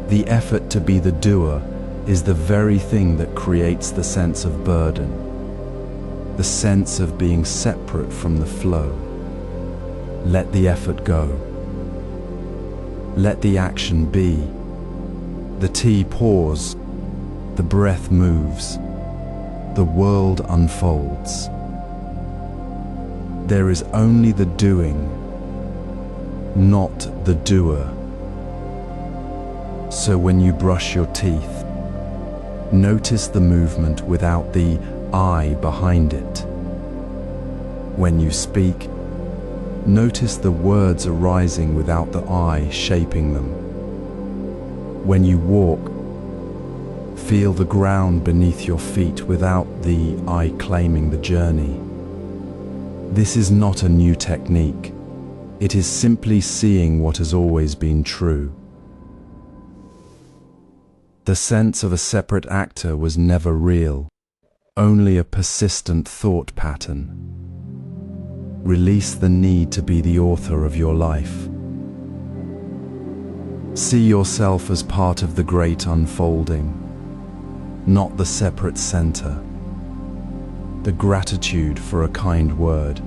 The effort to be the doer is the very thing that creates the sense of burden, the sense of being separate from the flow. Let the effort go. Let the action be. The tea pours, the breath moves. the world unfolds. There is only the doing, not the doer. So when you brush your teeth, notice the movement without the I behind it. When you speak, notice the words arising without the I shaping them. When you walk, feel the ground beneath your feet without the I claiming the journey. This is not a new technique. It is simply seeing what has always been true. The sense of a separate actor was never real, only a persistent thought pattern. Release the need to be the author of your life. See yourself as part of the great unfolding, not the separate center. The gratitude for a kind word,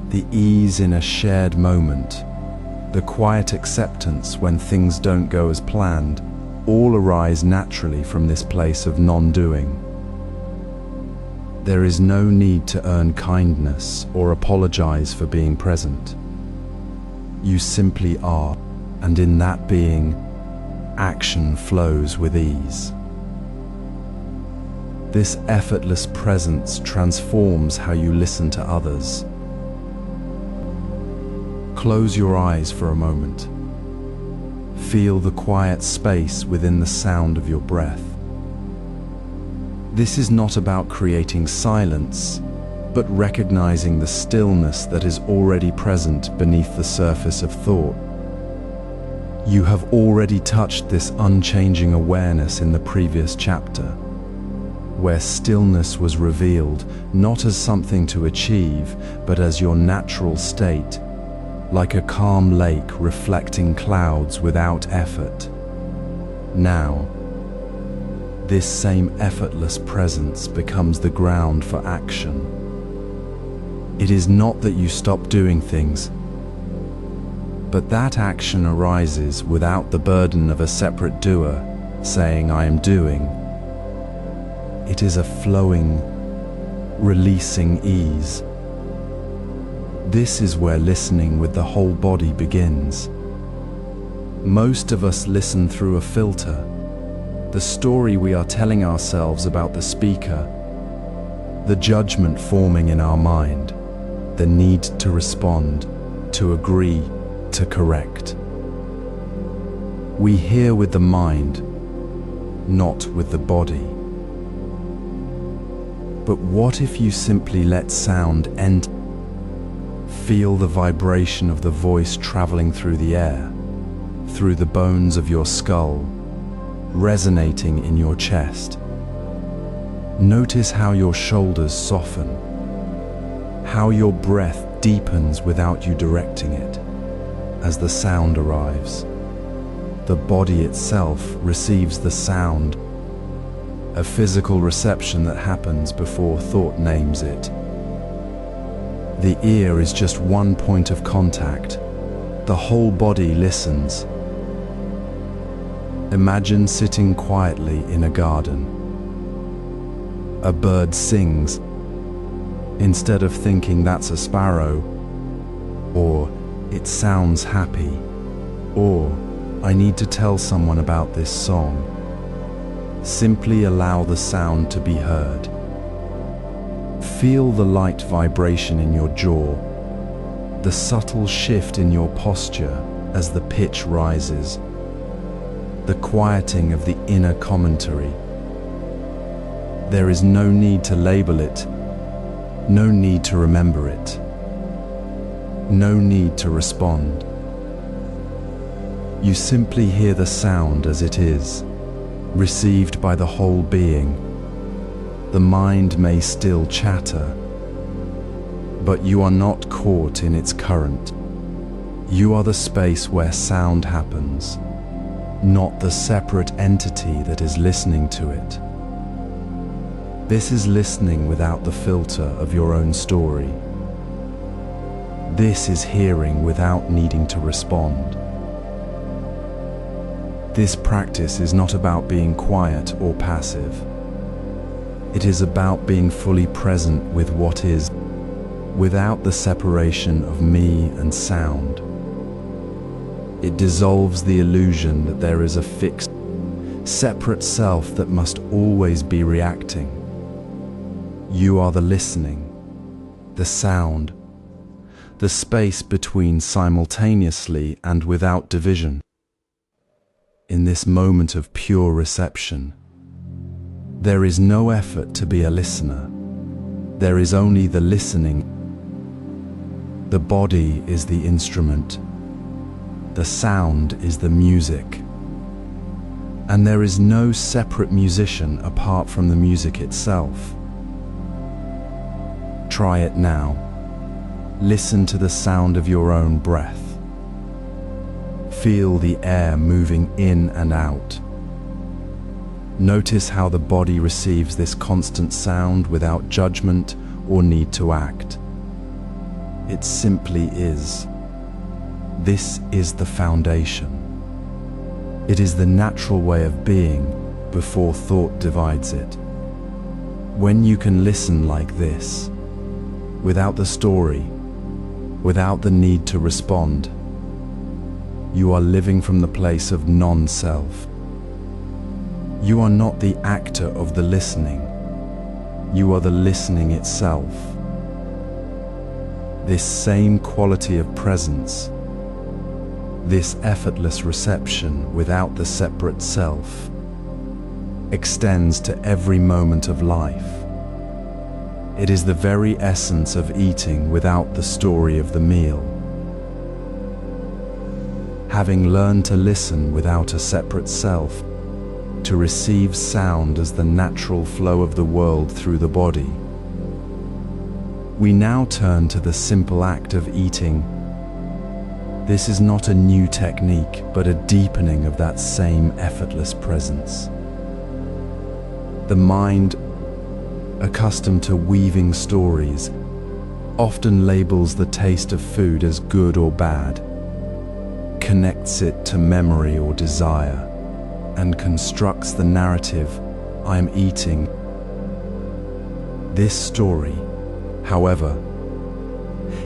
the ease in a shared moment, the quiet acceptance when things don't go as planned, all arise naturally from this place of non-doing. There is no need to earn kindness or apologize for being present. You simply are, and in that being, action flows with ease. This effortless presence transforms how you listen to others. Close your eyes for a moment. Feel the quiet space within the sound of your breath. This is not about creating silence, but recognizing the stillness that is already present beneath the surface of thought. You have already touched this unchanging awareness in the previous chapter, where stillness was revealed not as something to achieve, but as your natural state, like a calm lake reflecting clouds without effort. Now, this same effortless presence becomes the ground for action. It is not that you stop doing things, but that action arises without the burden of a separate doer saying, "I am doing." It is a flowing, releasing ease. This is where listening with the whole body begins. Most of us listen through a filter, the story we are telling ourselves about the speaker, the judgment forming in our mind, the need to respond, to agree, to correct. We hear with the mind, not with the body. But what if you simply let sound enter? Feel the vibration of the voice traveling through the air, through the bones of your skull, resonating in your chest. Notice how your shoulders soften, how your breath deepens without you directing it. As the sound arrives, the body itself receives the sound, a physical reception that happens before thought names it. The ear is just one point of contact. The whole body listens. Imagine sitting quietly in a garden. A bird sings. Instead of thinking that's a sparrow, or it sounds happy, or I need to tell someone about this song, simply allow the sound to be heard. Feel the light vibration in your jaw, the subtle shift in your posture as the pitch rises, the quieting of the inner commentary. There is no need to label it, no need to remember it, no need to respond. You simply hear the sound as it is, received by the whole being. The mind may still chatter, but you are not caught in its current. You are the space where sound happens, not the separate entity that is listening to it. This is listening without the filter of your own story. This is hearing without needing to respond. This practice is not about being quiet or passive. It is about being fully present with what is, without the separation of me and sound. It dissolves the illusion that there is a fixed, separate self that must always be reacting. You are the listening, the sound, the space between simultaneously and without division. In this moment of pure reception, there is no effort to be a listener. There is only the listening. The body is the instrument. The sound is the music. And there is no separate musician apart from the music itself. Try it now. Listen to the sound of your own breath. Feel the air moving in and out. Notice how the body receives this constant sound without judgment or need to act. It simply is. This is the foundation. It is the natural way of being before thought divides it. When you can listen like this, without the story, without the need to respond, you are living from the place of non-self. You are not the actor of the listening. You are the listening itself. This same quality of presence, this effortless reception without the separate self, extends to every moment of life. It is the very essence of eating without the story of the meal. Having learned to listen without a separate self, to receive sound as the natural flow of the world through the body, we now turn to the simple act of eating. This is not a new technique, but a deepening of that same effortless presence. The mind, accustomed to weaving stories, often labels the taste of food as good or bad, connects it to memory or desire, and constructs the narrative, "I am eating." This story, however,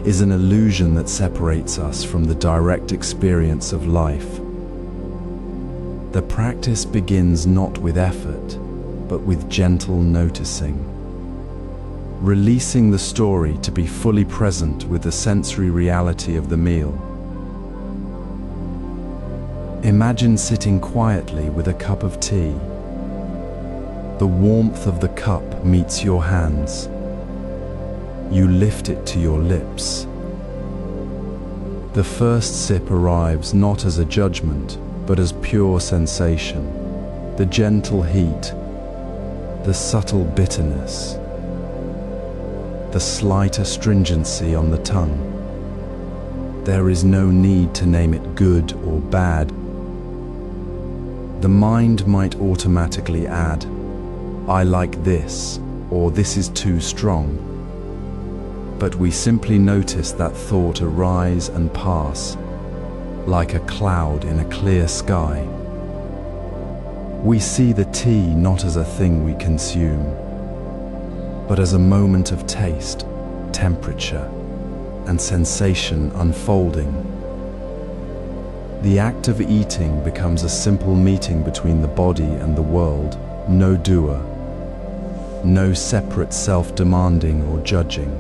is an illusion that separates us from the direct experience of life. The practice begins not with effort, but with gentle noticing. Releasing the story to be fully present with the sensory reality of the meal. Imagine sitting quietly with a cup of tea. The warmth of the cup meets your hands. You lift it to your lips. The first sip arrives not as a judgment, but as pure sensation. The gentle heat, the subtle bitterness, the slight astringency on the tongue. There is no need to name it good or bad. The mind might automatically add, "I like this," or "this is too strong." But we simply notice that thought arise and pass, like a cloud in a clear sky. We see the tea not as a thing we consume, but as a moment of taste, temperature, and sensation unfolding. The act of eating becomes a simple meeting between the body and the world, no doer, no separate self-demanding or judging.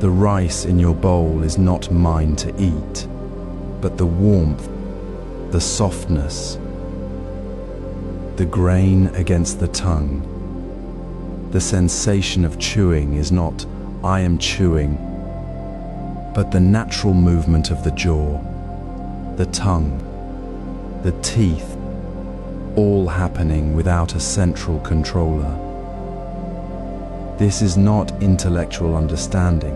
The rice in your bowl is not mine to eat, but the warmth, the softness, the grain against the tongue. The sensation of chewing is not "I am chewing," but the natural movement of the jaw, the tongue, the teeth, all happening without a central controller. This is not intellectual understanding.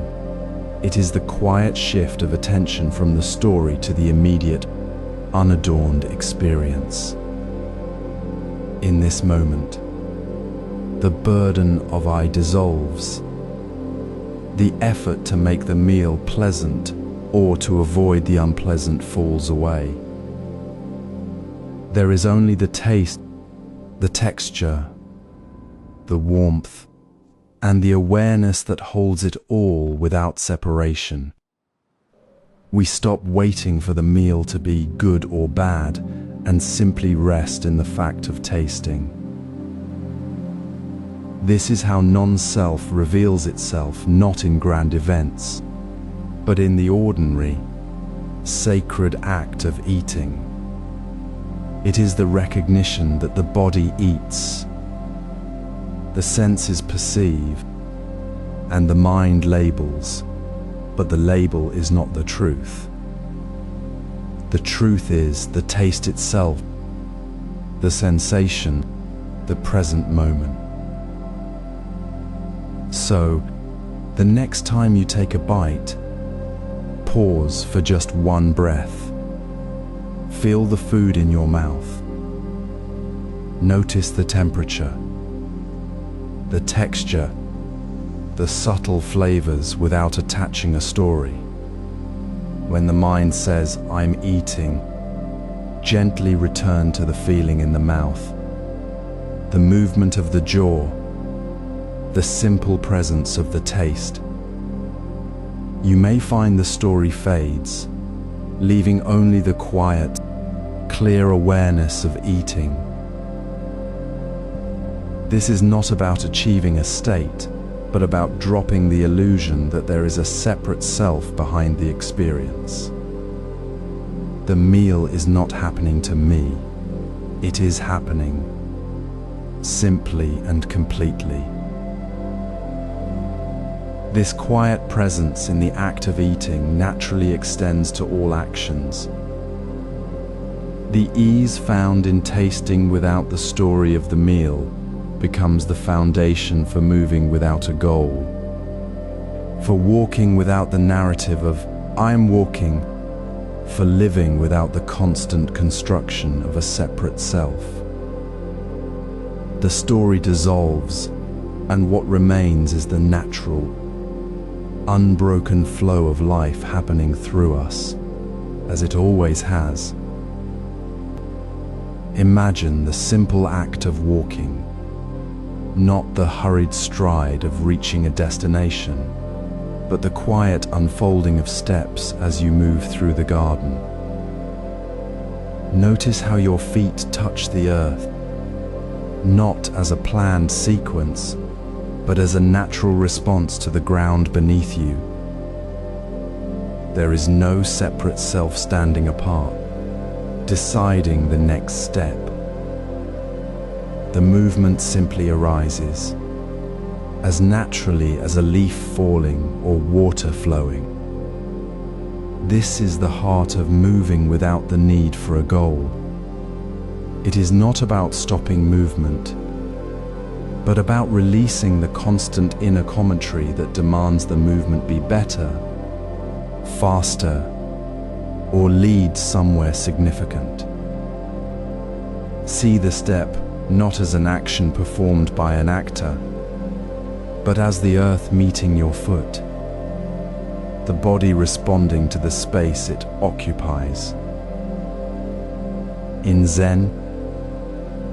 It is the quiet shift of attention from the story to the immediate, unadorned experience. In this moment, the burden of I dissolves. The effort to make the meal pleasant or to avoid the unpleasant falls away. There is only the taste, the texture, the warmth, and the awareness that holds it all without separation. We stop waiting for the meal to be good or bad and simply rest in the fact of tasting. This is how non-self reveals itself, not in grand events, but in the ordinary, sacred act of eating. It is the recognition that the body eats, the senses perceive, and the mind labels, but the label is not the truth. The truth is the taste itself, the sensation, the present moment. So, the next time you take a bite, pause for just one breath. Feel the food in your mouth. Notice the temperature, the texture, the subtle flavors without attaching a story. When the mind says, "I'm eating," gently return to the feeling in the mouth, the movement of the jaw, the simple presence of the taste. You may find the story fades, leaving only the quiet, clear awareness of eating. This is not about achieving a state, but about dropping the illusion that there is a separate self behind the experience. The meal is not happening to me, it is happening, simply and completely. This quiet presence in the act of eating naturally extends to all actions. The ease found in tasting without the story of the meal becomes the foundation for moving without a goal, for walking without the narrative of "I'm walking," for living without the constant construction of a separate self. The story dissolves, and what remains is the natural, unbroken flow of life happening through us, as it always has. Imagine the simple act of walking, not the hurried stride of reaching a destination, but the quiet unfolding of steps as you move through the garden. Notice how your feet touch the earth, not as a planned sequence, but as a natural response to the ground beneath you. There is no separate self standing apart, deciding the next step. The movement simply arises, as naturally as a leaf falling or water flowing. This is the heart of moving without the need for a goal. It is not about stopping movement, but about releasing the constant inner commentary that demands the movement be better, faster, or lead somewhere significant. See the step not as an action performed by an actor, but as the earth meeting your foot, the body responding to the space it occupies. In Zen,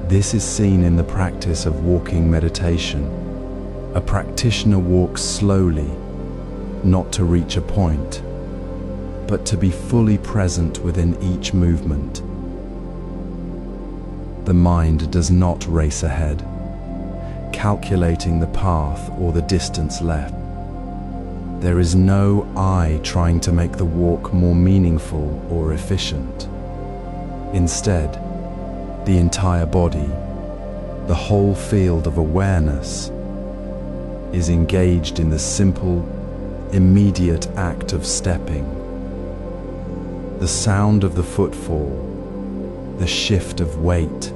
this is seen in the practice of walking meditation. A practitioner walks slowly, not to reach a point, but to be fully present within each movement. The mind does not race ahead, calculating the path or the distance left. There is no I trying to make the walk more meaningful or efficient. Instead, the entire body, the whole field of awareness, is engaged in the simple, immediate act of stepping. The sound of the footfall, the shift of weight,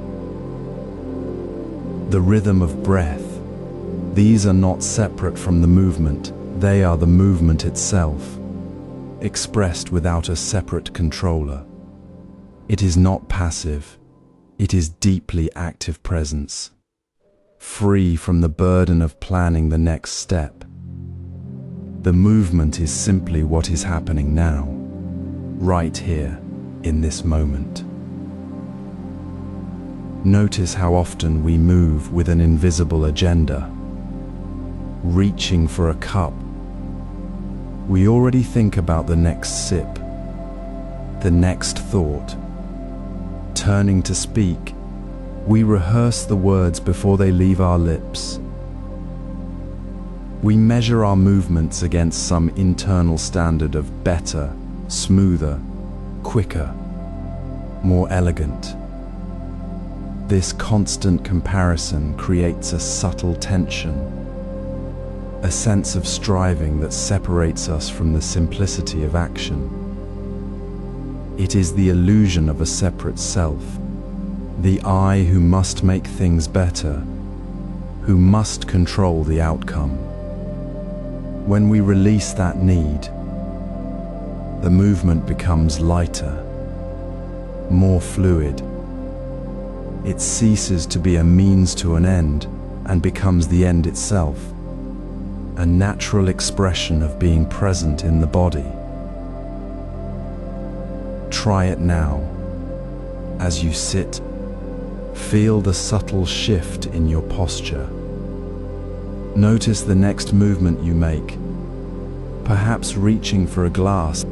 the rhythm of breath, these are not separate from the movement, they are the movement itself, expressed without a separate controller. It is not passive, it is deeply active presence, free from the burden of planning the next step. The movement is simply what is happening now, right here, in this moment. Notice how often we move with an invisible agenda. Reaching for a cup, we already think about the next sip, the next thought. Turning to speak, we rehearse the words before they leave our lips. We measure our movements against some internal standard of better, smoother, quicker, more elegant. This constant comparison creates a subtle tension, a sense of striving that separates us from the simplicity of action. It is the illusion of a separate self, the I who must make things better, who must control the outcome. When we release that need, the movement becomes lighter, more fluid. It ceases to be a means to an end and becomes the end itself, a natural expression of being present in the body. Try it now. As you sit, feel the subtle shift in your posture. Notice the next movement you make, perhaps reaching for a glass.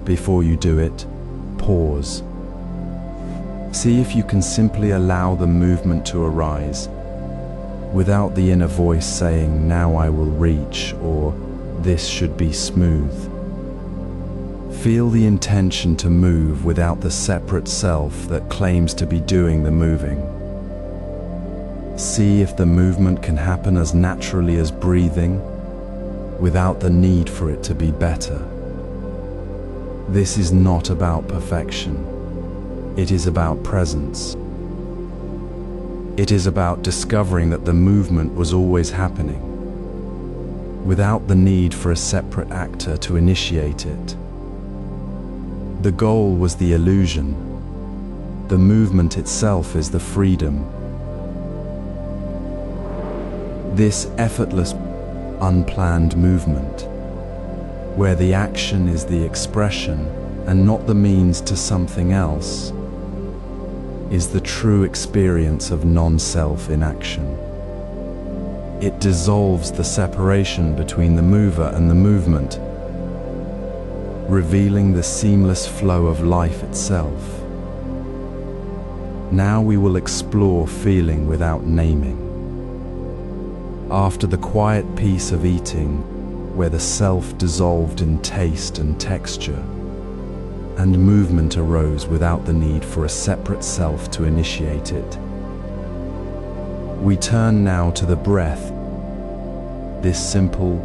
Before you do it, pause. See if you can simply allow the movement to arise, without the inner voice saying, "Now I will reach," or "This should be smooth." Feel the intention to move without the separate self that claims to be doing the moving. See if the movement can happen as naturally as breathing, without the need for it to be better. This is not about perfection. It is about presence. It is about discovering that the movement was always happening, without the need for a separate actor to initiate it. The goal was the illusion. The movement itself is the freedom. This effortless, unplanned movement, where the action is the expression and not the means to something else, is the true experience of non-self in action. It dissolves the separation between the mover and the movement, revealing the seamless flow of life itself. Now we will explore feeling without naming. After the quiet peace of eating, where the self dissolved in taste and texture, and movement arose without the need for a separate self to initiate it. We turn now to the breath. This simple,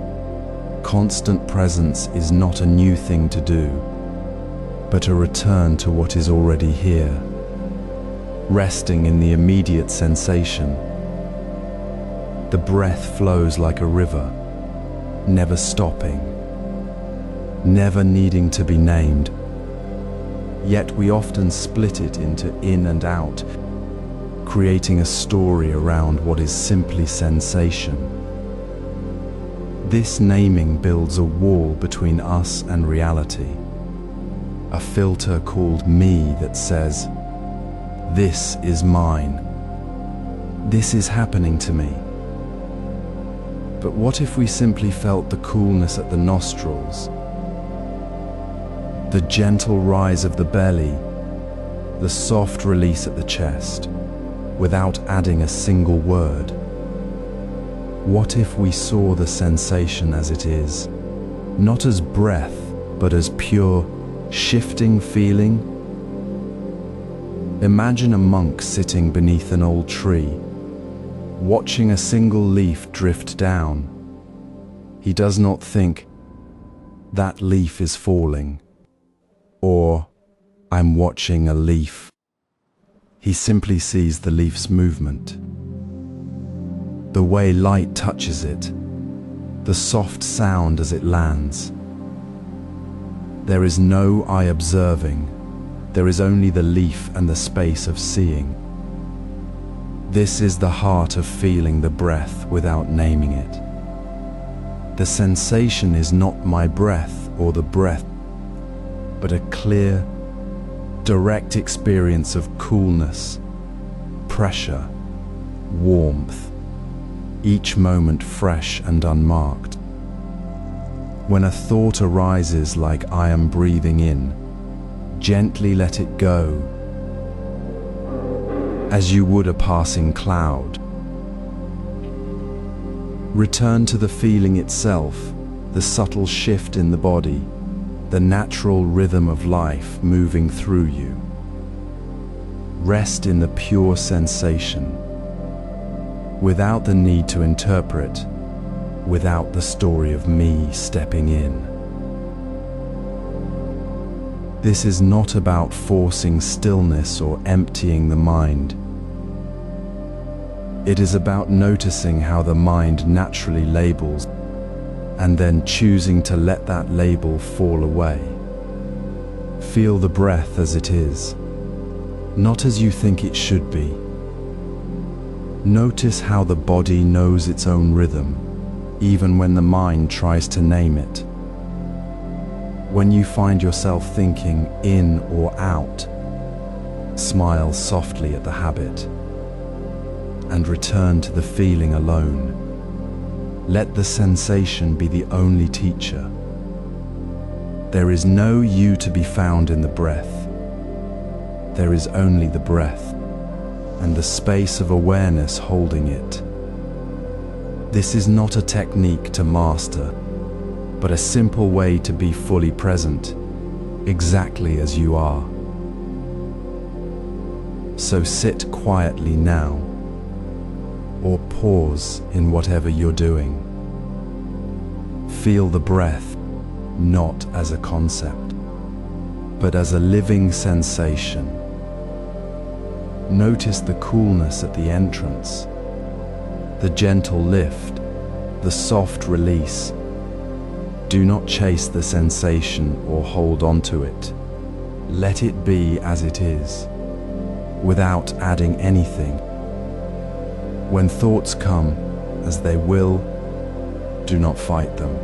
constant presence is not a new thing to do, but a return to what is already here, resting in the immediate sensation. The breath flows like a river, never stopping, never needing to be named. Yet we often split it into in and out, creating a story around what is simply sensation. This naming builds a wall between us and reality, a filter called me that says, "This is mine. This is happening to me." But what if we simply felt the coolness at the nostrils, the gentle rise of the belly, the soft release at the chest, without adding a single word? What if we saw the sensation as it is, not as breath, but as pure, shifting feeling? Imagine a monk sitting beneath an old tree, watching a single leaf drift down. He does not think, "That leaf is falling," or "I'm watching a leaf." He simply sees the leaf's movement, the way light touches it, the soft sound as it lands. There is no eye observing, there is only the leaf and the space of seeing. This is the heart of feeling the breath without naming it. The sensation is not my breath or the breath, but a clear, direct experience of coolness, pressure, warmth, each moment fresh and unmarked. When a thought arises like I am breathing in, gently let it go, as you would a passing cloud. Return to the feeling itself, the subtle shift in the body, the natural rhythm of life moving through you. Rest in the pure sensation, without the need to interpret, without the story of me stepping in. This is not about forcing stillness or emptying the mind. It is about noticing how the mind naturally labels and then choosing to let that label fall away. Feel the breath as it is, not as you think it should be. Notice how the body knows its own rhythm, even when the mind tries to name it. When you find yourself thinking in or out, smile softly at the habit and return to the feeling alone. Let the sensation be the only teacher. There is no you to be found in the breath. There is only the breath and the space of awareness holding it. This is not a technique to master, but a simple way to be fully present, exactly as you are. So sit quietly now, or pause in whatever you're doing. Feel the breath, not as a concept, but as a living sensation. Notice the coolness at the entrance, the gentle lift, the soft release. Do not chase the sensation or hold on to it. Let it be as it is, without adding anything. When thoughts come, as they will, do not fight them.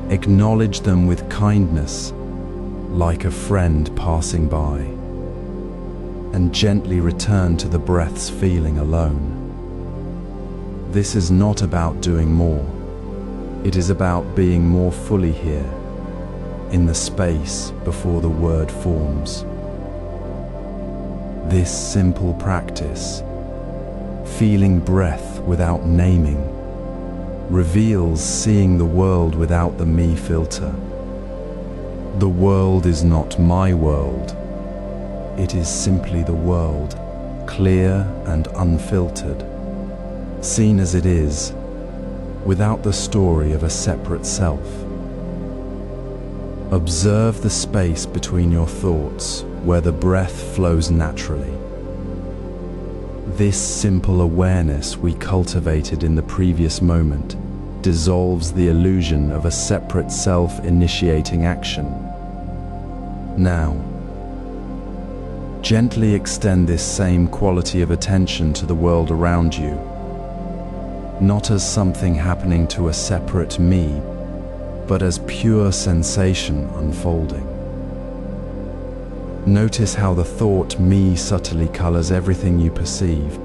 Acknowledge them with kindness, like a friend passing by, and gently return to the breath's feeling alone. This is not about doing more. It is about being more fully here, in the space before the word forms. This simple practice, feeling breath without naming, reveals seeing the world without the me filter. The world is not my world. It is simply the world, clear and unfiltered, seen as it is, without the story of a separate self. Observe the space between your thoughts where the breath flows naturally. This simple awareness we cultivated in the previous moment dissolves the illusion of a separate self initiating action. Now, gently extend this same quality of attention to the world around you, not as something happening to a separate me, but as pure sensation unfolding. Notice how the thought me subtly colors everything you perceive.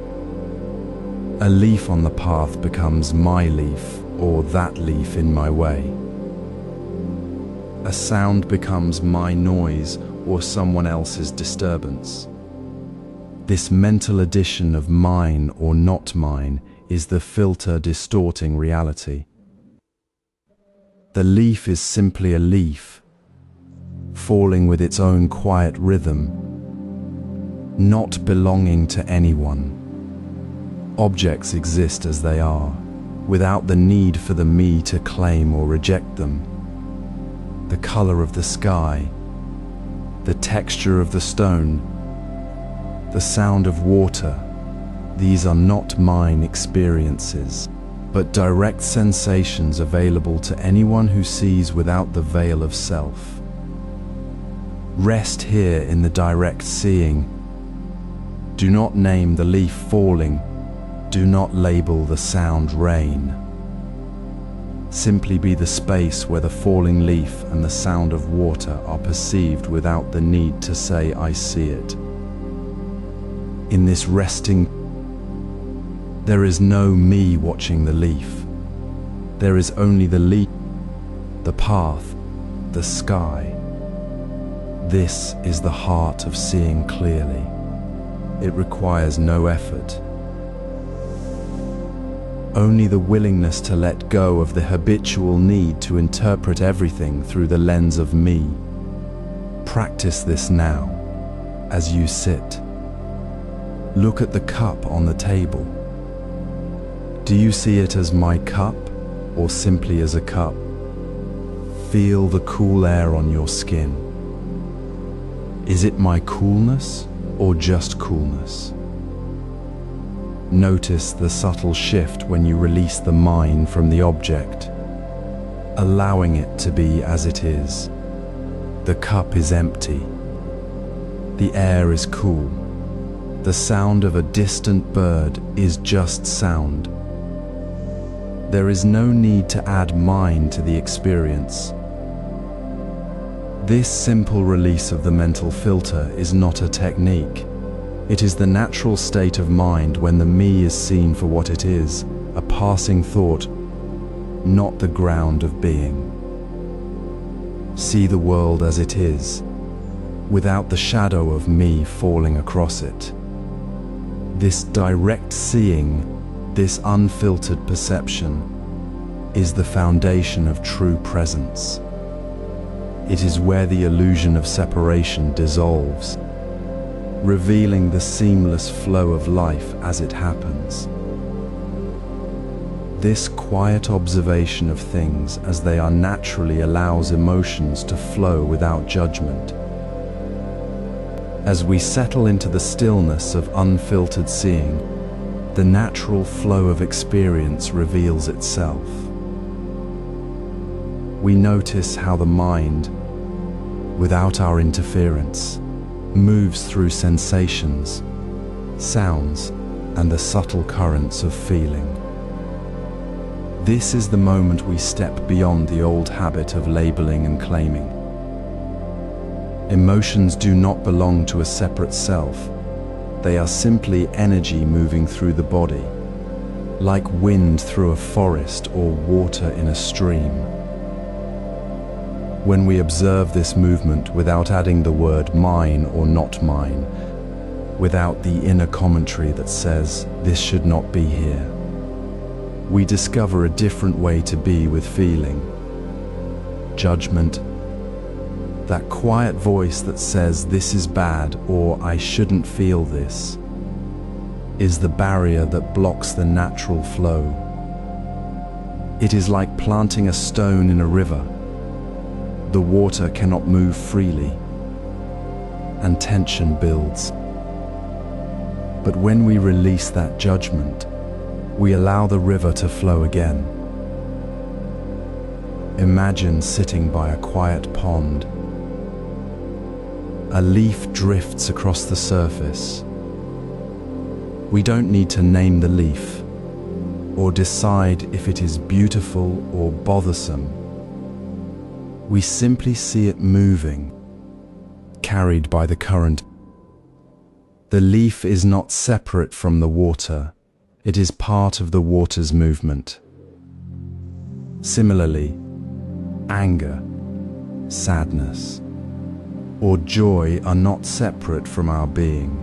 A leaf on the path becomes my leaf, or that leaf in my way. A sound becomes my noise or someone else's disturbance. This mental addition of mine or not mine is the filter distorting reality. The leaf is simply a leaf, falling with its own quiet rhythm, not belonging to anyone. Objects exist as they are, without the need for the me to claim or reject them. The color of the sky, the texture of the stone, the sound of water, these are not mine experiences, but direct sensations available to anyone who sees without the veil of self. Rest here in the direct seeing. Do not name the leaf falling. Do not label the sound rain. Simply be the space where the falling leaf and the sound of water are perceived without the need to say I see it. In this resting, there is no me watching the leaf. There is only the leaf, the path, the sky. This is the heart of seeing clearly. It requires no effort. Only the willingness to let go of the habitual need to interpret everything through the lens of me. Practice this now, as you sit. Look at the cup on the table. Do you see it as my cup, or simply as a cup? Feel the cool air on your skin. Is it my coolness, or just coolness? Notice the subtle shift when you release the mind from the object, allowing it to be as it is. The cup is empty. The air is cool. The sound of a distant bird is just sound. There is no need to add mind to the experience. This simple release of the mental filter is not a technique. It is the natural state of mind when the me is seen for what it is, a passing thought, not the ground of being. See the world as it is, without the shadow of me falling across it. This direct seeing, this unfiltered perception, is the foundation of true presence. It is where the illusion of separation dissolves, revealing the seamless flow of life as it happens. This quiet observation of things as they are naturally allows emotions to flow without judgment. As we settle into the stillness of unfiltered seeing, the natural flow of experience reveals itself. We notice how the mind, without our interference, moves through sensations, sounds, and the subtle currents of feeling. This is the moment we step beyond the old habit of labeling and claiming. Emotions do not belong to a separate self. They are simply energy moving through the body, like wind through a forest or water in a stream. When we observe this movement without adding the word mine or not mine, without the inner commentary that says, this should not be here, we discover a different way to be with feeling. Judgment, that quiet voice that says this is bad or I shouldn't feel this, is the barrier that blocks the natural flow. It is like planting a stone in a river. The water cannot move freely, and tension builds. But when we release that judgment, we allow the river to flow again. Imagine sitting by a quiet pond. A leaf drifts across the surface. We don't need to name the leaf, or decide if it is beautiful or bothersome. We simply see it moving, carried by the current. The leaf is not separate from the water. It is part of the water's movement. Similarly, anger, sadness, or joy are not separate from our being.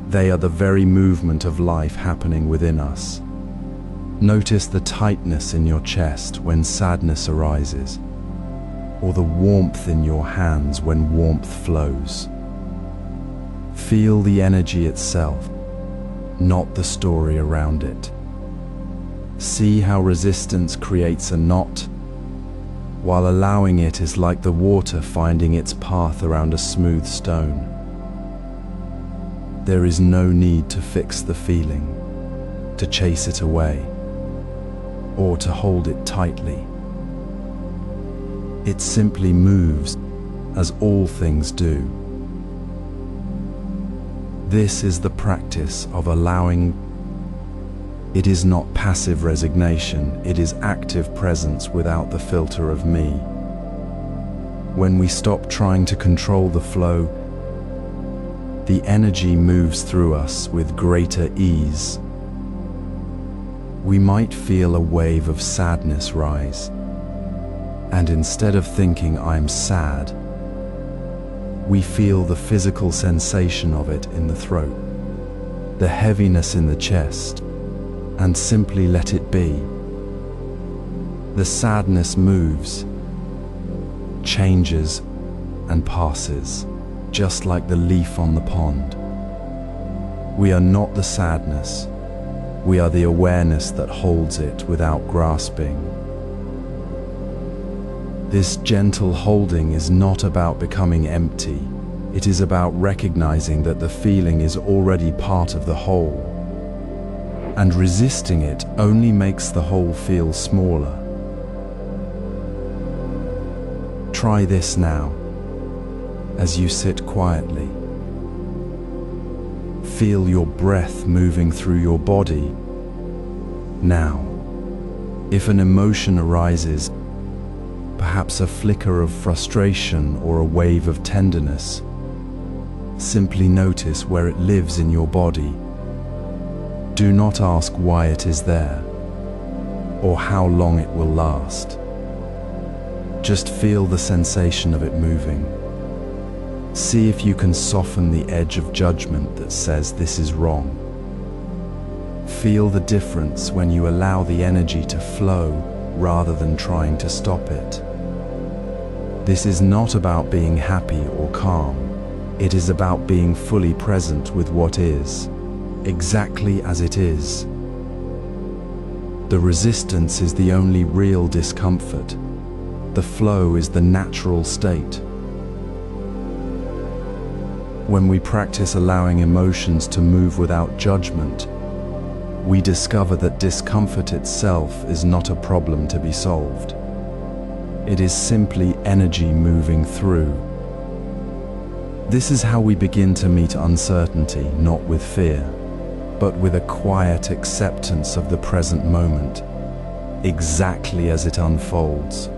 They are the very movement of life happening within us. Notice the tightness in your chest when sadness arises, or the warmth in your hands when warmth flows. Feel the energy itself, not the story around it. See how resistance creates a knot, while allowing it is like the water finding its path around a smooth stone. There is no need to fix the feeling, to chase it away, or to hold it tightly. It simply moves, as all things do. This is the practice of allowing. It is not passive resignation, it is active presence without the filter of me. When we stop trying to control the flow, the energy moves through us with greater ease. We might feel a wave of sadness rise, and instead of thinking "I'm sad," we feel the physical sensation of it in the throat, the heaviness in the chest, and simply let it be. The sadness moves, changes, and passes, just like the leaf on the pond. We are not the sadness. We are the awareness that holds it without grasping. This gentle holding is not about becoming empty. It is about recognizing that the feeling is already part of the whole, and resisting it only makes the whole feel smaller. Try this now, as you sit quietly. Feel your breath moving through your body. Now, if an emotion arises, perhaps a flicker of frustration or a wave of tenderness, simply notice where it lives in your body. Do not ask why it is there, or how long it will last. Just feel the sensation of it moving. See if you can soften the edge of judgment that says this is wrong. Feel the difference when you allow the energy to flow rather than trying to stop it. This is not about being happy or calm. It is about being fully present with what is, exactly as it is. The resistance is the only real discomfort. The flow is the natural state. When we practice allowing emotions to move without judgment, we discover that discomfort itself is not a problem to be solved. It is simply energy moving through. This is how we begin to meet uncertainty, not with fear, but with a quiet acceptance of the present moment, exactly as it unfolds.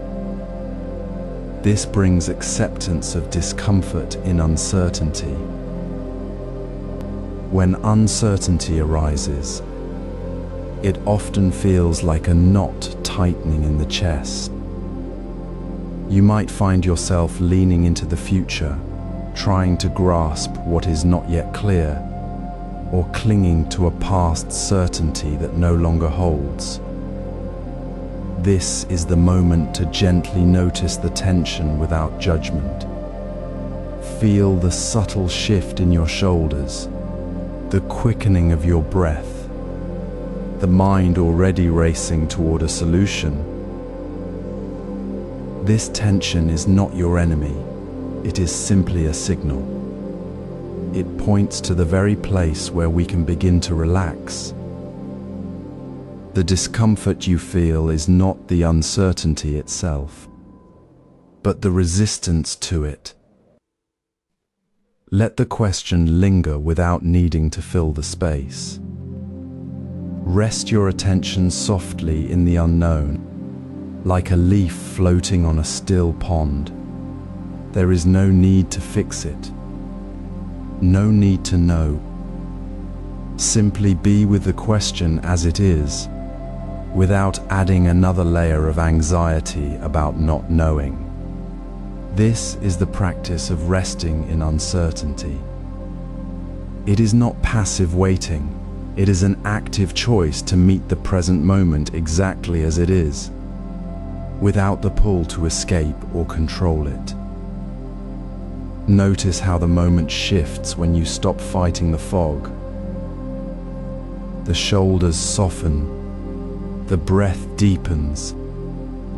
This brings acceptance of discomfort in uncertainty. When uncertainty arises, it often feels like a knot tightening in the chest. You might find yourself leaning into the future, trying to grasp what is not yet clear, or clinging to a past certainty that no longer holds. This is the moment to gently notice the tension without judgment. Feel the subtle shift in your shoulders, the quickening of your breath, the mind already racing toward a solution. This tension is not your enemy. It is simply a signal. It points to the very place where we can begin to relax. The discomfort you feel is not the uncertainty itself, but the resistance to it. Let the question linger without needing to fill the space. Rest your attention softly in the unknown, like a leaf floating on a still pond. There is no need to fix it, no need to know. Simply be with the question as it is, without adding another layer of anxiety about not knowing. This is the practice of resting in uncertainty. It is not passive waiting. It is an active choice to meet the present moment exactly as it is, without the pull to escape or control it. Notice how the moment shifts when you stop fighting the fog. The shoulders soften, the breath deepens,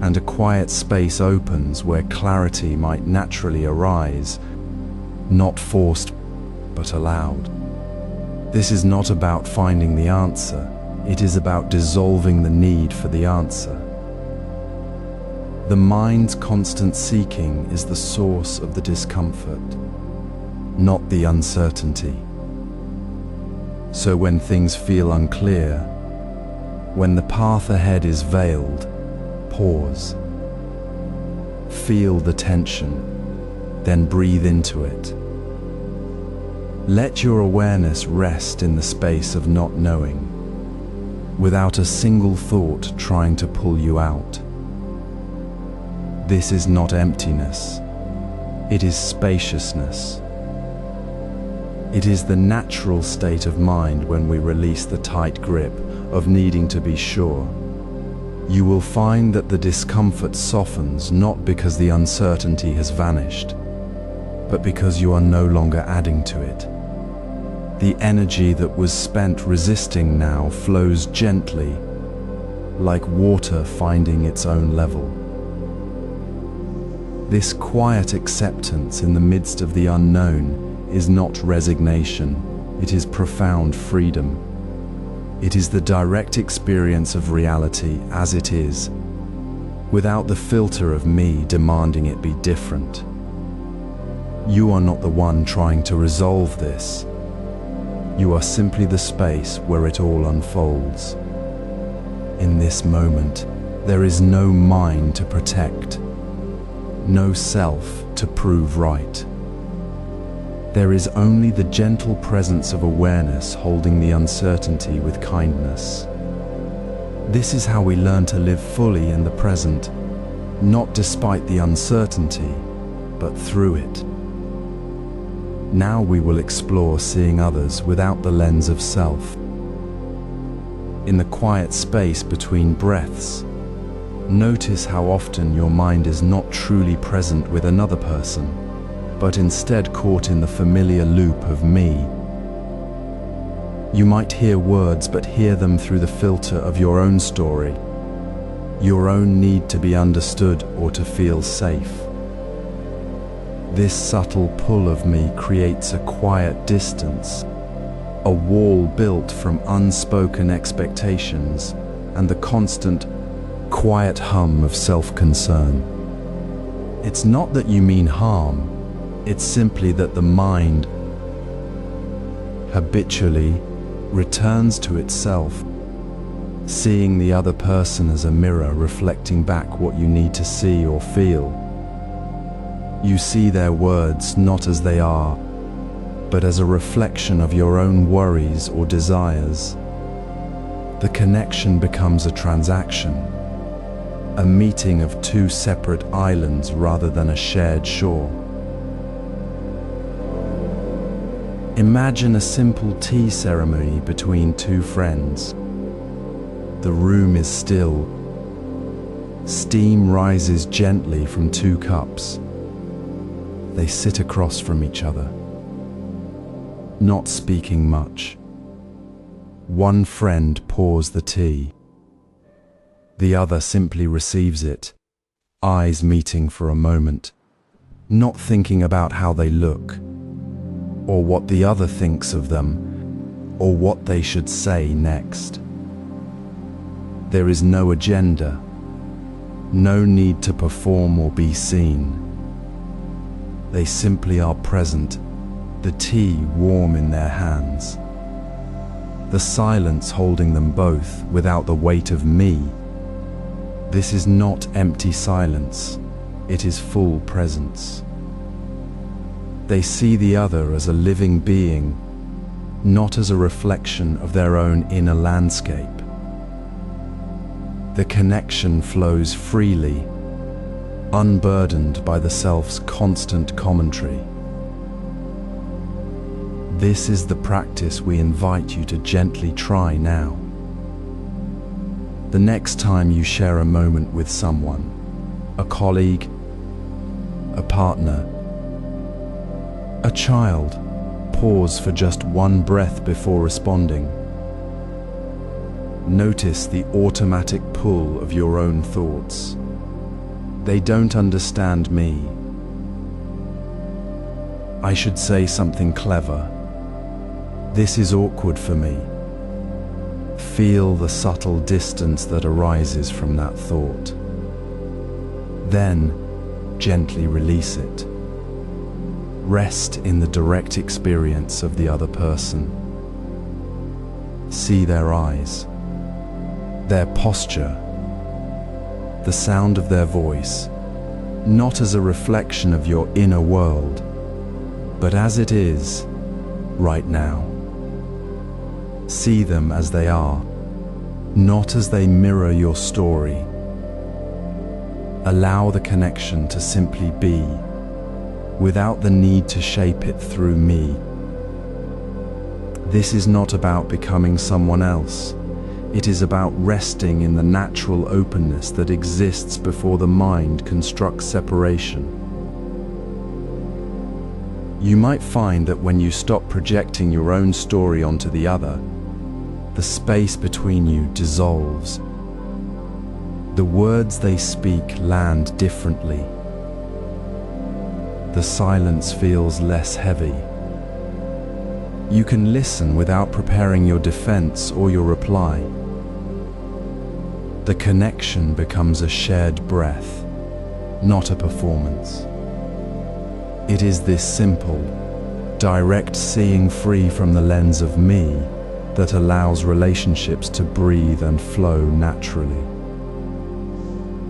and a quiet space opens where clarity might naturally arise, not forced but allowed. This is not about finding the answer, it is about dissolving the need for the answer. The mind's constant seeking is the source of the discomfort, not the uncertainty. So when things feel unclear, when the path ahead is veiled, pause. Feel the tension, then breathe into it. Let your awareness rest in the space of not knowing, without a single thought trying to pull you out. This is not emptiness. It is spaciousness. It is the natural state of mind when we release the tight grip of needing to be sure. You will find that the discomfort softens not because the uncertainty has vanished, but because you are no longer adding to it. The energy that was spent resisting now flows gently, like water finding its own level. This quiet acceptance in the midst of the unknown is not resignation, it is profound freedom. It is the direct experience of reality as it is, without the filter of me demanding it be different. You are not the one trying to resolve this. You are simply the space where it all unfolds. In this moment, there is no mind to protect, no self to prove right. There is only the gentle presence of awareness holding the uncertainty with kindness. This is how we learn to live fully in the present, not despite the uncertainty, but through it. Now we will explore seeing others without the lens of self. In the quiet space between breaths, notice how often your mind is not truly present with another person, but instead caught in the familiar loop of me. You might hear words but hear them through the filter of your own story, your own need to be understood or to feel safe. This subtle pull of me creates a quiet distance, a wall built from unspoken expectations and the constant, quiet hum of self-concern. It's not that you mean harm, it's simply that the mind habitually returns to itself, seeing the other person as a mirror reflecting back what you need to see or feel. You see their words not as they are, but as a reflection of your own worries or desires. The connection becomes a transaction, a meeting of two separate islands rather than a shared shore. Imagine a simple tea ceremony between two friends. The room is still. Steam rises gently from two cups. They sit across from each other, not speaking much. One friend pours the tea. The other simply receives it, eyes meeting for a moment, not thinking about how they look, or what the other thinks of them, or what they should say next. There is no agenda, no need to perform or be seen. They simply are present, the tea warm in their hands. The silence holding them both without the weight of me. This is not empty silence, it is full presence. They see the other as a living being, not as a reflection of their own inner landscape. The connection flows freely, unburdened by the self's constant commentary. This is the practice we invite you to gently try now. The next time you share a moment with someone, a colleague, a partner, a child, pause for just one breath before responding. Notice the automatic pull of your own thoughts. They don't understand me. I should say something clever. This is awkward for me. Feel the subtle distance that arises from that thought. Then, gently release it. Rest in the direct experience of the other person. See their eyes, their posture, the sound of their voice, not as a reflection of your inner world, but as it is, right now. See them as they are, not as they mirror your story. Allow the connection to simply be, without the need to shape it through me. This is not about becoming someone else. It is about resting in the natural openness that exists before the mind constructs separation. You might find that when you stop projecting your own story onto the other, the space between you dissolves. The words they speak land differently. The silence feels less heavy. You can listen without preparing your defense or your reply. The connection becomes a shared breath, not a performance. It is this simple, direct seeing free from the lens of me that allows relationships to breathe and flow naturally.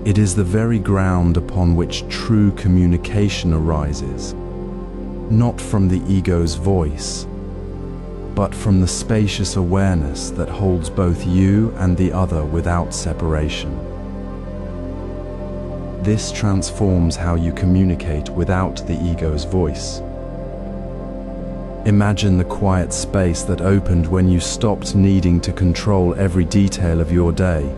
It is the very ground upon which true communication arises, not from the ego's voice, but from the spacious awareness that holds both you and the other without separation. This transforms how you communicate without the ego's voice. Imagine the quiet space that opened when you stopped needing to control every detail of your day.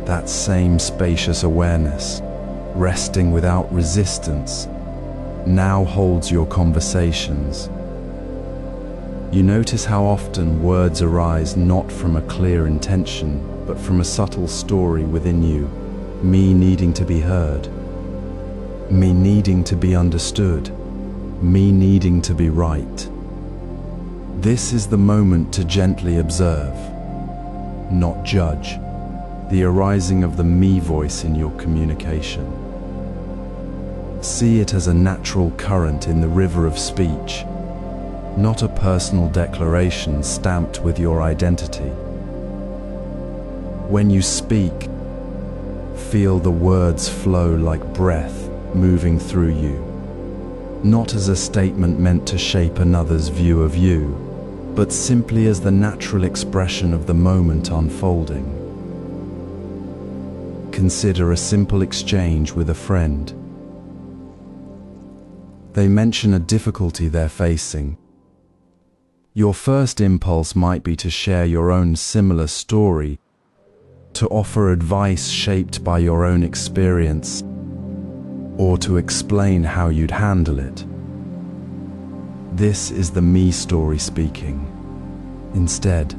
That same spacious awareness, resting without resistance, now holds your conversations. You notice how often words arise not from a clear intention, but from a subtle story within you. Me needing to be heard. Me needing to be understood. Me needing to be right. This is the moment to gently observe, not judge, the arising of the me voice in your communication. See it as a natural current in the river of speech, not a personal declaration stamped with your identity. When you speak, feel the words flow like breath moving through you, not as a statement meant to shape another's view of you, but simply as the natural expression of the moment unfolding. Consider a simple exchange with a friend. They mention a difficulty they're facing. Your first impulse might be to share your own similar story, to offer advice shaped by your own experience, or to explain how you'd handle it. This is the me story speaking. Instead,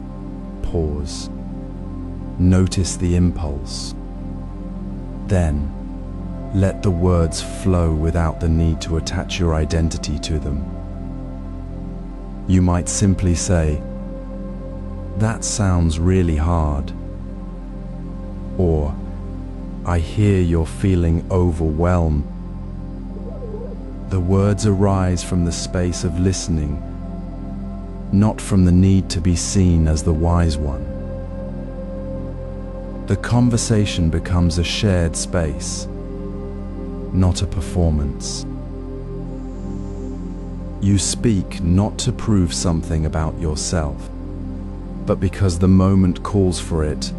pause. Notice the impulse. Then, let the words flow without the need to attach your identity to them. You might simply say, "That sounds really hard," or "I hear you're feeling overwhelmed." The words arise from the space of listening, not from the need to be seen as the wise one. The conversation becomes a shared space, not a performance. You speak not to prove something about yourself, but because the moment calls for it,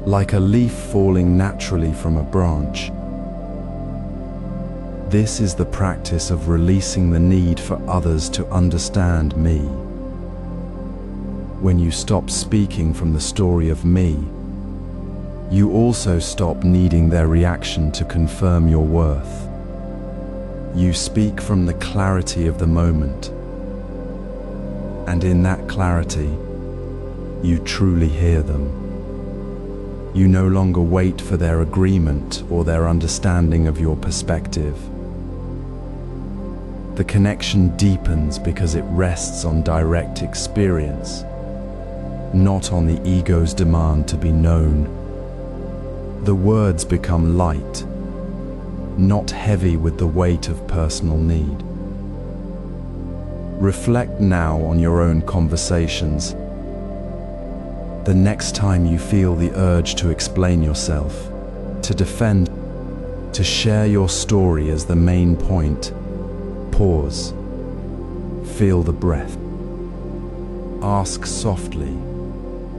like a leaf falling naturally from a branch. This is the practice of releasing the need for others to understand me. When you stop speaking from the story of me, you also stop needing their reaction to confirm your worth. You speak from the clarity of the moment, and in that clarity, you truly hear them. You no longer wait for their agreement or their understanding of your perspective. The connection deepens because it rests on direct experience, not on the ego's demand to be known. The words become light, not heavy with the weight of personal need. Reflect now on your own conversations. The next time you feel the urge to explain yourself, to defend, to share your story as the main point, pause. Feel the breath. Ask softly,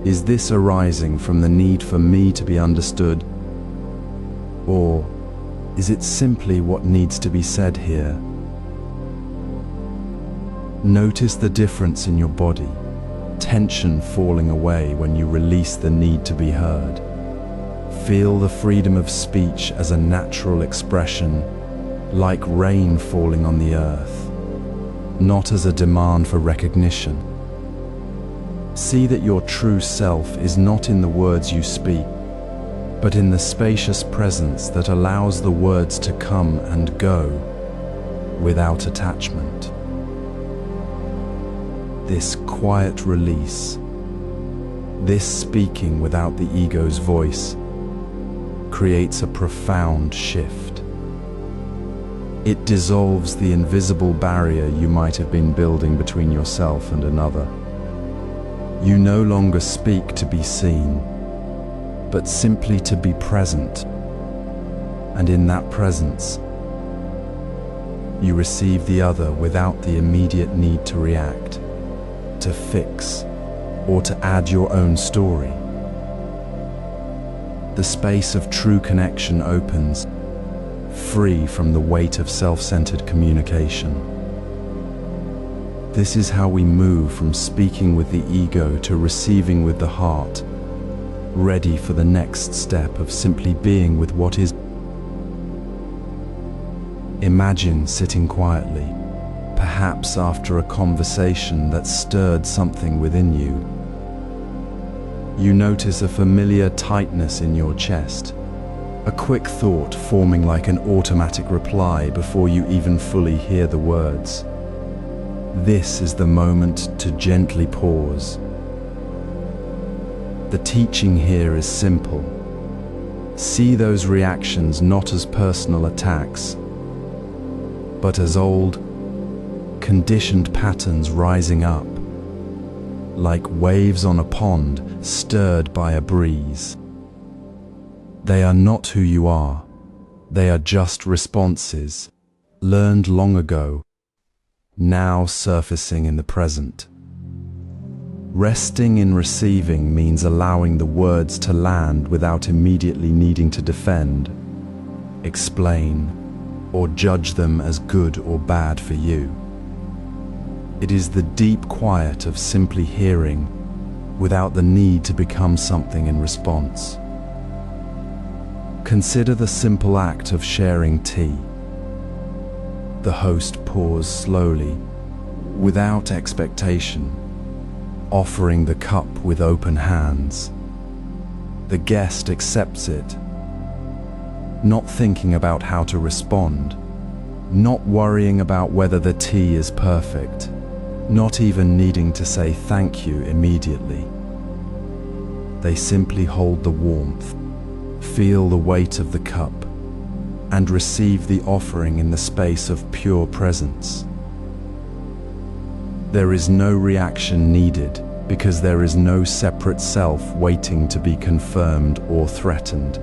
is this arising from the need for me to be understood? Or is it simply what needs to be said here? Notice the difference in your body, tension falling away when you release the need to be heard. Feel the freedom of speech as a natural expression, like rain falling on the earth, not as a demand for recognition. See that your true self is not in the words you speak, but in the spacious presence that allows the words to come and go without attachment. This quiet release, this speaking without the ego's voice, creates a profound shift. It dissolves the invisible barrier you might have been building between yourself and another. You no longer speak to be seen, but simply to be present. And in that presence, you receive the other without the immediate need to react, to fix, or to add your own story. The space of true connection opens, free from the weight of self-centered communication. This is how we move from speaking with the ego to receiving with the heart, ready for the next step of simply being with what is. Imagine sitting quietly, perhaps after a conversation that stirred something within you. You notice a familiar tightness in your chest, a quick thought forming like an automatic reply before you even fully hear the words. This is the moment to gently pause. The teaching here is simple. See those reactions not as personal attacks, but as old, conditioned patterns rising up, like waves on a pond stirred by a breeze. They are not who you are. They are just responses, learned long ago, now surfacing in the present. Resting in receiving means allowing the words to land without immediately needing to defend, explain, or judge them as good or bad for you. It is the deep quiet of simply hearing without the need to become something in response. Consider the simple act of sharing tea. The host pours slowly, without expectation, offering the cup with open hands. The guest accepts it, not thinking about how to respond, not worrying about whether the tea is perfect, not even needing to say thank you immediately. They simply hold the warmth, feel the weight of the cup, and receive the offering in the space of pure presence. There is no reaction needed because there is no separate self waiting to be confirmed or threatened.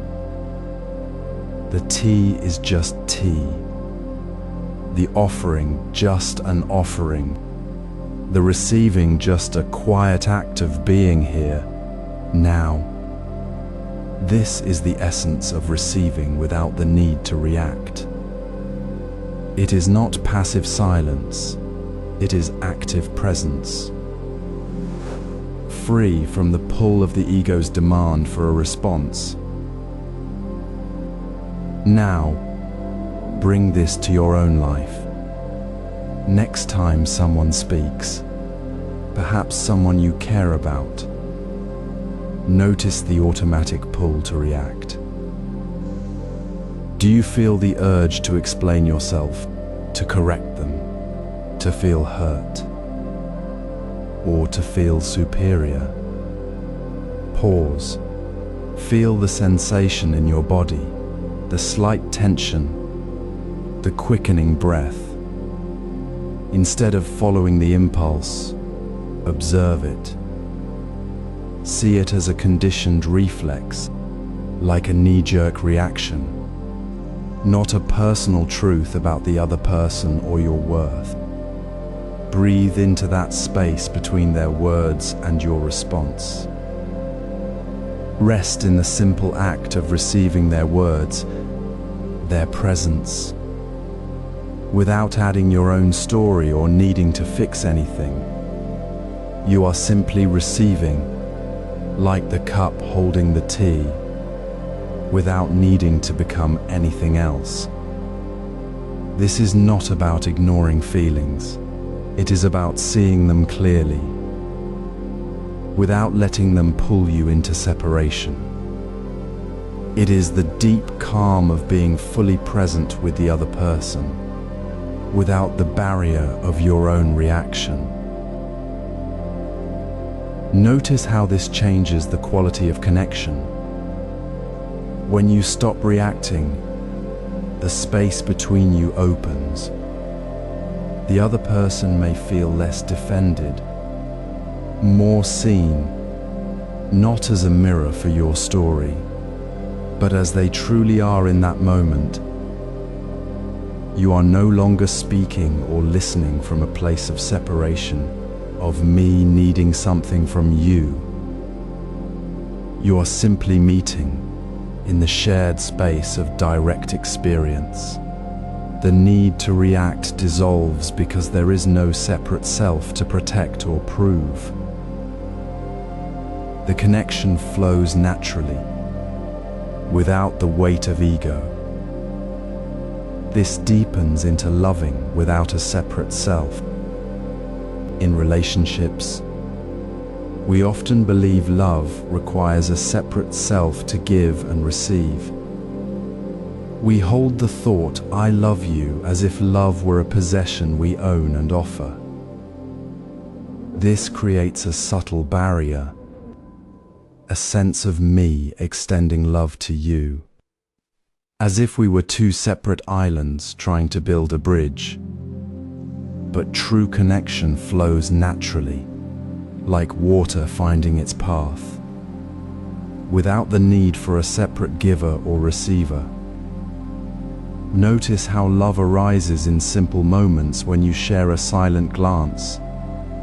The tea is just tea. The offering just an offering. The receiving just a quiet act of being here, now. This is the essence of receiving without the need to react. It is not passive silence, it is active presence. Free from the pull of the ego's demand for a response. Now, bring this to your own life. Next time someone speaks, perhaps someone you care about, notice the automatic pull to react. Do you feel the urge to explain yourself, to correct them, to feel hurt, or to feel superior? Pause. Feel the sensation in your body, the slight tension, the quickening breath. Instead of following the impulse, observe it. See it as a conditioned reflex, like a knee-jerk reaction, not a personal truth about the other person or your worth. breathe into that space between their words and your response. Rest in the simple act of receiving their words, their presence, without adding your own story or needing to fix anything. You are simply receiving, like the cup holding the tea, without needing to become anything else. This is not about ignoring feelings. It is about seeing them clearly, without letting them pull you into separation. It is the deep calm of being fully present with the other person, without the barrier of your own reaction. Notice how this changes the quality of connection. When you stop reacting, the space between you opens. The other person may feel less defended, more seen, not as a mirror for your story, but as they truly are in that moment. You are no longer speaking or listening from a place of separation, of me needing something from you. You are simply meeting in the shared space of direct experience. The need to react dissolves because there is no separate self to protect or prove. The connection flows naturally, without the weight of ego. This deepens into loving without a separate self. In relationships, we often believe love requires a separate self to give and receive. We hold the thought, "I love you," as if love were a possession we own and offer. This creates a subtle barrier, a sense of me extending love to you, as if we were two separate islands trying to build a bridge. But true connection flows naturally, like water finding its path, without the need for a separate giver or receiver. Notice how love arises in simple moments when you share a silent glance,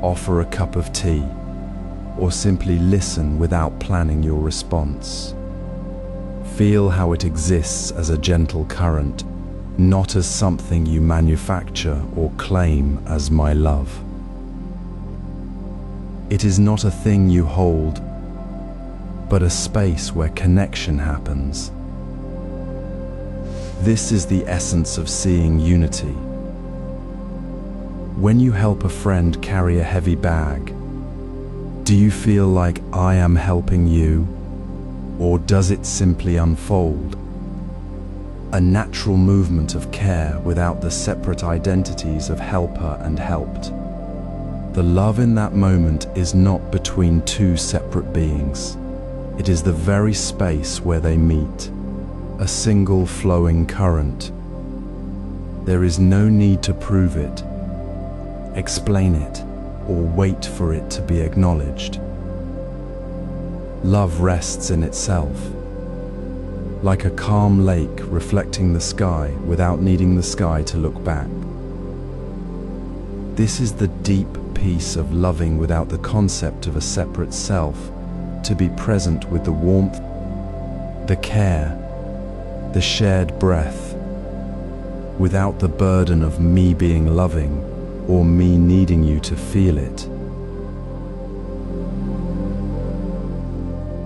offer a cup of tea, or simply listen without planning your response. Feel how it exists as a gentle current, not as something you manufacture or claim as my love. It is not a thing you hold, but a space where connection happens. This is the essence of seeing unity. When you help a friend carry a heavy bag, do you feel like I am helping you, or does it simply unfold? A natural movement of care without the separate identities of helper and helped. The love in that moment is not between two separate beings. It is the very space where they meet, a single flowing current. There is no need to prove it, explain it, or wait for it to be acknowledged. Love rests in itself, like a calm lake reflecting the sky without needing the sky to look back. This is the deep peace of loving without the concept of a separate self, to be present with the warmth, the care, the shared breath, without the burden of me being loving or me needing you to feel it.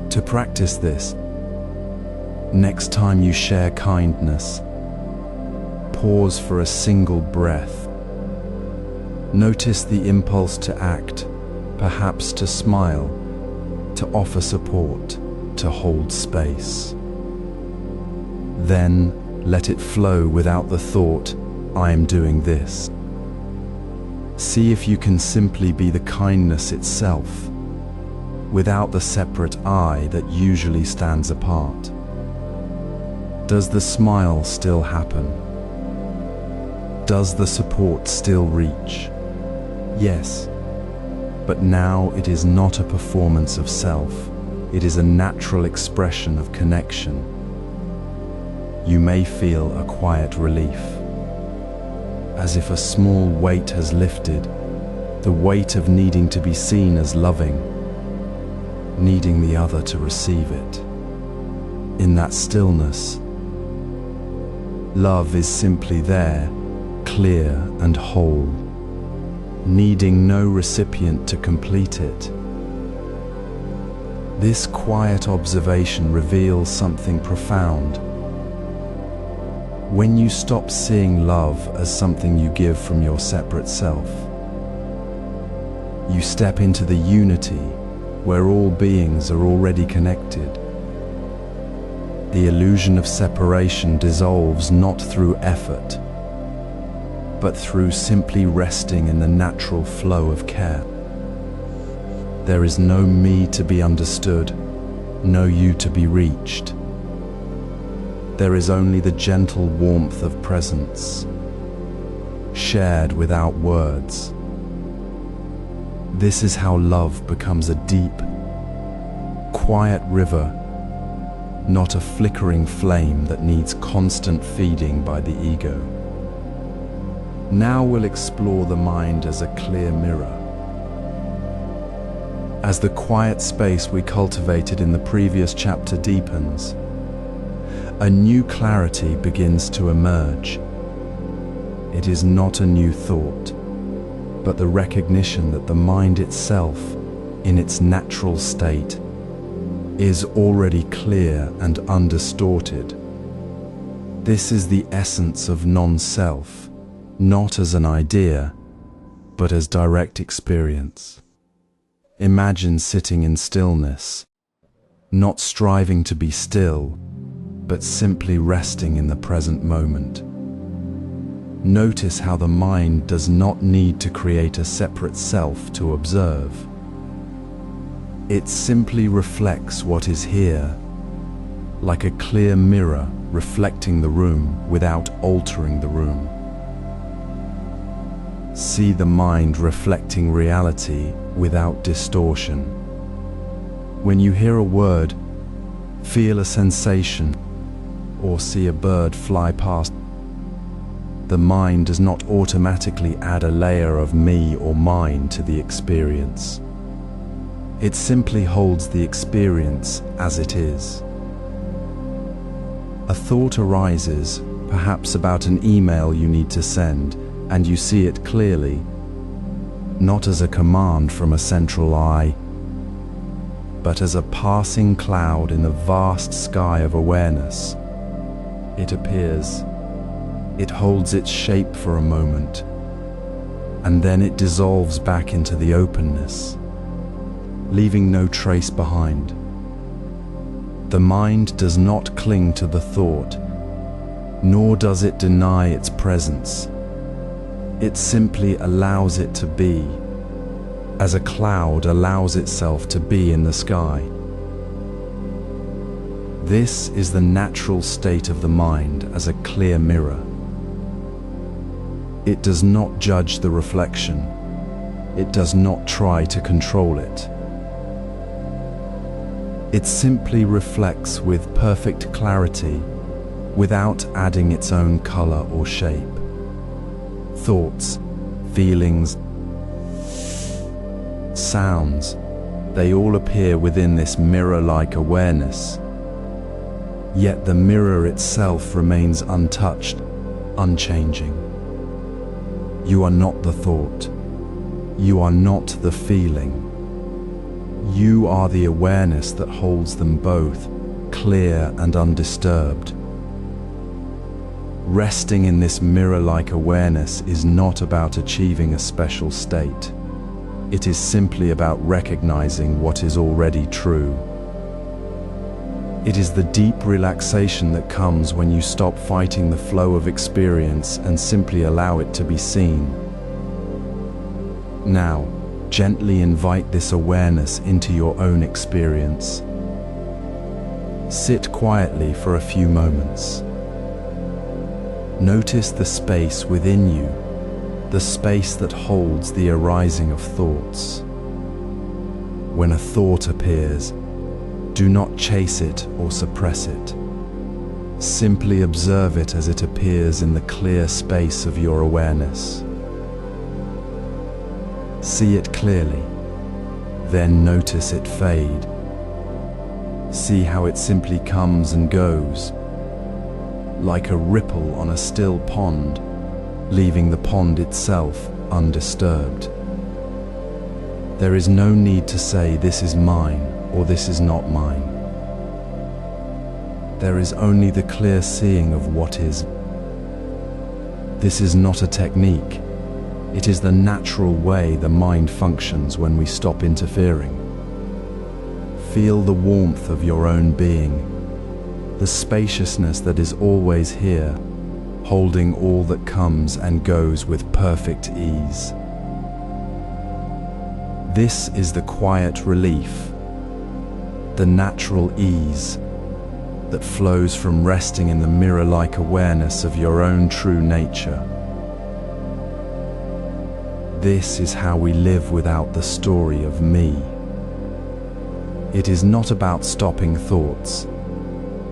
To practice this, next time you share kindness, pause for a single breath. Notice the impulse to act, perhaps to smile, to offer support, to hold space. Then let it flow without the thought, I am doing this. See if you can simply be the kindness itself, without the separate I that usually stands apart. Does the smile still happen? Does the support still reach? Yes, but now it is not a performance of self. It is a natural expression of connection. You may feel a quiet relief, as if a small weight has lifted, the weight of needing to be seen as loving, needing the other to receive it. In that stillness, love is simply there, clear and whole, needing no recipient to complete it. This quiet observation reveals something profound. When you stop seeing love as something you give from your separate self, you step into the unity where all beings are already connected. The illusion of separation dissolves not through effort, but through simply resting in the natural flow of care. There is no me to be understood, no you to be reached. There is only the gentle warmth of presence, shared without words. This is how love becomes a deep, quiet river, not a flickering flame that needs constant feeding by the ego. Now we'll explore the mind as a clear mirror. As the quiet space we cultivated in the previous chapter deepens, a new clarity begins to emerge. It is not a new thought, but the recognition that the mind itself, in its natural state, is already clear and undistorted. This is the essence of non-self, not as an idea, but as direct experience. Imagine sitting in stillness, not striving to be still, but simply resting in the present moment. Notice how the mind does not need to create a separate self to observe. It simply reflects what is here, like a clear mirror reflecting the room without altering the room. See the mind reflecting reality without distortion. When you hear a word, feel a sensation, or see a bird fly past, the mind does not automatically add a layer of me or mine to the experience. It simply holds the experience as it is. A thought arises, perhaps about an email you need to send, and you see it clearly, not as a command from a central I, but as a passing cloud in the vast sky of awareness. It appears, it holds its shape for a moment, and then it dissolves back into the openness, leaving no trace behind. The mind does not cling to the thought, nor does it deny its presence. It simply allows it to be, as a cloud allows itself to be in the sky. This is the natural state of the mind as a clear mirror. It does not judge the reflection. It does not try to control it. It simply reflects with perfect clarity, without adding its own color or shape. Thoughts, feelings, sounds, they all appear within this mirror-like awareness. Yet the mirror itself remains untouched, unchanging. You are not the thought. You are not the feeling. You are the awareness that holds them both, clear and undisturbed. Resting in this mirror-like awareness is not about achieving a special state. It is simply about recognizing what is already true. It is the deep relaxation that comes when you stop fighting the flow of experience and simply allow it to be seen. Now, gently invite this awareness into your own experience. Sit quietly for a few moments. Notice the space within you, the space that holds the arising of thoughts. When a thought appears, do not chase it or suppress it. Simply observe it as it appears in the clear space of your awareness. See it clearly, then notice it fade. See how it simply comes and goes, like a ripple on a still pond, leaving the pond itself undisturbed. There is no need to say this is mine or this is not mine. There is only the clear seeing of what is. This is not a technique. It is the natural way the mind functions when we stop interfering. Feel the warmth of your own being, the spaciousness that is always here, holding all that comes and goes with perfect ease. This is the quiet relief, the natural ease that flows from resting in the mirror-like awareness of your own true nature. This is how we live without the story of me. It is not about stopping thoughts,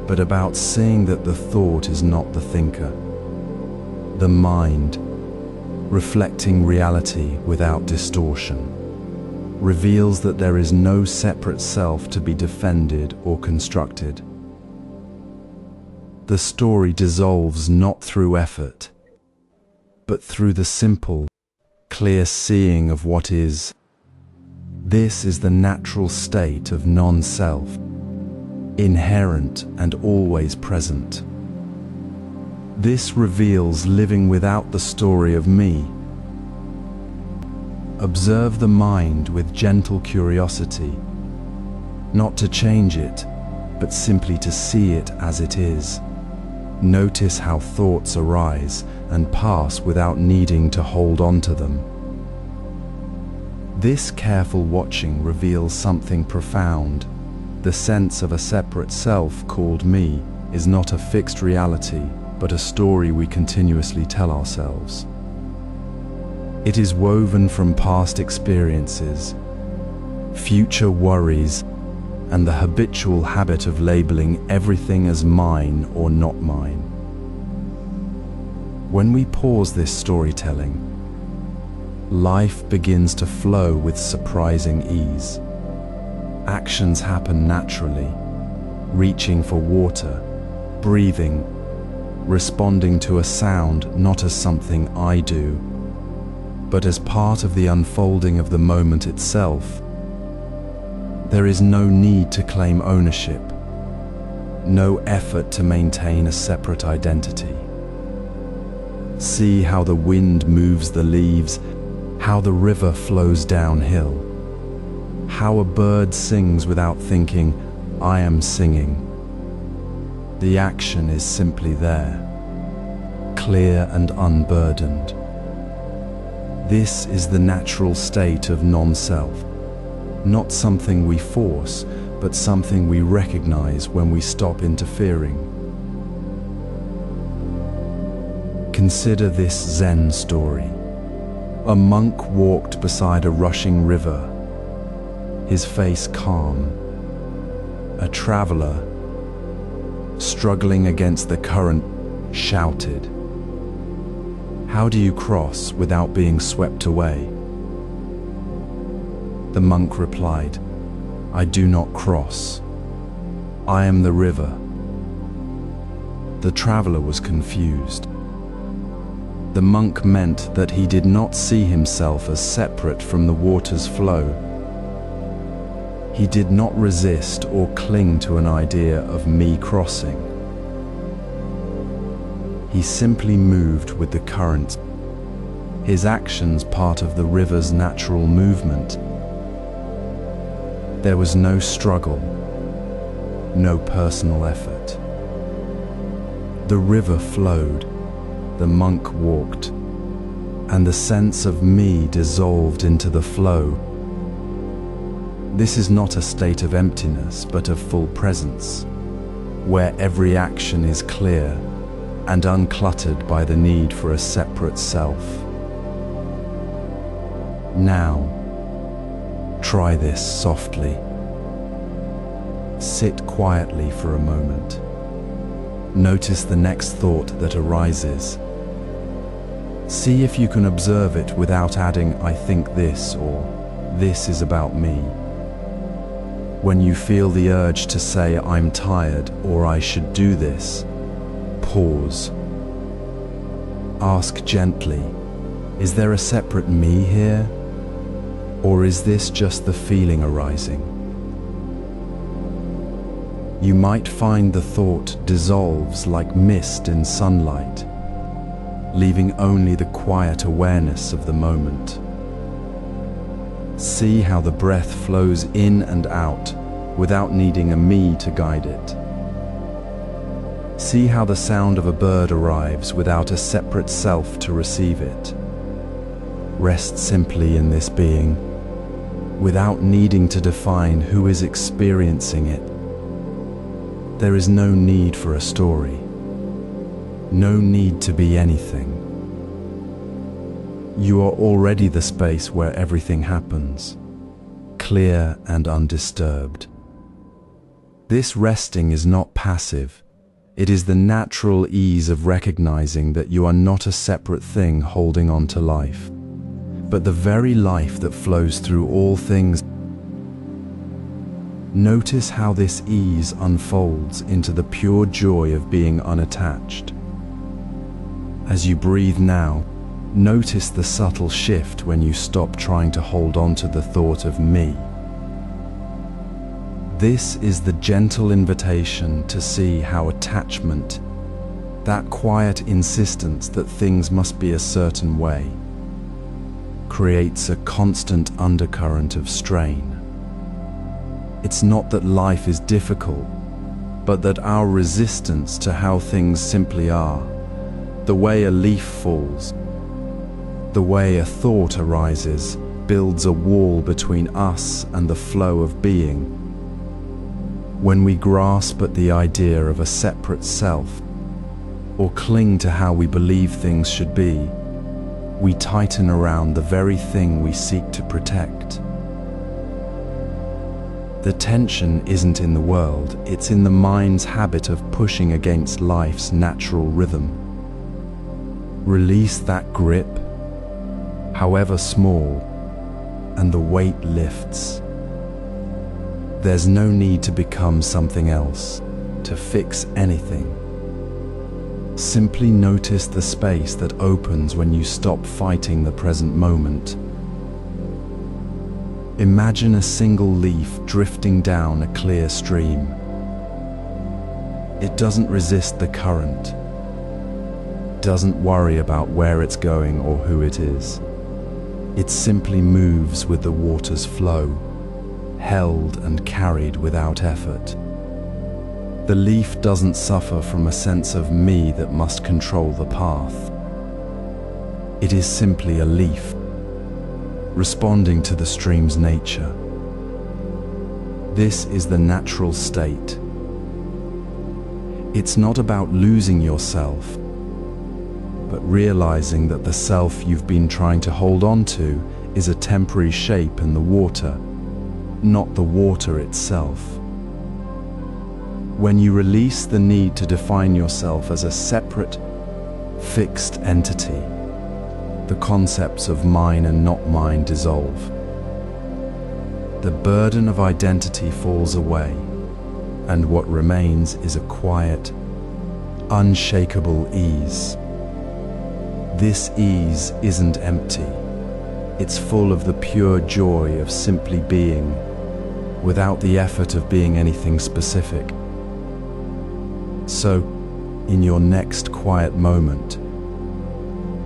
but about seeing that the thought is not the thinker. The mind, reflecting reality without distortion, reveals that there is no separate self to be defended or constructed. The story dissolves not through effort, but through the simple, clear seeing of what is. This is the natural state of non-self, inherent and always present. This reveals living without the story of me. Observe the mind with gentle curiosity, not to change it, but simply to see it as it is. Notice how thoughts arise and pass without needing to hold on to them. This careful watching reveals something profound. The sense of a separate self called me is not a fixed reality, but a story we continuously tell ourselves. It is woven from past experiences, future worries, and the habitual habit of labeling everything as mine or not mine. When we pause this storytelling, life begins to flow with surprising ease. Actions happen naturally, reaching for water, breathing, responding to a sound not as something I do, but as part of the unfolding of the moment itself. There is no need to claim ownership, no effort to maintain a separate identity. See how the wind moves the leaves, how the river flows downhill, how a bird sings without thinking, I am singing. The action is simply there, clear and unburdened. This is the natural state of non-self, not something we force, but something we recognize when we stop interfering. Consider this Zen story. A monk walked beside a rushing river, his face calm. A traveler, struggling against the current, shouted, "How do you cross without being swept away?" The monk replied, "I do not cross. I am the river." The traveler was confused. The monk meant that he did not see himself as separate from the water's flow. He did not resist or cling to an idea of me crossing. He simply moved with the current, his actions part of the river's natural movement. There was no struggle, no personal effort. The river flowed, the monk walked, and the sense of me dissolved into the flow. This is not a state of emptiness, but of full presence, where every action is clear and uncluttered by the need for a separate self. Now, try this softly. Sit quietly for a moment. Notice the next thought that arises. See if you can observe it without adding, "I think this," or "this is about me." When you feel the urge to say, "I'm tired," or "I should do this," pause. Ask gently, is there a separate me here? Or is this just the feeling arising? You might find the thought dissolves like mist in sunlight, leaving only the quiet awareness of the moment. See how the breath flows in and out without needing a me to guide it. See how the sound of a bird arrives without a separate self to receive it. Rest simply in this being, without needing to define who is experiencing it. There is no need for a story, no need to be anything. You are already the space where everything happens, clear and undisturbed. This resting is not passive. It is the natural ease of recognizing that you are not a separate thing holding on to life, but the very life that flows through all things. Notice how this ease unfolds into the pure joy of being unattached. As you breathe now, notice the subtle shift when you stop trying to hold on to the thought of me. This is the gentle invitation to see how attachment, that quiet insistence that things must be a certain way, creates a constant undercurrent of strain. It's not that life is difficult, but that our resistance to how things simply are, the way a leaf falls, the way a thought arises, builds a wall between us and the flow of being. When we grasp at the idea of a separate self, or cling to how we believe things should be, we tighten around the very thing we seek to protect. The tension isn't in the world, it's in the mind's habit of pushing against life's natural rhythm. Release that grip, however small, and the weight lifts. There's no need to become something else, to fix anything. Simply notice the space that opens when you stop fighting the present moment. Imagine a single leaf drifting down a clear stream. It doesn't resist the current, doesn't worry about where it's going or who it is. It simply moves with the water's flow, held and carried without effort. The leaf doesn't suffer from a sense of me that must control the path. It is simply a leaf, responding to the stream's nature. This is the natural state. It's not about losing yourself, but realizing that the self you've been trying to hold on to is a temporary shape in the water, not the water itself. When you release the need to define yourself as a separate, fixed entity, the concepts of mine and not mine dissolve. The burden of identity falls away, and what remains is a quiet, unshakable ease. This ease isn't empty. It's full of the pure joy of simply being, without the effort of being anything specific. So, in your next quiet moment,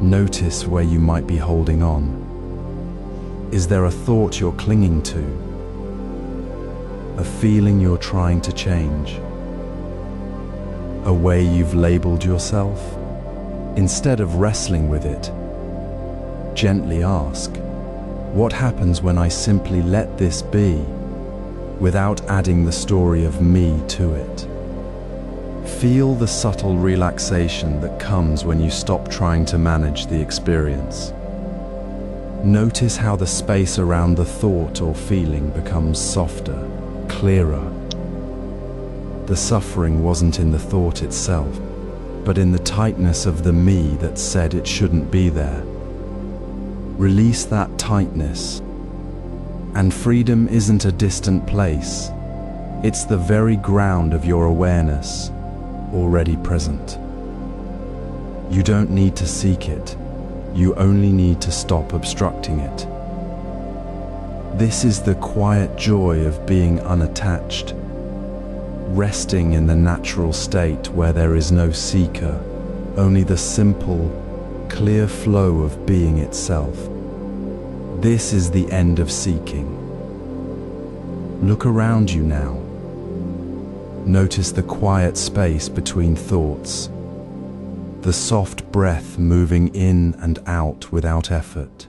notice where you might be holding on. Is there a thought you're clinging to? A feeling you're trying to change? A way you've labeled yourself? Instead of wrestling with it, gently ask, what happens when I simply let this be, without adding the story of me to it? Feel the subtle relaxation that comes when you stop trying to manage the experience. Notice how the space around the thought or feeling becomes softer, clearer. The suffering wasn't in the thought itself, but in the tightness of the me that said it shouldn't be there. Release that tightness. And freedom isn't a distant place. It's the very ground of your awareness, already present. You don't need to seek it. You only need to stop obstructing it. This is the quiet joy of being unattached, resting in the natural state where there is no seeker, only the simple, clear flow of being itself. This is the end of seeking. Look around you now. Notice the quiet space between thoughts, the soft breath moving in and out without effort.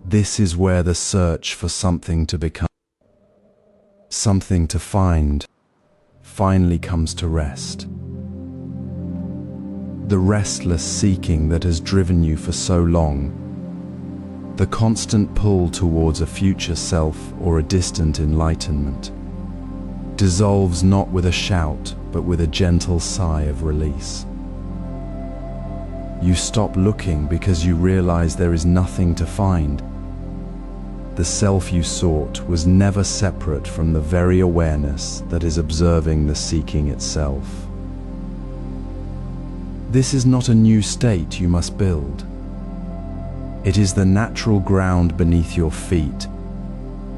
This is where the search for something to become, something to find, finally comes to rest. The restless seeking that has driven you for so long, the constant pull towards a future self or a distant enlightenment, dissolves not with a shout, but with a gentle sigh of release. You stop looking because you realize there is nothing to find. The self you sought was never separate from the very awareness that is observing the seeking itself. This is not a new state you must build. It is the natural ground beneath your feet,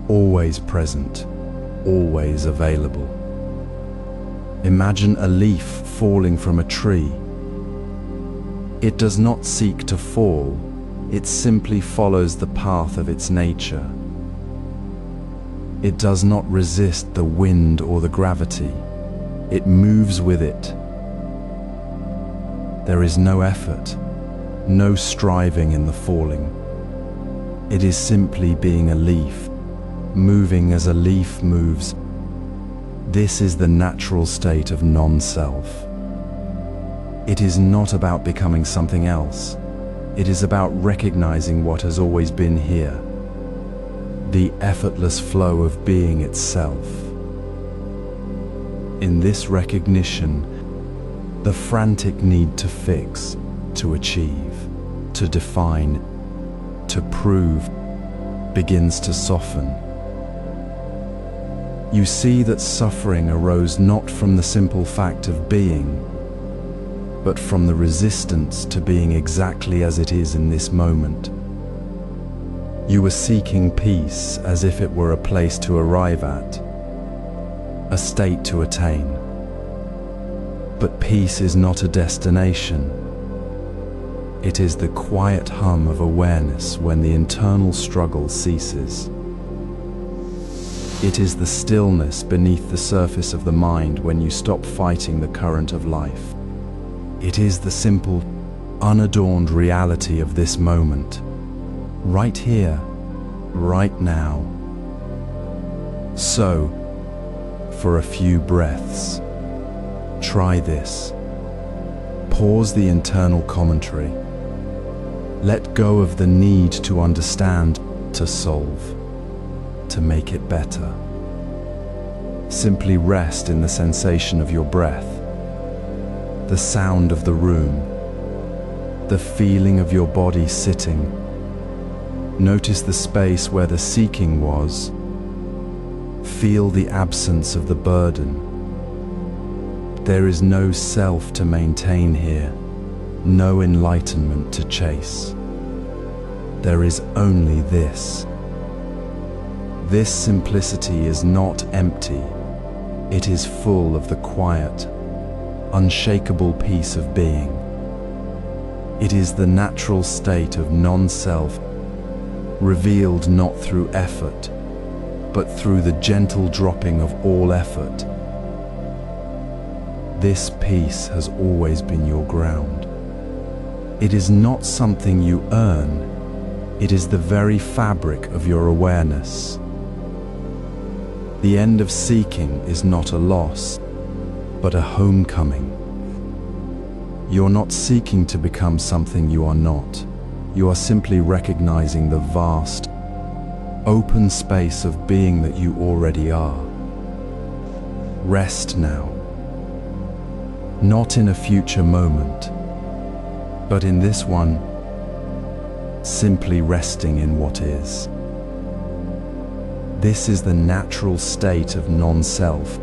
always present, always available. Imagine a leaf falling from a tree. It does not seek to fall, it simply follows the path of its nature. It does not resist the wind or the gravity, it moves with it. There is no effort, no striving in the falling. It is simply being a leaf, moving as a leaf moves. This is the natural state of non-self. It is not about becoming something else. It is about recognizing what has always been here, the effortless flow of being itself. In this recognition, the frantic need to fix, to achieve, to define, to prove, begins to soften. You see that suffering arose not from the simple fact of being, but from the resistance to being exactly as it is in this moment. You were seeking peace as if it were a place to arrive at, a state to attain. But peace is not a destination. It is the quiet hum of awareness when the internal struggle ceases. It is the stillness beneath the surface of the mind when you stop fighting the current of life. It is the simple, unadorned reality of this moment, right here, right now. So, for a few breaths, try this. Pause the internal commentary. Let go of the need to understand, to solve, to make it better. Simply rest in the sensation of your breath, the sound of the room, the feeling of your body sitting. Notice the space where the seeking was. Feel the absence of the burden. There is no self to maintain here, no enlightenment to chase. There is only this. This simplicity is not empty. It is full of the quiet, unshakable peace of being. It is the natural state of non-self, revealed not through effort, but through the gentle dropping of all effort. This peace has always been your ground. It is not something you earn. It is the very fabric of your awareness. The end of seeking is not a loss, but a homecoming. You're not seeking to become something you are not. You are simply recognizing the vast, open space of being that you already are. Rest now. not in a future moment, but in this one, simply resting in what is. This is the natural state of non-self,